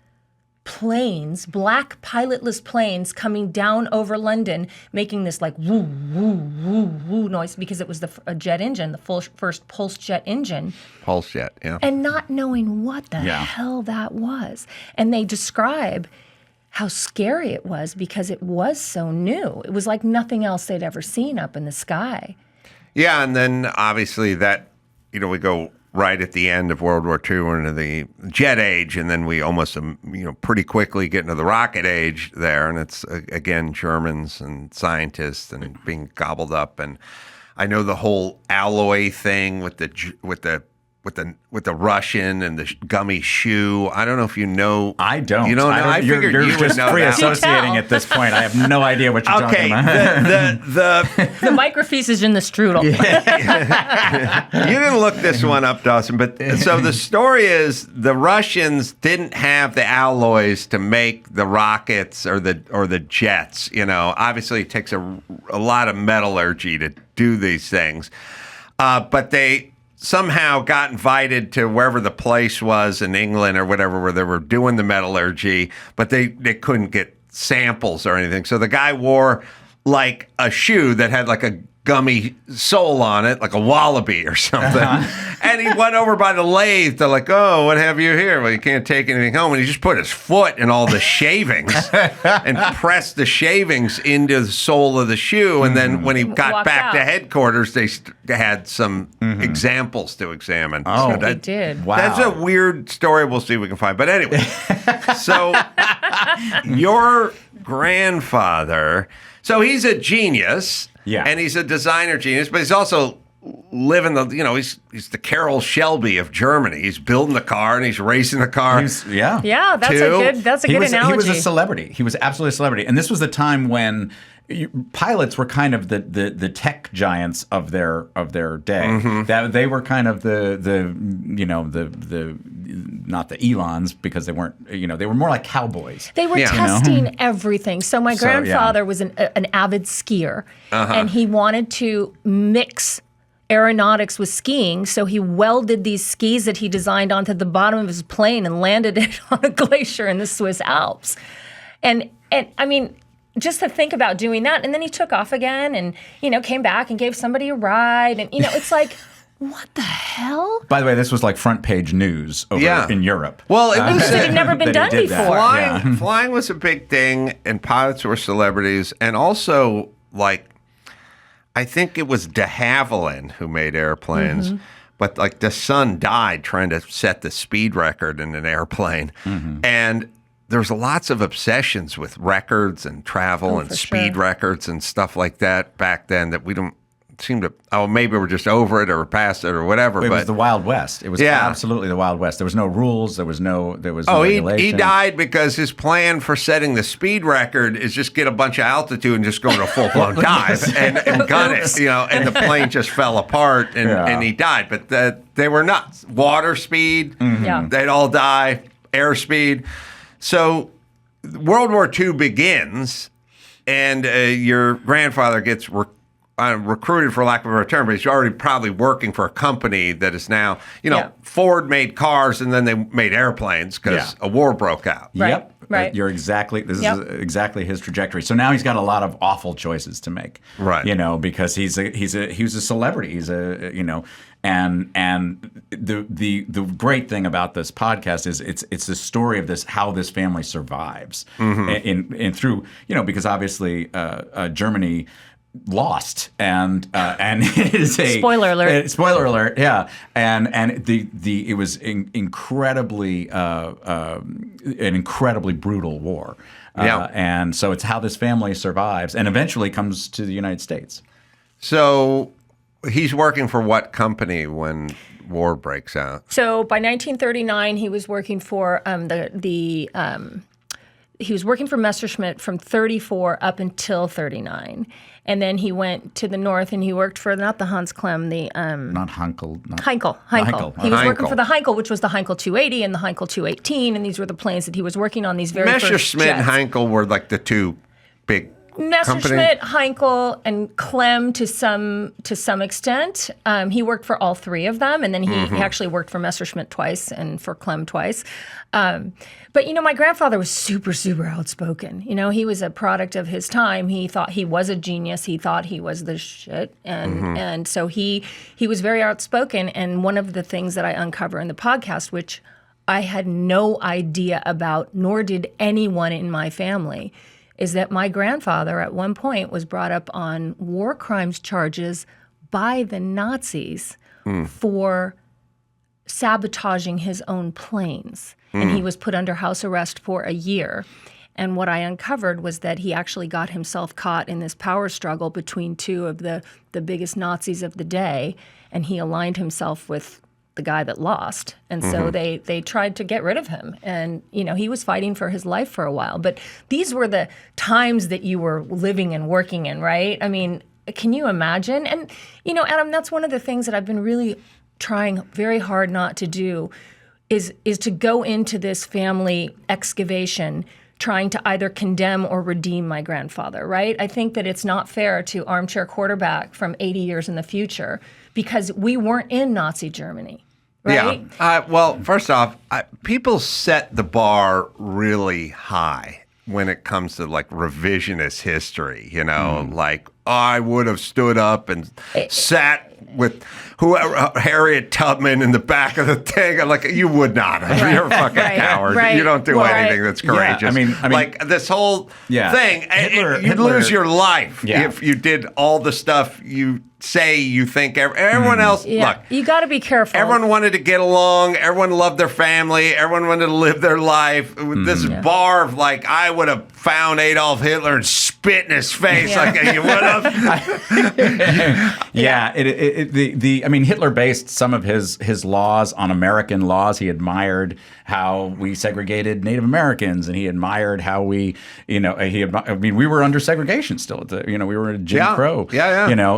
planes, black pilotless planes coming down over London, making this like woo, woo, woo, woo noise because it was a jet engine, the first pulse jet engine. Pulse jet, yeah. And not knowing what the hell that was. And they describe how scary it was because it was so new. It was like nothing else they'd ever seen up in the sky. Yeah, and then obviously that, we go right at the end of World War II into the jet age, and then we almost, pretty quickly get into the rocket age there, and it's, again, Germans and scientists and being gobbled up. And I know the whole alloy thing with the Russian and the gummy shoe. I don't know if you know. I don't. You don't know? I you're figured you would just know free that. associating at this point. I have no idea what you're talking about. The The microfiche is in the strudel. you didn't look this one up, Dawson, but so the story is the Russians didn't have the alloys to make the rockets or the jets. Obviously it takes a lot of metallurgy to do these things, but they somehow got invited to wherever the place was in England or whatever where they were doing the metallurgy, but they couldn't get samples or anything. So the guy wore like a shoe that had like a gummy sole on it, like a wallaby or something. And he went over by the lathe to like, oh, what have you here? Well, you can't take anything home. And he just put his foot in all the shavings and pressed the shavings into the sole of the shoe. And then when he got Walked back to out. headquarters, they had some examples to examine. Oh, They did. Wow. That's a weird story. We'll see if we can find. But anyway, so your grandfather, so he's a genius. Yeah. And he's a designer genius, but he's also living he's the Carroll Shelby of Germany. He's building the car and he's racing the car. Yeah, that's a good analogy. He was a celebrity. He was absolutely a celebrity. And this was the time when pilots were kind of the tech giants of their day. That they were kind of the not the Elons, because they weren't, they were more like cowboys. They were testing everything. So my grandfather was an avid skier, and he wanted to mix aeronautics with skiing, so he welded these skis that he designed onto the bottom of his plane and landed it on a glacier in the Swiss Alps. And I mean, just to think about doing that, and then he took off again and, came back and gave somebody a ride. And, it's like, what the hell? By the way, this was like front page news over in Europe. Well, it was it had never been done before. Flying was a big thing, and pilots were celebrities. And also, I think it was de Havilland who made airplanes. But the son died trying to set the speed record in an airplane. And there's lots of obsessions with records and travel and speed records and stuff like that back then that we don't seem to, maybe we're just over it or past it or whatever. It was the Wild West. It was absolutely the Wild West. There was no rules. There was no regulation. He died because his plan for setting the speed record is just get a bunch of altitude and just go into a full-blown dive and gun it, and the plane just fell apart and he died. But they were nuts. Water speed, they'd all die. Airspeed. So World War II begins, and your grandfather gets recruited, for lack of a better term, but he's already probably working for a company that is now, Ford made cars and then they made airplanes because a war broke out. Yep. Right. This is exactly his trajectory. So now he's got a lot of awful choices to make. Right. Because he was a celebrity. He's and the great thing about this podcast is it's the story of how this family survives in through, because obviously Germany lost and it is a spoiler alert. Spoiler alert, yeah, and it was incredibly an incredibly brutal war, and so it's how this family survives and eventually comes to the United States. So he's working for what company when war breaks out? So by 1939, he was working for he was working for Messerschmitt from 34 up until 39. And then he went to the north and he worked for not the Hans Klemm, not Heinkel. Heinkel. He was working for the Heinkel, which was the Heinkel 280 and the Heinkel 218, and these were the planes that he was working on. These very first jets. Messerschmitt and Heinkel were the two big Messerschmitt, Heinkel, and Klemm to some extent. He worked for all three of them, and then he actually worked for Messerschmitt twice and for Klemm twice. But my grandfather was super, super outspoken. He was a product of his time. He thought he was a genius. He thought he was the shit, and so he was very outspoken. And one of the things that I uncover in the podcast, which I had no idea about, nor did anyone in my family, is that my grandfather at one point was brought up on war crimes charges by the Nazis for sabotaging his own planes. And he was put under house arrest for a year. And what I uncovered was that he actually got himself caught in this power struggle between two of the biggest Nazis of the day, and he aligned himself with the guy that lost. And so they tried to get rid of him. And, he was fighting for his life for a while. But these were the times that you were living and working in, right? I mean, can you imagine? And, Adam, that's one of the things that I've been really trying very hard not to do is to go into this family excavation trying to either condemn or redeem my grandfather, right? I think that it's not fair to armchair quarterback from 80 years in the future because we weren't in Nazi Germany, right? Yeah. Well, first off, people set the bar really high when it comes to revisionist history, I would have stood up and sat with Harriet Tubman in the back of the thing. You would not have. You're a fucking coward. Right. You don't do anything that's courageous. Yeah, I mean, this whole thing, you'd lose your life if you did all the stuff you say you think everyone else. Yeah, Look, you got to be careful. everyone wanted to get along. Everyone loved their family. Everyone wanted to live their life. With this bar of like, I would have found Adolf Hitler and spit in his face like you would have. I mean, Hitler based some of his laws on American laws. He admired how we segregated Native Americans, and he admired how we, we were under segregation still. We were in Jim Crow.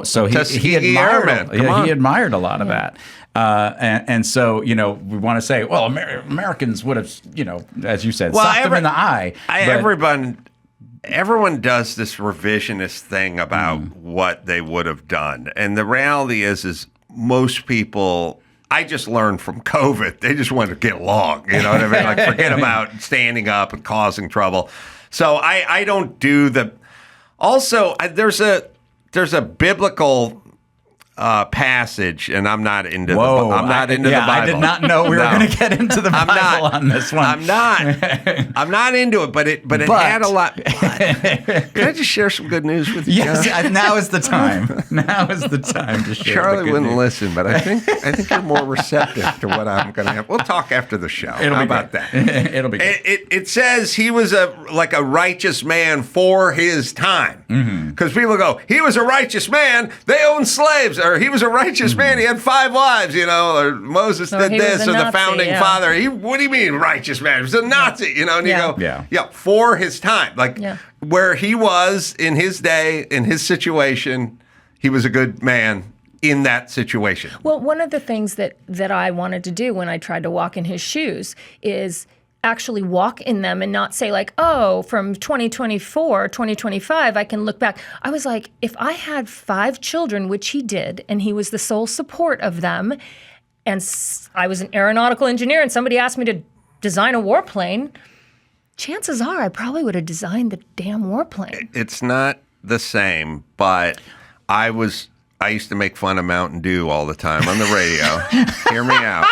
So he admired a lot of that. And so, we want to say, well, Americans would have, as you said, socked him in the eye. Everyone does this revisionist thing about what they would have done. And the reality is most people, I just learned from COVID, they just want to get along. You know what I mean? Like, forget about standing up and causing trouble. So I don't do the. Also, there's a biblical passage, and I'm not into. I'm not into the Bible. I did not know we were going to get into the Bible on this one. I'm not into it, but it had a lot. Can I just share some good news with you? Yes, now is the time. Now is the time to share. Charlie wouldn't listen, but I think you're more receptive to what I'm going to have. We'll talk after the show. How about that? It'll be good. It says he was a righteous man for his time, because people go, he was a righteous man. They owned slaves. Or he was a righteous man. He had 5 wives, or Moses did this, or the founding father. What do you mean righteous man? He was a Nazi, and you go, for his time. Where he was in his day, in his situation, he was a good man in that situation. Well, one of the things that I wanted to do when I tried to walk in his shoes is actually walk in them and not say like, oh, from 2024, 2025, I can look back. I was like, if I had 5 children, which he did, and he was the sole support of them, and I was an aeronautical engineer and somebody asked me to design a warplane, chances are I probably would have designed the damn warplane. It's not the same, but I used to make fun of Mountain Dew all the time on the radio. Hear me out.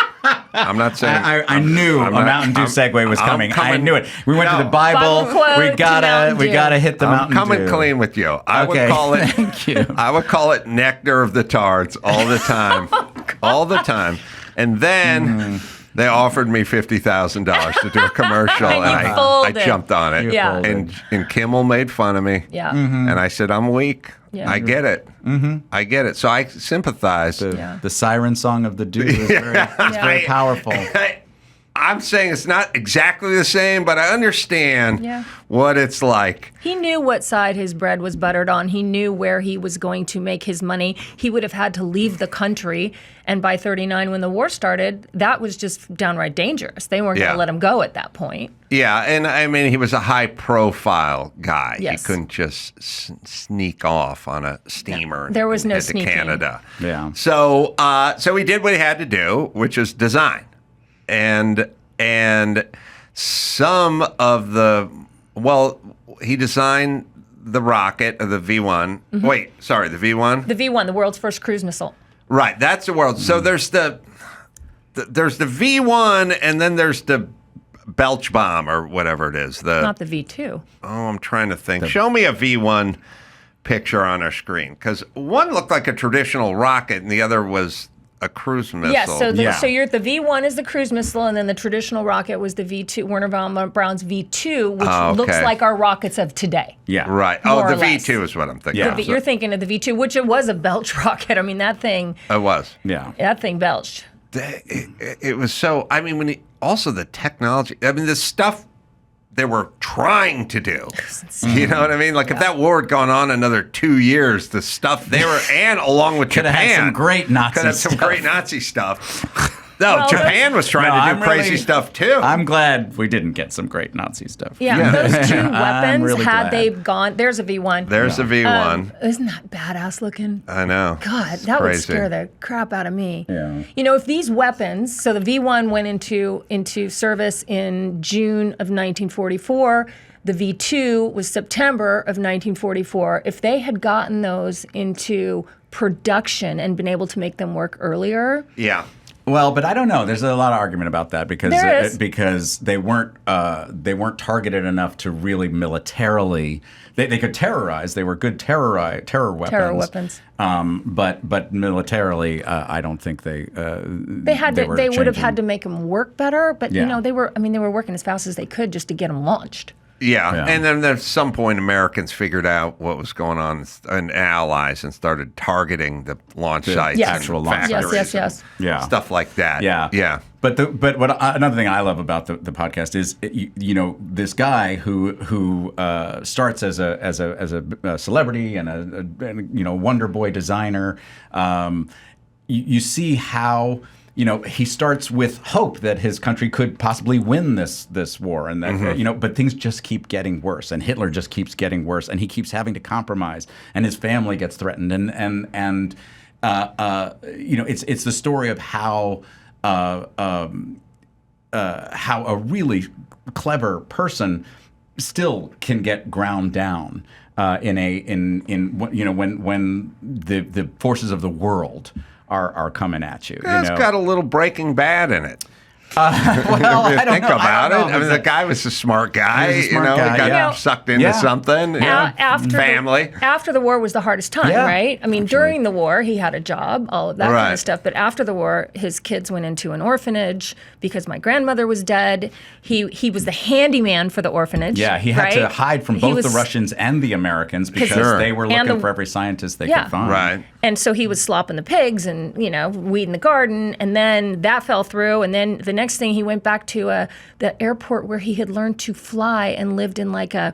I'm not saying I knew a Mountain Dew segue was coming. I knew it. We went to the Bible. We gotta hit the Mountain Dew. I'm coming clean with you. I would call it. Thank you. I would call it nectar of the tards all the time, all the time. And then they offered me $50,000 to do a commercial, and I jumped on it. Yeah. And Kimmel made fun of me. Yeah. And I said, I'm weak. Yeah. I get it. I get it. So I sympathize. The siren song of the Dew is very powerful. I'm saying it's not exactly the same, but I understand what it's like. He knew what side his bread was buttered on. He knew where he was going to make his money. He would have had to leave the country. And by 1939, when the war started, that was just downright dangerous. They weren't going to let him go at that point. Yeah, and I mean, he was a high-profile guy. Yes. He couldn't just sneak off on a steamer. There was no head sneaking. to Canada. Yeah. So he did what he had to do, which was design. And some of he designed the rocket, the V1. Wait, sorry, the V1? The V1, the world's first cruise missile. Right, that's the world. So there's the V1, and then there's the Belch bomb or whatever it is. Not the V2. Oh, I'm trying to think. Show me a V1 picture on our screen, because one looked like a traditional rocket, and the other was a cruise missile. Yes, so you're the V1 is the cruise missile, and then the traditional rocket was the V2, Werner von Braun's V2, which looks like our rockets of today. Yeah, right. More The or less. V2 is what I'm thinking. Yeah. You're thinking of the V2, which it was a belch rocket. I mean, that thing. It was. Yeah. That thing belched. It was so. I mean, also the technology. I mean, the stuff they were trying to do. You know what I mean? Like if that war had gone on another 2 years, the stuff they were, and along with Could Japan, have had some great Nazi stuff. No, Japan was trying to do crazy stuff too. I'm glad we didn't get some great Nazi stuff. Yeah. Those 2 weapons, really had glad. they gone, there's a V1. There's a V1. Isn't that badass looking? I know. God, It's that would crazy. scare the crap out of me. Yeah. If these weapons, so the V1 went into service in June of 1944. The V2 was September of 1944. If they had gotten those into production and been able to make them work earlier, Well, but I don't know. There's a lot of argument about that because they weren't targeted enough to really militarily. They could terrorize. They were good terror weapons. Terror weapons. But militarily, I don't think they They would have had to make them work better. But Yeah. they were working as fast as they could just to get them launched. Yeah. And then at some point, Americans figured out what was going on and allies and started targeting the launch sites, Yes. actual launch Yes, factories, yes. Yeah. stuff like that. Yeah. But what another thing I love about the podcast is this guy who starts as a celebrity and a Wonder Boy designer. You see how. He starts with hope that his country could possibly win this war, and that but things just keep getting worse, and Hitler just keeps getting worse, and he keeps having to compromise, and his family gets threatened, and it's the story of how a really clever person still can get ground down when the forces of the world are coming at you. It's got a little Breaking Bad in it. Well, I don't think know. about it. I mean, the guy was a smart guy. He got sucked into something. Family. After the war was the hardest time, right? I mean, during the war, he had a job, all of that kind of stuff. But after the war, his kids went into an orphanage because my grandmother was dead. He was the handyman for the orphanage. Yeah, he had to hide from both the Russians and the Americans because they were looking for every scientist they could find. Right. And so he was slopping the pigs and, weeding the garden. And then that fell through. And then the next thing, he went back to the airport where he had learned to fly and lived in like a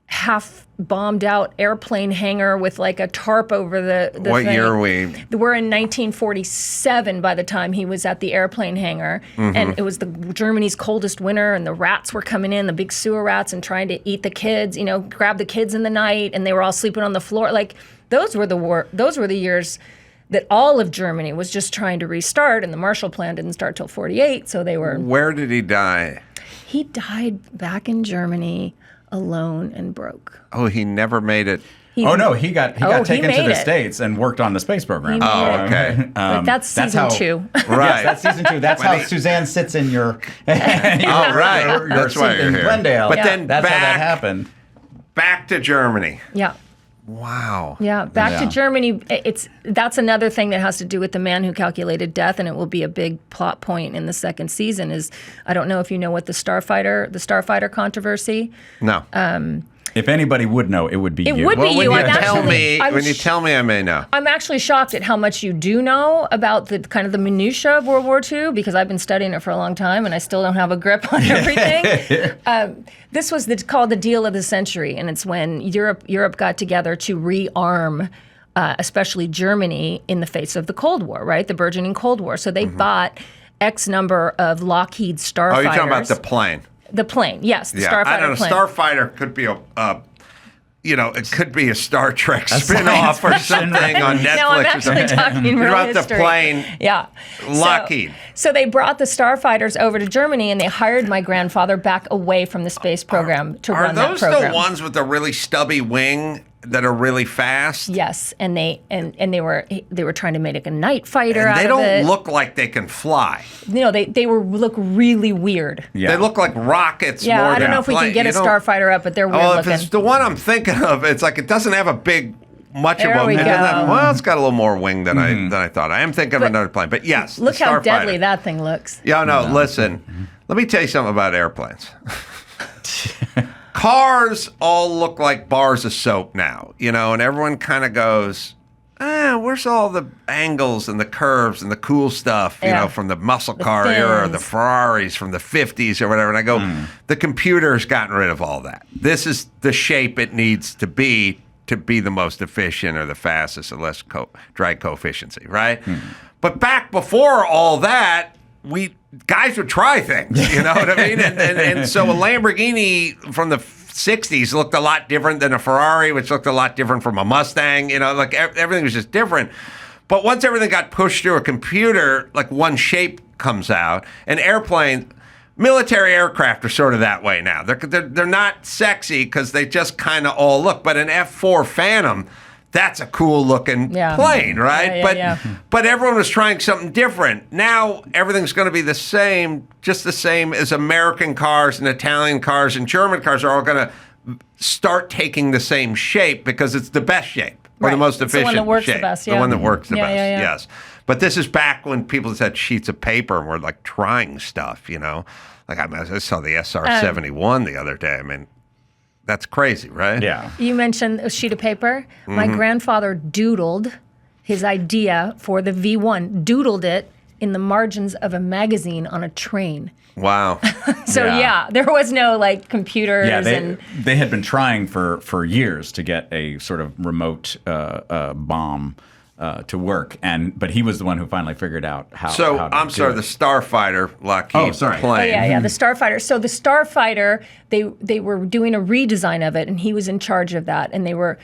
half bombed out airplane hangar with like a tarp over the What thing. year are we? We're in 1947 by the time he was at the airplane hangar. And it was Germany's coldest winter, and the rats were coming in, the big sewer rats, and trying to eat the kids, grab the kids in the night, and they were all sleeping on the floor. Like those were the years that all of Germany was just trying to restart, and the Marshall Plan didn't start till 48, so they were... Where did he die? He died back in Germany, alone and broke. Oh, he never made it. He got taken to the States and worked on the space program. Okay. But that's season 2. Right. Yes, that's season 2. That's how Suzanne sits in your... right. That's why you're here. Glendale. But then that's how that happened. Back to Germany. Yeah. Wow. Yeah, back to Germany. That's another thing that has to do with the man who calculated death, and it will be a big plot point in the second season. Is I don't know if you know what the Starfighter controversy. No. If anybody would know, it would be you. It would be you. When you tell me, I may know. I'm actually shocked at how much you do know about the kind of the minutia of World War II, because I've been studying it for a long time and I still don't have a grip on everything. This was called the deal of the century, and it's when Europe got together to rearm, especially Germany, in the face of the Cold War, right? The burgeoning Cold War. So they bought X number of Lockheed starfighters. Oh, you're talking about the plane. The plane, yes, the Starfighter I don't know. plane. Starfighter could be it could be a Star Trek spin-off or something on Netflix. No, I'm actually talking real about history. The plane. Yeah. Lockheed. So they brought the Starfighters over to Germany, and they hired my grandfather back away from the space program to run that program. Are those the ones with the really stubby wing that are really fast? Yes, and they were trying to make a night fighter and out of it. They don't look like they can fly. They look really weird. Yeah. They look like rockets. Yeah, more I don't than know if we can get a Starfighter up, but they're weird looking. If it's the one I'm thinking of, it's like it doesn't have a big much there of a. We go. Well, it's got a little more wing than I thought. I am thinking of another plane, but yes, look how deadly that thing looks. Yeah, no. Listen, let me tell you something about airplanes. Cars all look like bars of soap now, and everyone kind of goes, where's all the angles and the curves and the cool stuff, from the muscle car era, or the Ferraris from the 50s or whatever. And I go, the computer's gotten rid of all that. This is the shape it needs to be the most efficient or the fastest or less drag coefficient, right? But back before all that, guys would try things, you know what I mean? And so a Lamborghini from the 60s looked a lot different than a Ferrari, which looked a lot different from a Mustang, like everything was just different. But once everything got pushed through a computer, like one shape comes out. And military aircraft are sort of that way now. They're not sexy because they just kind of all look. But an F-4 Phantom, that's a cool looking plane, right? But everyone was trying something different. Now everything's going to be the same, just the same as American cars and Italian cars and German cars are all going to start taking the same shape because it's the best shape or the most efficient the one that works shape. The best, The one that works the best, yeah. yes. But this is back when people just had sheets of paper and were like trying stuff, you know? Like I saw the SR-71 the other day. I mean, that's crazy, right? Yeah. You mentioned a sheet of paper. My grandfather doodled his idea for the V1, doodled it in the margins of a magazine on a train. Wow. So there was no like computers. Yeah, and they had been trying for years to get a sort of remote bomb to work, but he was the one who finally figured out how. So how to I'm sorry, do it. the Starfighter Lockheed plane. Oh, yeah, the Starfighter. So the Starfighter, they were doing a redesign of it, and he was in charge of that. And they were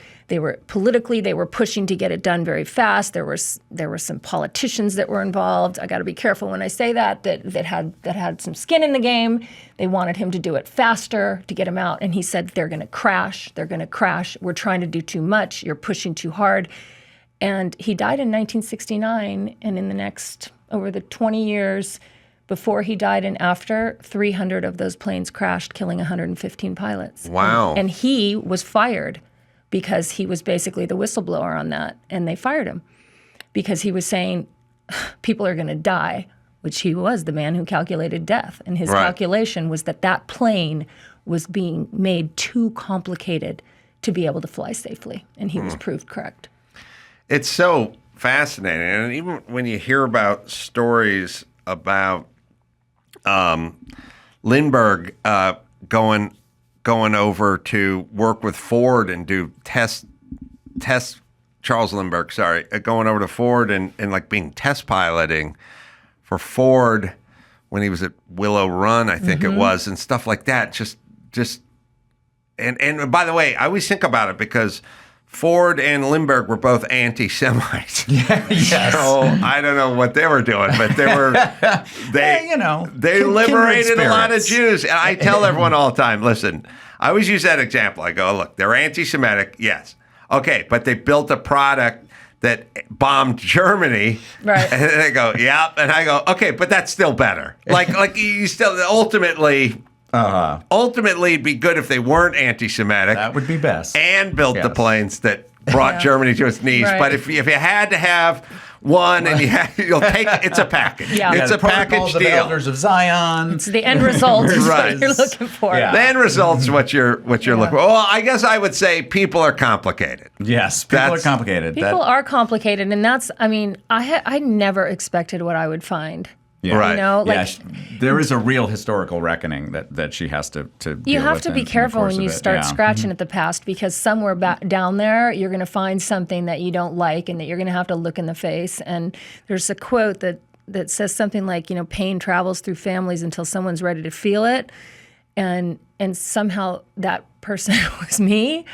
politically they were pushing to get it done very fast. There were some politicians that were involved. I got to be careful when I say that had some skin in the game. They wanted him to do it faster to get him out, and he said they're going to crash. They're going to crash. We're trying to do too much. You're pushing too hard. And he died in 1969, and in the next, over the 20 years before he died and after, 300 of those planes crashed, killing 115 pilots. Wow. And he was fired because he was basically the whistleblower on that, and they fired him because he was saying people are going to die, which he was the man who calculated death. And his calculation was that plane was being made too complicated to be able to fly safely, and he was proved correct. It's so fascinating. And even when you hear about stories about Lindbergh going over to work with Ford and do test Charles Lindbergh, going over to Ford and like being test piloting for Ford when he was at Willow Run, I think it was, and stuff like that. Just and by the way, I always think about it because Ford and Lindbergh were both anti-Semites. Yes. So I don't know what they were doing, but they liberated a lot of Jews. And I tell everyone all the time, listen, I always use that example. I go, look, they're anti-Semitic, yes. Okay, but they built a product that bombed Germany. Right. And they go, yep. And I go, okay, but that's still better. Like you still ultimately it'd be good if they weren't anti-Semitic. That would be best. And built the planes that brought Germany to its knees. Right. But if you had to have one and you'll take it's a package. Yeah. It's a package of deal. Elders of Zion. It's the end result is Right. what you're looking for. Yeah. The end result's what you're looking for. Well, I guess I would say people are complicated. Yes, people are complicated. People are complicated, and that's, I mean, I never expected what I would find. Yeah. Right. You know, like there is a real historical reckoning that she has to deal you have with to be in the careful course when you of it. start Yeah. scratching at the past, because somewhere down there you're going to find something that you don't like and that you're going to have to look in the face. And there's a quote that says something like, you know, pain travels through families until someone's ready to feel it, and somehow that person was me.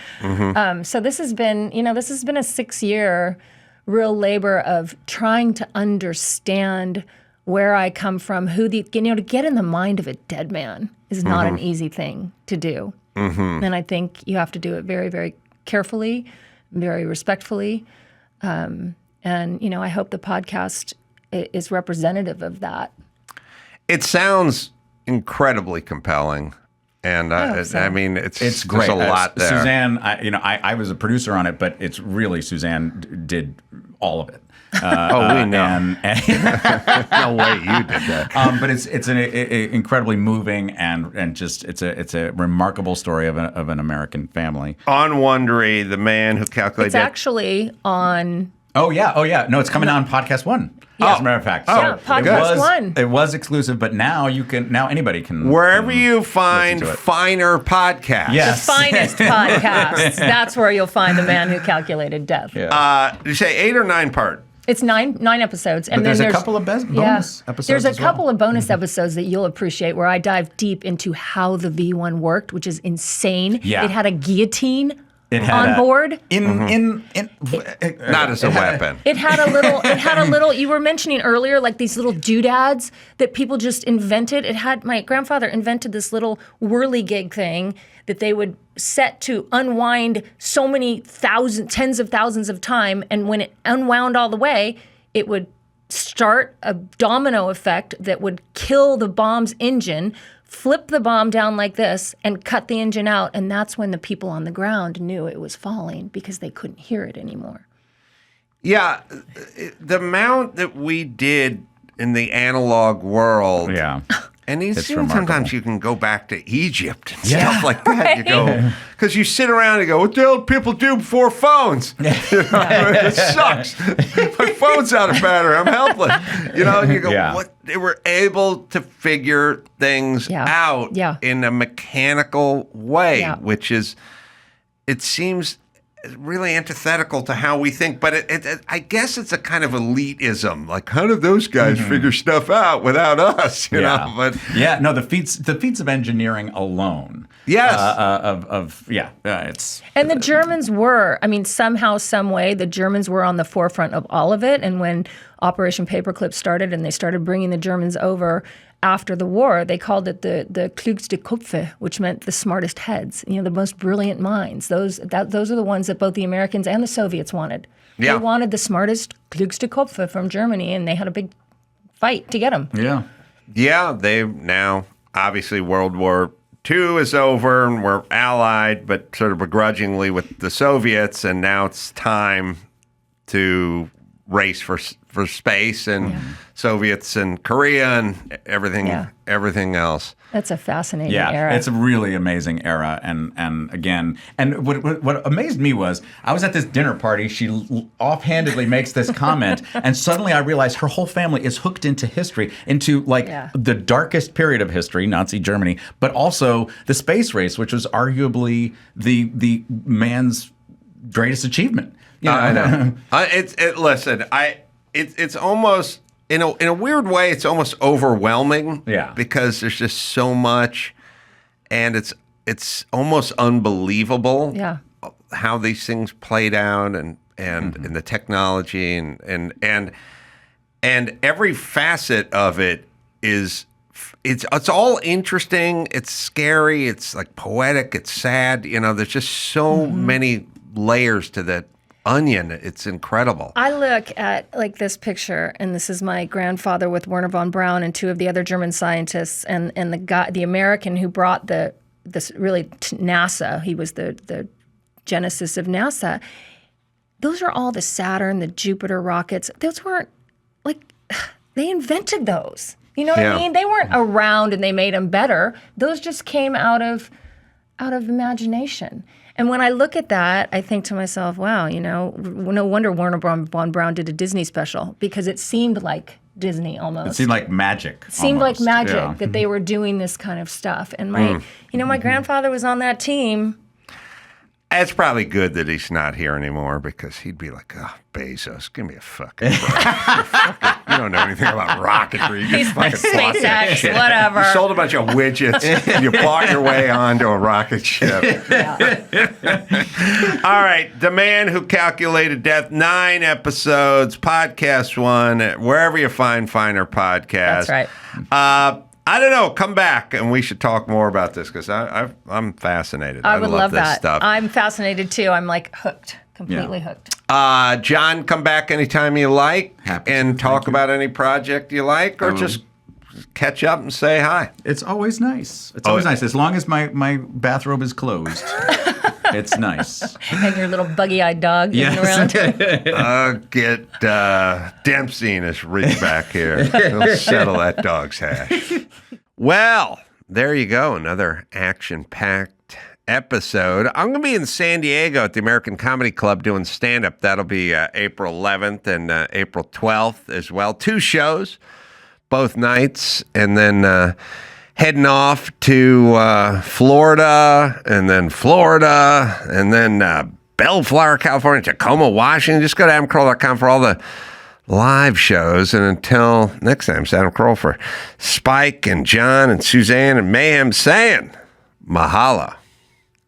So this has been a 6-year real labor of trying to understand where I come from, to get in the mind of a dead man is not an easy thing to do. And I think you have to do it very, very carefully, very respectfully. And, I hope the podcast is representative of that. It sounds incredibly compelling. And I mean, it's great. There's a lot there. Suzanne, I was a producer on it, but it's really Suzanne did all of it. We know. And No way you did that. but it's an incredibly moving and just it's a remarkable story of an American family. On Wondery, the man who calculated. It's actually on. Oh yeah. No, it's coming on Podcast One. As a matter of fact. Yeah, Podcast One. It was exclusive, but now anybody can. Wherever can you find listen to it. finer podcasts. Yes. The finest podcasts. That's where you'll find the man who calculated death. Yeah. Did you say 8 or 9 part? It's nine episodes, and But then there's a couple of bonus episodes. There's a as well. couple of bonus episodes that you'll appreciate, where I dive deep into how the V1 worked, which is insane. Yeah. It had a guillotine It had on board. Not as a weapon. It had a little. You were mentioning earlier, like these little doodads that people just invented. My grandfather invented this little whirligig thing that they would set to unwind so many tens of thousands of time, and when it unwound all the way, it would start a domino effect that would kill the bomb's engine, flip the bomb down like this, and cut the engine out. And that's when the people on the ground knew it was falling because they couldn't hear it anymore. Yeah, the amount that we did in the analog world. Yeah. And these It's things, remarkable. sometimes you can go back to Egypt and stuff like that. You go, because you sit around and go, what the hell did people do before phones? You know, it sucks. My phone's out of battery. I'm helpless. You know, and you go, what? They were able to figure things out in a mechanical way, which is, it seems really antithetical to how we think, but I guess it's a kind of elitism. Like, how did those guys figure stuff out without us? You know, but the feats of engineering alone. Yes, it's and the Germans were. I mean, somehow, some way, the Germans were on the forefront of all of it. And when Operation Paperclip started, and they started bringing the Germans over after the war, they called it the klügste Köpfe, which meant the smartest heads, the most brilliant minds. Those are the ones that both the Americans and the Soviets wanted. Yeah. They wanted the smartest klügste Köpfe from Germany, and they had a big fight to get them. Yeah, they now, obviously, World War II is over, and we're allied, but sort of begrudgingly with the Soviets, and now it's time to race for space and Soviets and Korea and everything else. That's a fascinating era. It's a really amazing era. And again, and what amazed me was I was at this dinner party. She offhandedly makes this comment, and suddenly I realized her whole family is hooked into history, into the darkest period of history, Nazi Germany, but also the space race, which was arguably the man's greatest achievement. I know. It's almost in a weird way. It's almost overwhelming. Yeah. Because there's just so much, and it's almost unbelievable. Yeah. How these things played out, and the technology, and every facet of it is. It's all interesting. It's scary. It's like poetic. It's sad. There's just so many layers to that onion. It's incredible. I look at like this picture, and this is my grandfather with Werner von Braun and two of the other German scientists, and the American who brought this really to NASA. He was the genesis of NASA. Those are all the Saturn, the Jupiter rockets. Those weren't they invented those. You know what I mean? They weren't around and they made them better. Those just came out of imagination. And when I look at that, I think to myself, wow, no wonder Werner von Braun did a Disney special, because it seemed like Disney almost. It seemed like magic. It seemed like magic that they were doing this kind of stuff. And my grandfather was on that team. It's probably good that he's not here anymore, because he'd be like, oh, Bezos, give me a fucking break. You don't know anything about rocketry. You He's like SpaceX, whatever. You sold a bunch of widgets, and you bought your way onto a rocket ship. All right, The Man Who Calculated Death, 9 episodes, podcast 1, wherever you find finer podcasts. That's right. I don't know. Come back, and we should talk more about this, because I'm fascinated. I would love this that. stuff. I'm fascinated too. I'm like hooked, completely hooked. John, come back anytime you like, and talk about any project you like, or just catch up and say hi. It's always nice. It's always nice, as long as my bathrobe is closed. It's nice. And your little buggy-eyed dog getting around. I'll get Dempsey and his rig back here. He'll settle that dog's hash. Well, there you go. Another action-packed episode. I'm going to be in San Diego at the American Comedy Club doing stand-up. That'll be April 11th and April 12th as well. 2 shows, both nights. And then heading off to Florida, and then Bellflower, California, Tacoma, Washington. Just go to adamcarolla.com for all the live shows. And until next time, it's Adam Carolla for Spike and John and Suzanne and Mayhem saying mahalo.